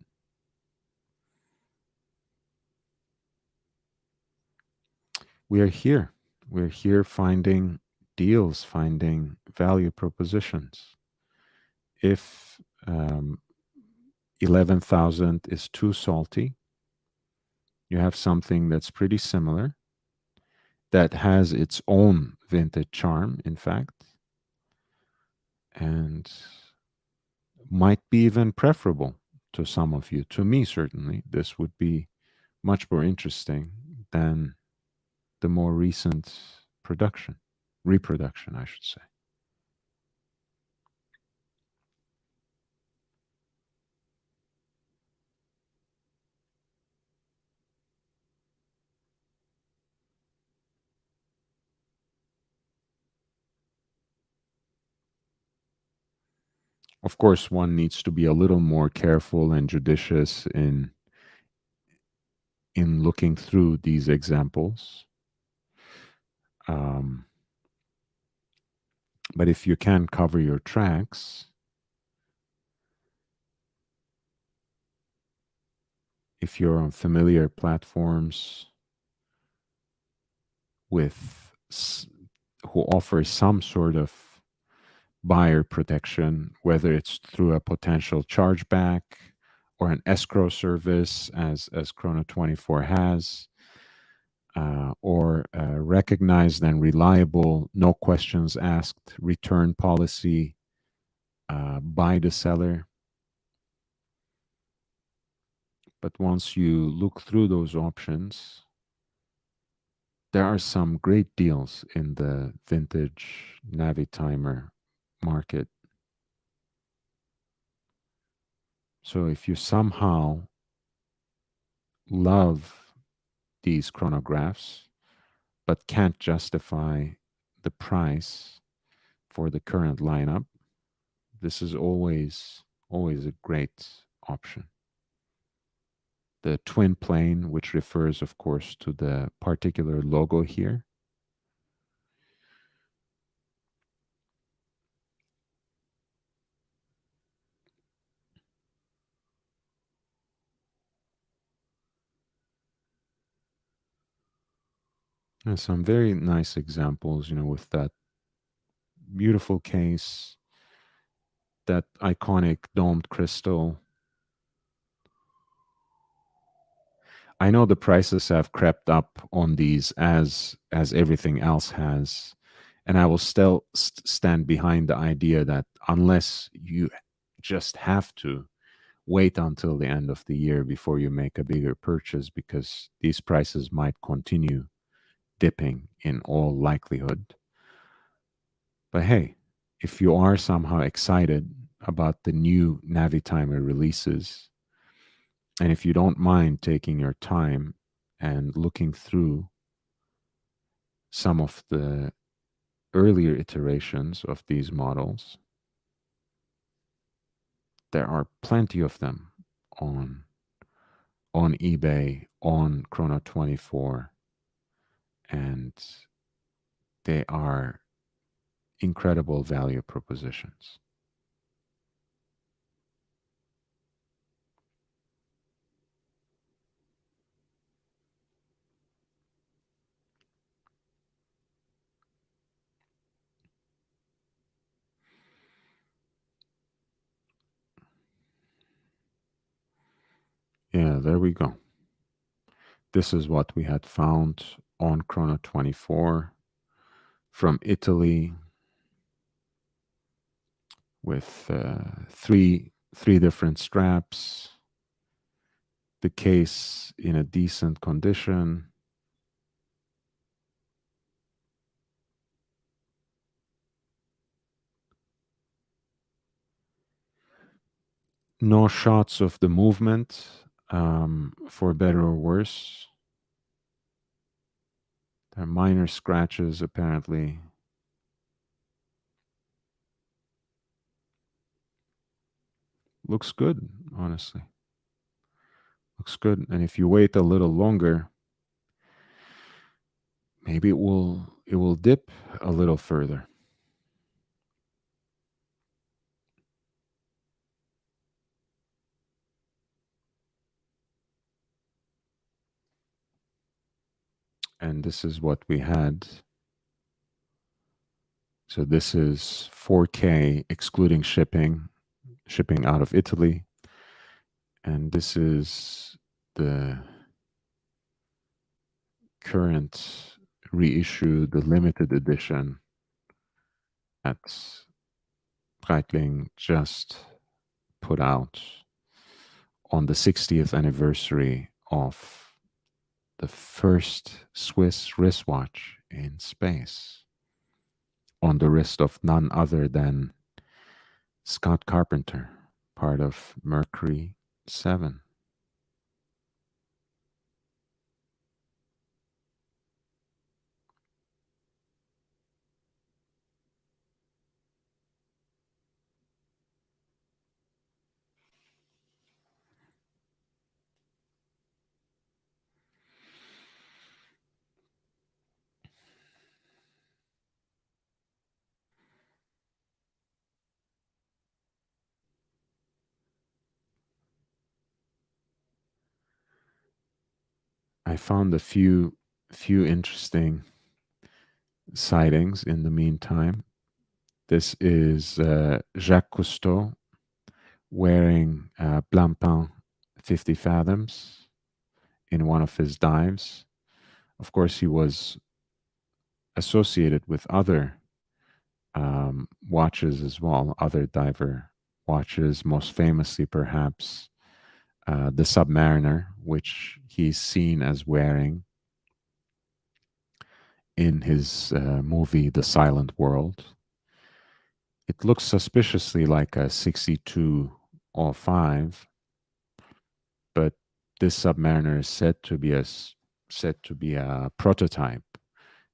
We are here. We're here finding deals, finding value propositions. If 11,000 is too salty, you have something that's pretty similar, that has its own vintage charm, in fact, and might be even preferable to some of you. To me, certainly, this would be much more interesting than the more recent reproduction, I should say. Of course, one needs to be a little more careful and judicious in looking through these examples. But if you can cover your tracks, if you're on familiar platforms with who offer some sort of buyer protection, whether it's through a potential chargeback or an escrow service, as Chrono 24 has, or a recognized and reliable, no questions asked return policy by the seller. But once you look through those options, there are some great deals in the vintage Navitimer market. So if you somehow love these chronographs but can't justify the price for the current lineup, this is always a great option. The twin plane, which refers, of course, to the particular logo here. And some very nice examples, with that beautiful case, that iconic domed crystal, I know the prices have crept up on these as everything else has, and I will still stand behind the idea that unless you just have to wait until the end of the year before you make a bigger purchase, because these prices might continue dipping in all likelihood. But hey, if you are somehow excited about the new Navitimer releases, and if you don't mind taking your time and looking through some of the earlier iterations of these models, there are plenty of them on eBay, on Chrono24, and they are incredible value propositions. Yeah, there we go. This is what we had found on Chrono24 from Italy, with three different straps, the case in a decent condition. No shots of the movement, for better or worse. There are minor scratches, apparently. Looks good, honestly. Looks good. And if you wait a little longer, maybe it will dip a little further. And this is what we had. So this is 4K excluding shipping out of Italy. And this is the current reissue, the limited edition that Breitling just put out on the 60th anniversary of the first Swiss wristwatch in space, on the wrist of none other than Scott Carpenter, part of Mercury 7. I found a few interesting sightings in the meantime. This is Jacques Cousteau wearing Blancpain 50 fathoms in one of his dives. Of course, he was associated with other watches as well, other diver watches, most famously perhaps the Submariner, which he's seen as wearing in his movie The Silent World. It looks suspiciously like a 6205, but this Submariner is said to be a prototype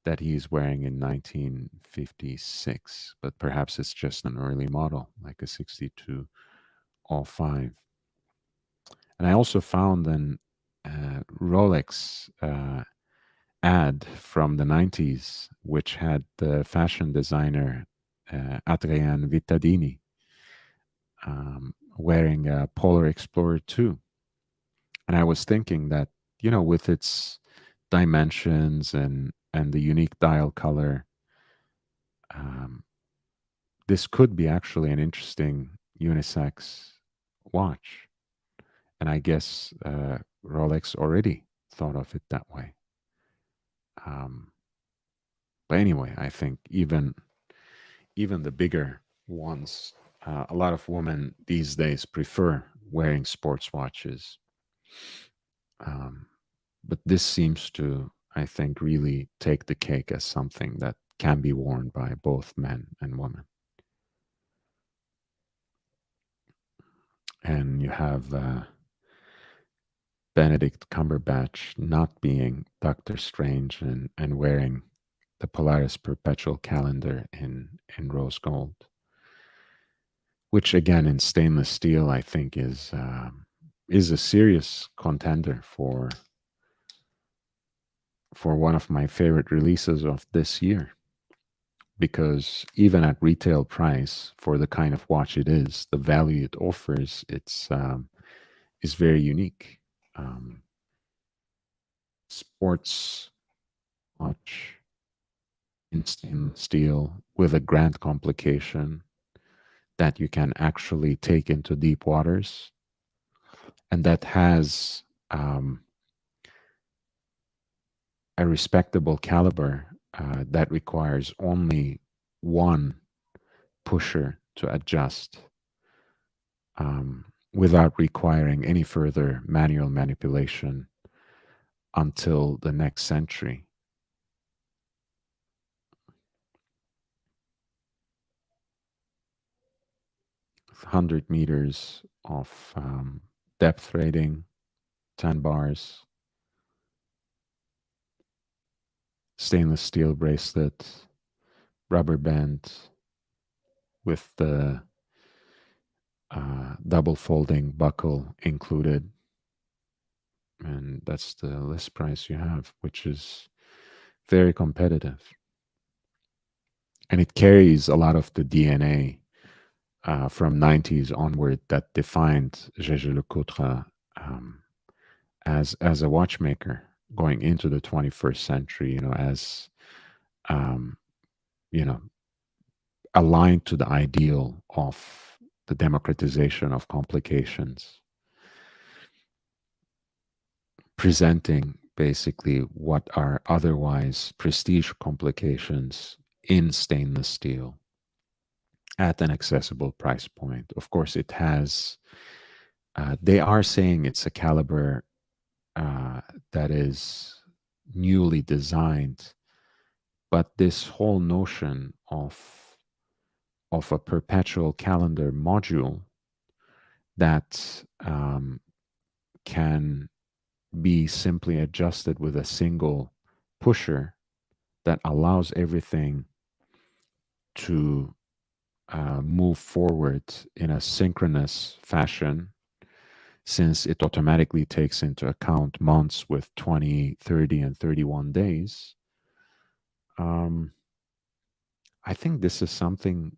that he's wearing in 1956, but perhaps it's just an early model, like a 6205. And I also found an Rolex ad from the 90s, which had the fashion designer Adrian Vittadini wearing a Polar Explorer 2. And I was thinking that, with its dimensions and the unique dial color, this could be actually an interesting unisex watch. And I guess Rolex already thought of it that way. But anyway, I think even the bigger ones, a lot of women these days prefer wearing sports watches. But this seems to, I think, really take the cake as something that can be worn by both men and women. And you have Benedict Cumberbatch not being Doctor Strange and wearing the Polaris Perpetual Calendar in rose gold, which again in stainless steel I think is a serious contender for one of my favorite releases of this year, because even at retail price for the kind of watch it is, the value it offers, is very unique. Sports watch in stainless steel with a grand complication that you can actually take into deep waters, and that has a respectable caliber that requires only one pusher to adjust without requiring any further manual manipulation until the next century. With 100 meters of depth rating, 10 bars, stainless steel bracelet, rubber band with the double folding buckle included. And that's the list price you have, which is very competitive. And it carries a lot of the DNA from 90s onward that defined Jaeger-LeCoultre as a watchmaker going into the 21st century, as aligned to the ideal of the democratization of complications, presenting basically what are otherwise prestige complications in stainless steel at an accessible price point. Of course, it has, they are saying it's a caliber that is newly designed, but this whole notion of a perpetual calendar module that can be simply adjusted with a single pusher that allows everything to move forward in a synchronous fashion, since it automatically takes into account months with 20, 30, and 31 days. I think this is something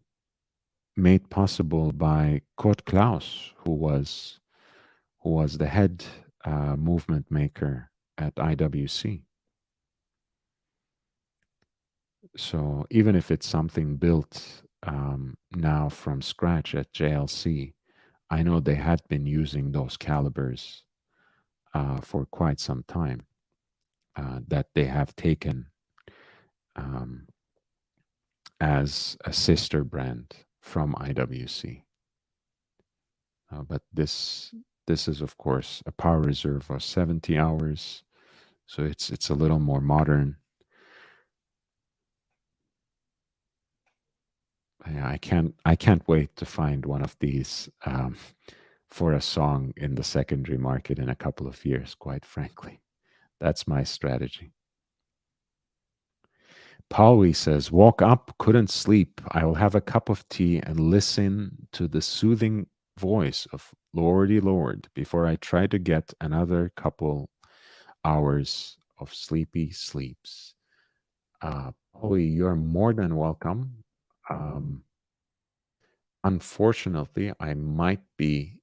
made possible by Kurt Klaus, who was the head movement maker at IWC. So even if it's something built now from scratch at JLC, I know they had been using those calibers for quite some time, that they have taken as a sister brand from IWC. But this is, of course, a power reserve of 70 hours, so it's a little more modern. Yeah, I can't wait to find one of these for a song in the secondary market in a couple of years, quite frankly. That's my strategy. Pauli says, woke up, couldn't sleep. I will have a cup of tea and listen to the soothing voice of Lordy Lord before I try to get another couple hours of sleepy sleeps. Pauli, you're more than welcome. Unfortunately, I might be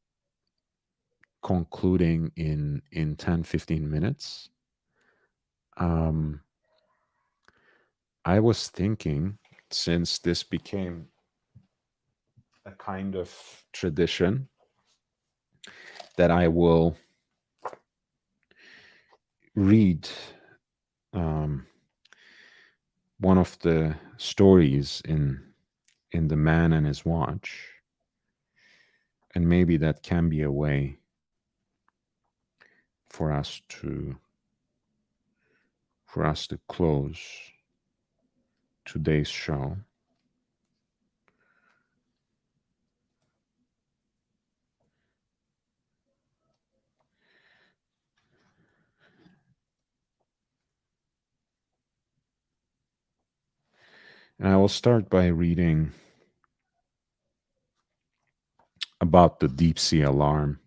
concluding in 10, 15 minutes. I was thinking, since this became a kind of tradition, that I will read one of the stories in The Man and His Watch, and maybe that can be a way for us to close today's show. And I will start by reading about the deep sea alarm,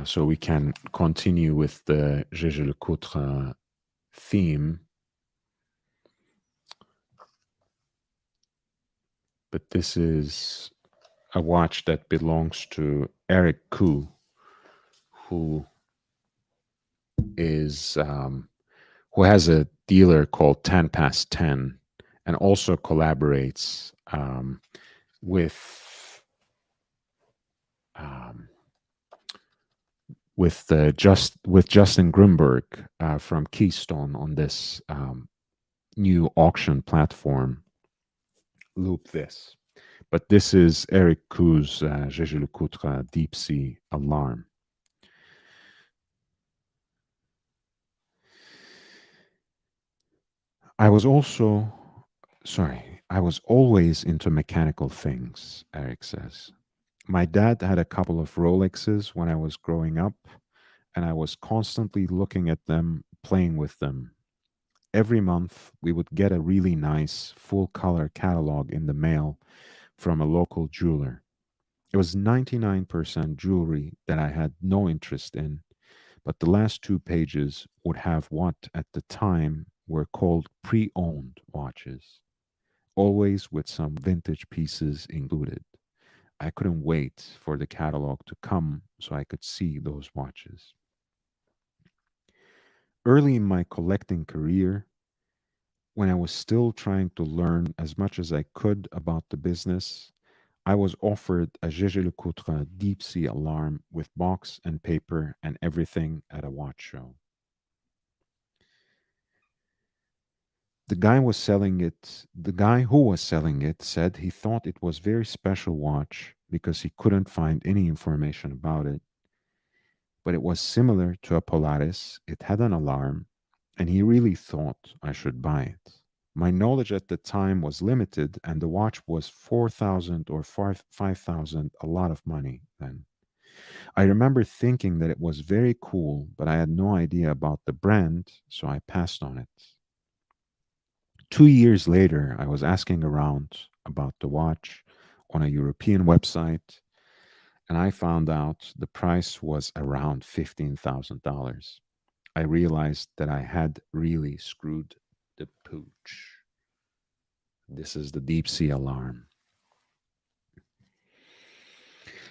so we can continue with the Jaeger-LeCoultre theme. But this is a watch that belongs to Eric Koo, who is who has a dealer called 10 Past 10, and also collaborates with Justin Grunberg from Keystone on this new auction platform, Loop This. But this is Eric Koo's Jaeger-LeCoultre Deep Sea Alarm. I was always into mechanical things, Eric says. My dad had a couple of Rolexes when I was growing up, and I was constantly looking at them, playing with them. Every month, we would get a really nice full color catalog in the mail from a local jeweler. It was 99% jewelry that I had no interest in, but the last 2 pages would have what at the time were called pre-owned watches, always with some vintage pieces included. I couldn't wait for the catalog to come so I could see those watches. Early in my collecting career, when I was still trying to learn as much as I could about the business, I was offered a Jaeger-LeCoultre deep sea alarm with box and paper and everything at a watch show. The guy who was selling it said he thought it was very special watch because he couldn't find any information about it. But it was similar to a Polaris, it had an alarm, and he really thought I should buy it. My knowledge at the time was limited, and the watch was 4,000 or 5,000, a lot of money then. I remember thinking that it was very cool, but I had no idea about the brand, so I passed on it. 2 years later, I was asking around about the watch on a European website, and I found out the price was around $15,000. I realized that I had really screwed the pooch. This is the deep sea alarm.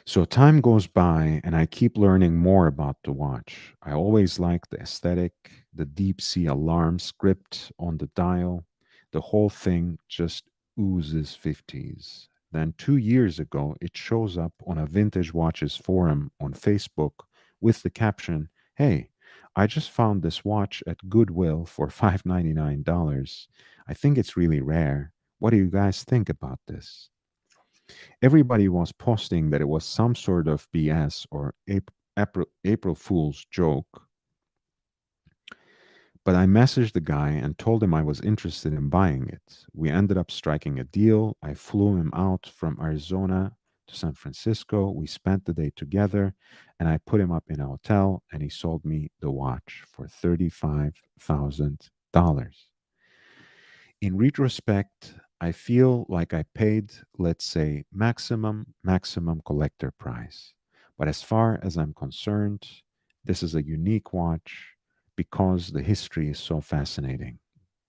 So time goes by and I keep learning more about the watch. I always liked the aesthetic, the deep sea alarm script on the dial. The whole thing just oozes 50s. Then 2 years ago, it shows up on a vintage watches forum on Facebook with the caption, "Hey, I just found this watch at Goodwill for $599. I think it's really rare. What do you guys think about this?" Everybody was posting that it was some sort of BS or April Fool's joke. But I messaged the guy and told him I was interested in buying it. We ended up striking a deal. I flew him out from Arizona to San Francisco. We spent the day together, and I put him up in a hotel, and he sold me the watch for $35,000. In retrospect, I feel like I paid, let's say, maximum collector price. But as far as I'm concerned, this is a unique watch because the history is so fascinating.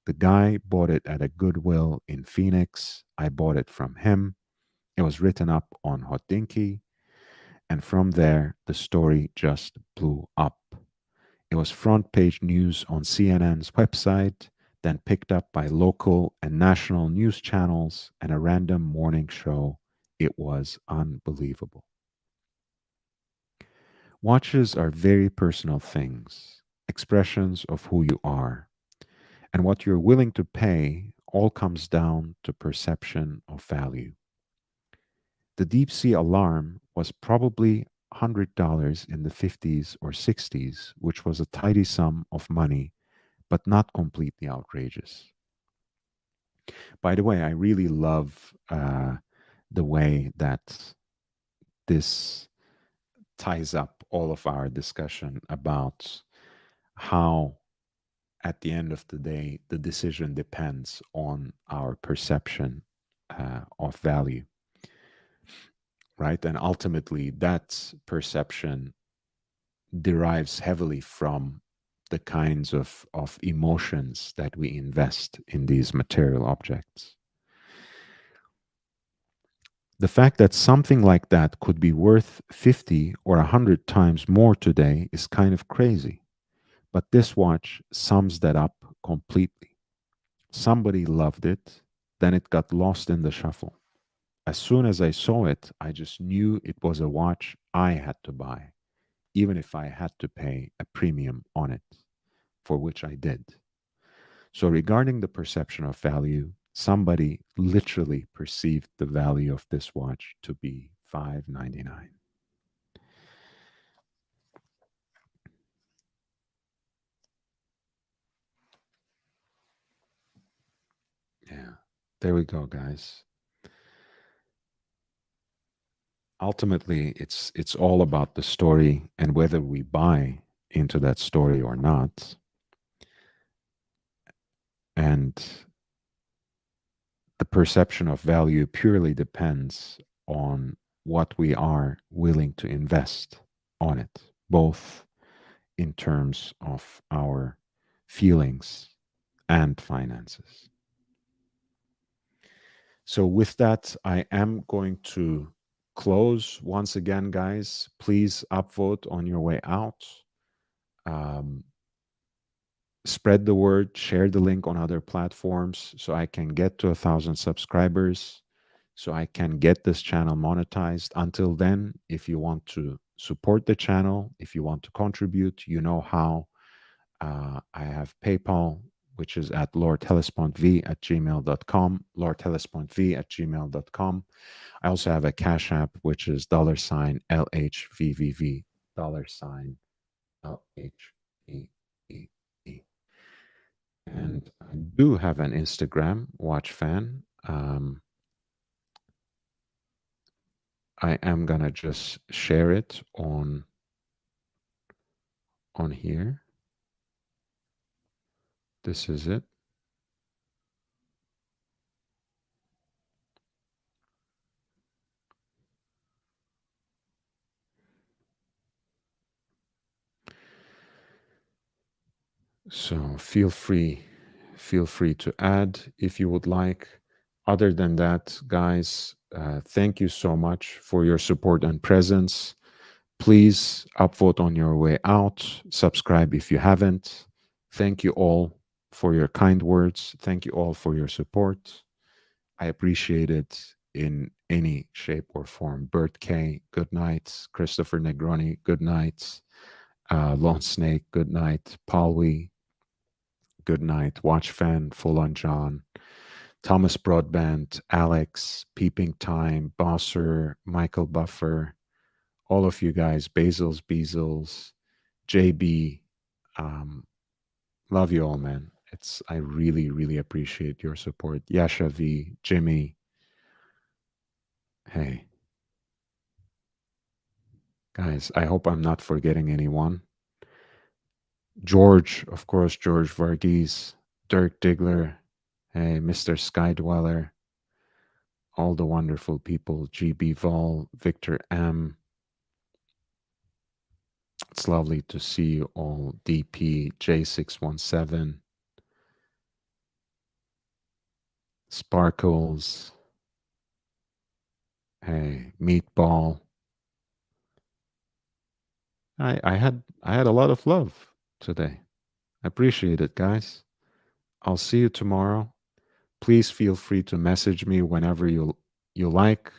The guy bought it at a Goodwill in Phoenix. I bought it from him. It was written up on Hodinkee. And from there, the story just blew up. It was front page news on CNN's website, then picked up by local and national news channels and a random morning show. It was unbelievable. Watches are very personal things. expressions of who you are. And what you're willing to pay all comes down to perception of value. The deep sea alarm was probably $100 in the 50s or 60s, which was a tidy sum of money, but not completely outrageous. By the way, I really love the way that this ties up all of our discussion about how, at the end of the day, the decision depends on our perception of value, right? And ultimately, that perception derives heavily from the kinds of emotions that we invest in these material objects. The fact that something like that could be worth 50 or 100 times more today is kind of crazy. But this watch sums that up completely. Somebody loved it, then it got lost in the shuffle. As soon as I saw it, I just knew it was a watch I had to buy, even if I had to pay a premium on it, for which I did. So, regarding the perception of value, somebody literally perceived the value of this watch to be $5.99. Yeah, there we go, guys. Ultimately, it's all about the story and whether we buy into that story or not. And the perception of value purely depends on what we are willing to invest on it, both in terms of our feelings and finances. So, with that, I am going to close once again, guys. Please upvote on your way out. Spread the word, share the link on other platforms so I can get to 1,000 subscribers, so I can get this channel monetized. Until then, if you want to support the channel, if you want to contribute, you know how. I have PayPal, which is at lordhellespontv@gmail.com, lordhellespontv@gmail.com. I also have a Cash App, which is $LHVVV, $LHVVV. And I do have an Instagram, Watch Fan. I am gonna just share it on here. This is it. So feel free to add if you would like. Other than that, guys, thank you so much for your support and presence. Please upvote on your way out. Subscribe if you haven't. Thank you all for your kind words. Thank you all for your support. I appreciate it in any shape or form. Bert K, good night. Christopher Negroni, good night. Lone Snake, good night. Pauli, good night. Watch Fan, Full on John. Thomas Broadband, Alex, Peeping Time, Bosser, Michael Buffer, all of you guys, Bezels, JB, love you all, man. I really, really appreciate your support. Yasha V, Jimmy. Hey. Guys, I hope I'm not forgetting anyone. George, of course, George Varghese, Dirk Diggler, hey, Mr. Skydweller, all the wonderful people, GB Vol, Victor M. It's lovely to see you all. DP, J617, Sparkles, hey, Meatball. I had a lot of love today. I appreciate it, guys. I'll see you tomorrow. Please feel free to message me whenever you like.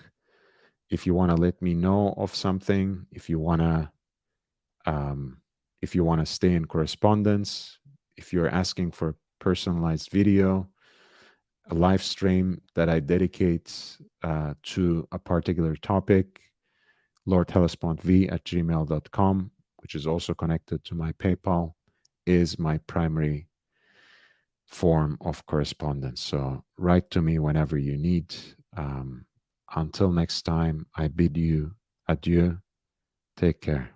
If you want to let me know of something, if you want to if you want to stay in correspondence, if you're asking for personalized video, a live stream that I dedicate to a particular topic, lordhellespuntv@gmail.com, which is also connected to my PayPal, is my primary form of correspondence. So write to me whenever you need. Until next time, I bid you adieu. Take care.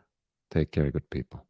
Take care, good people.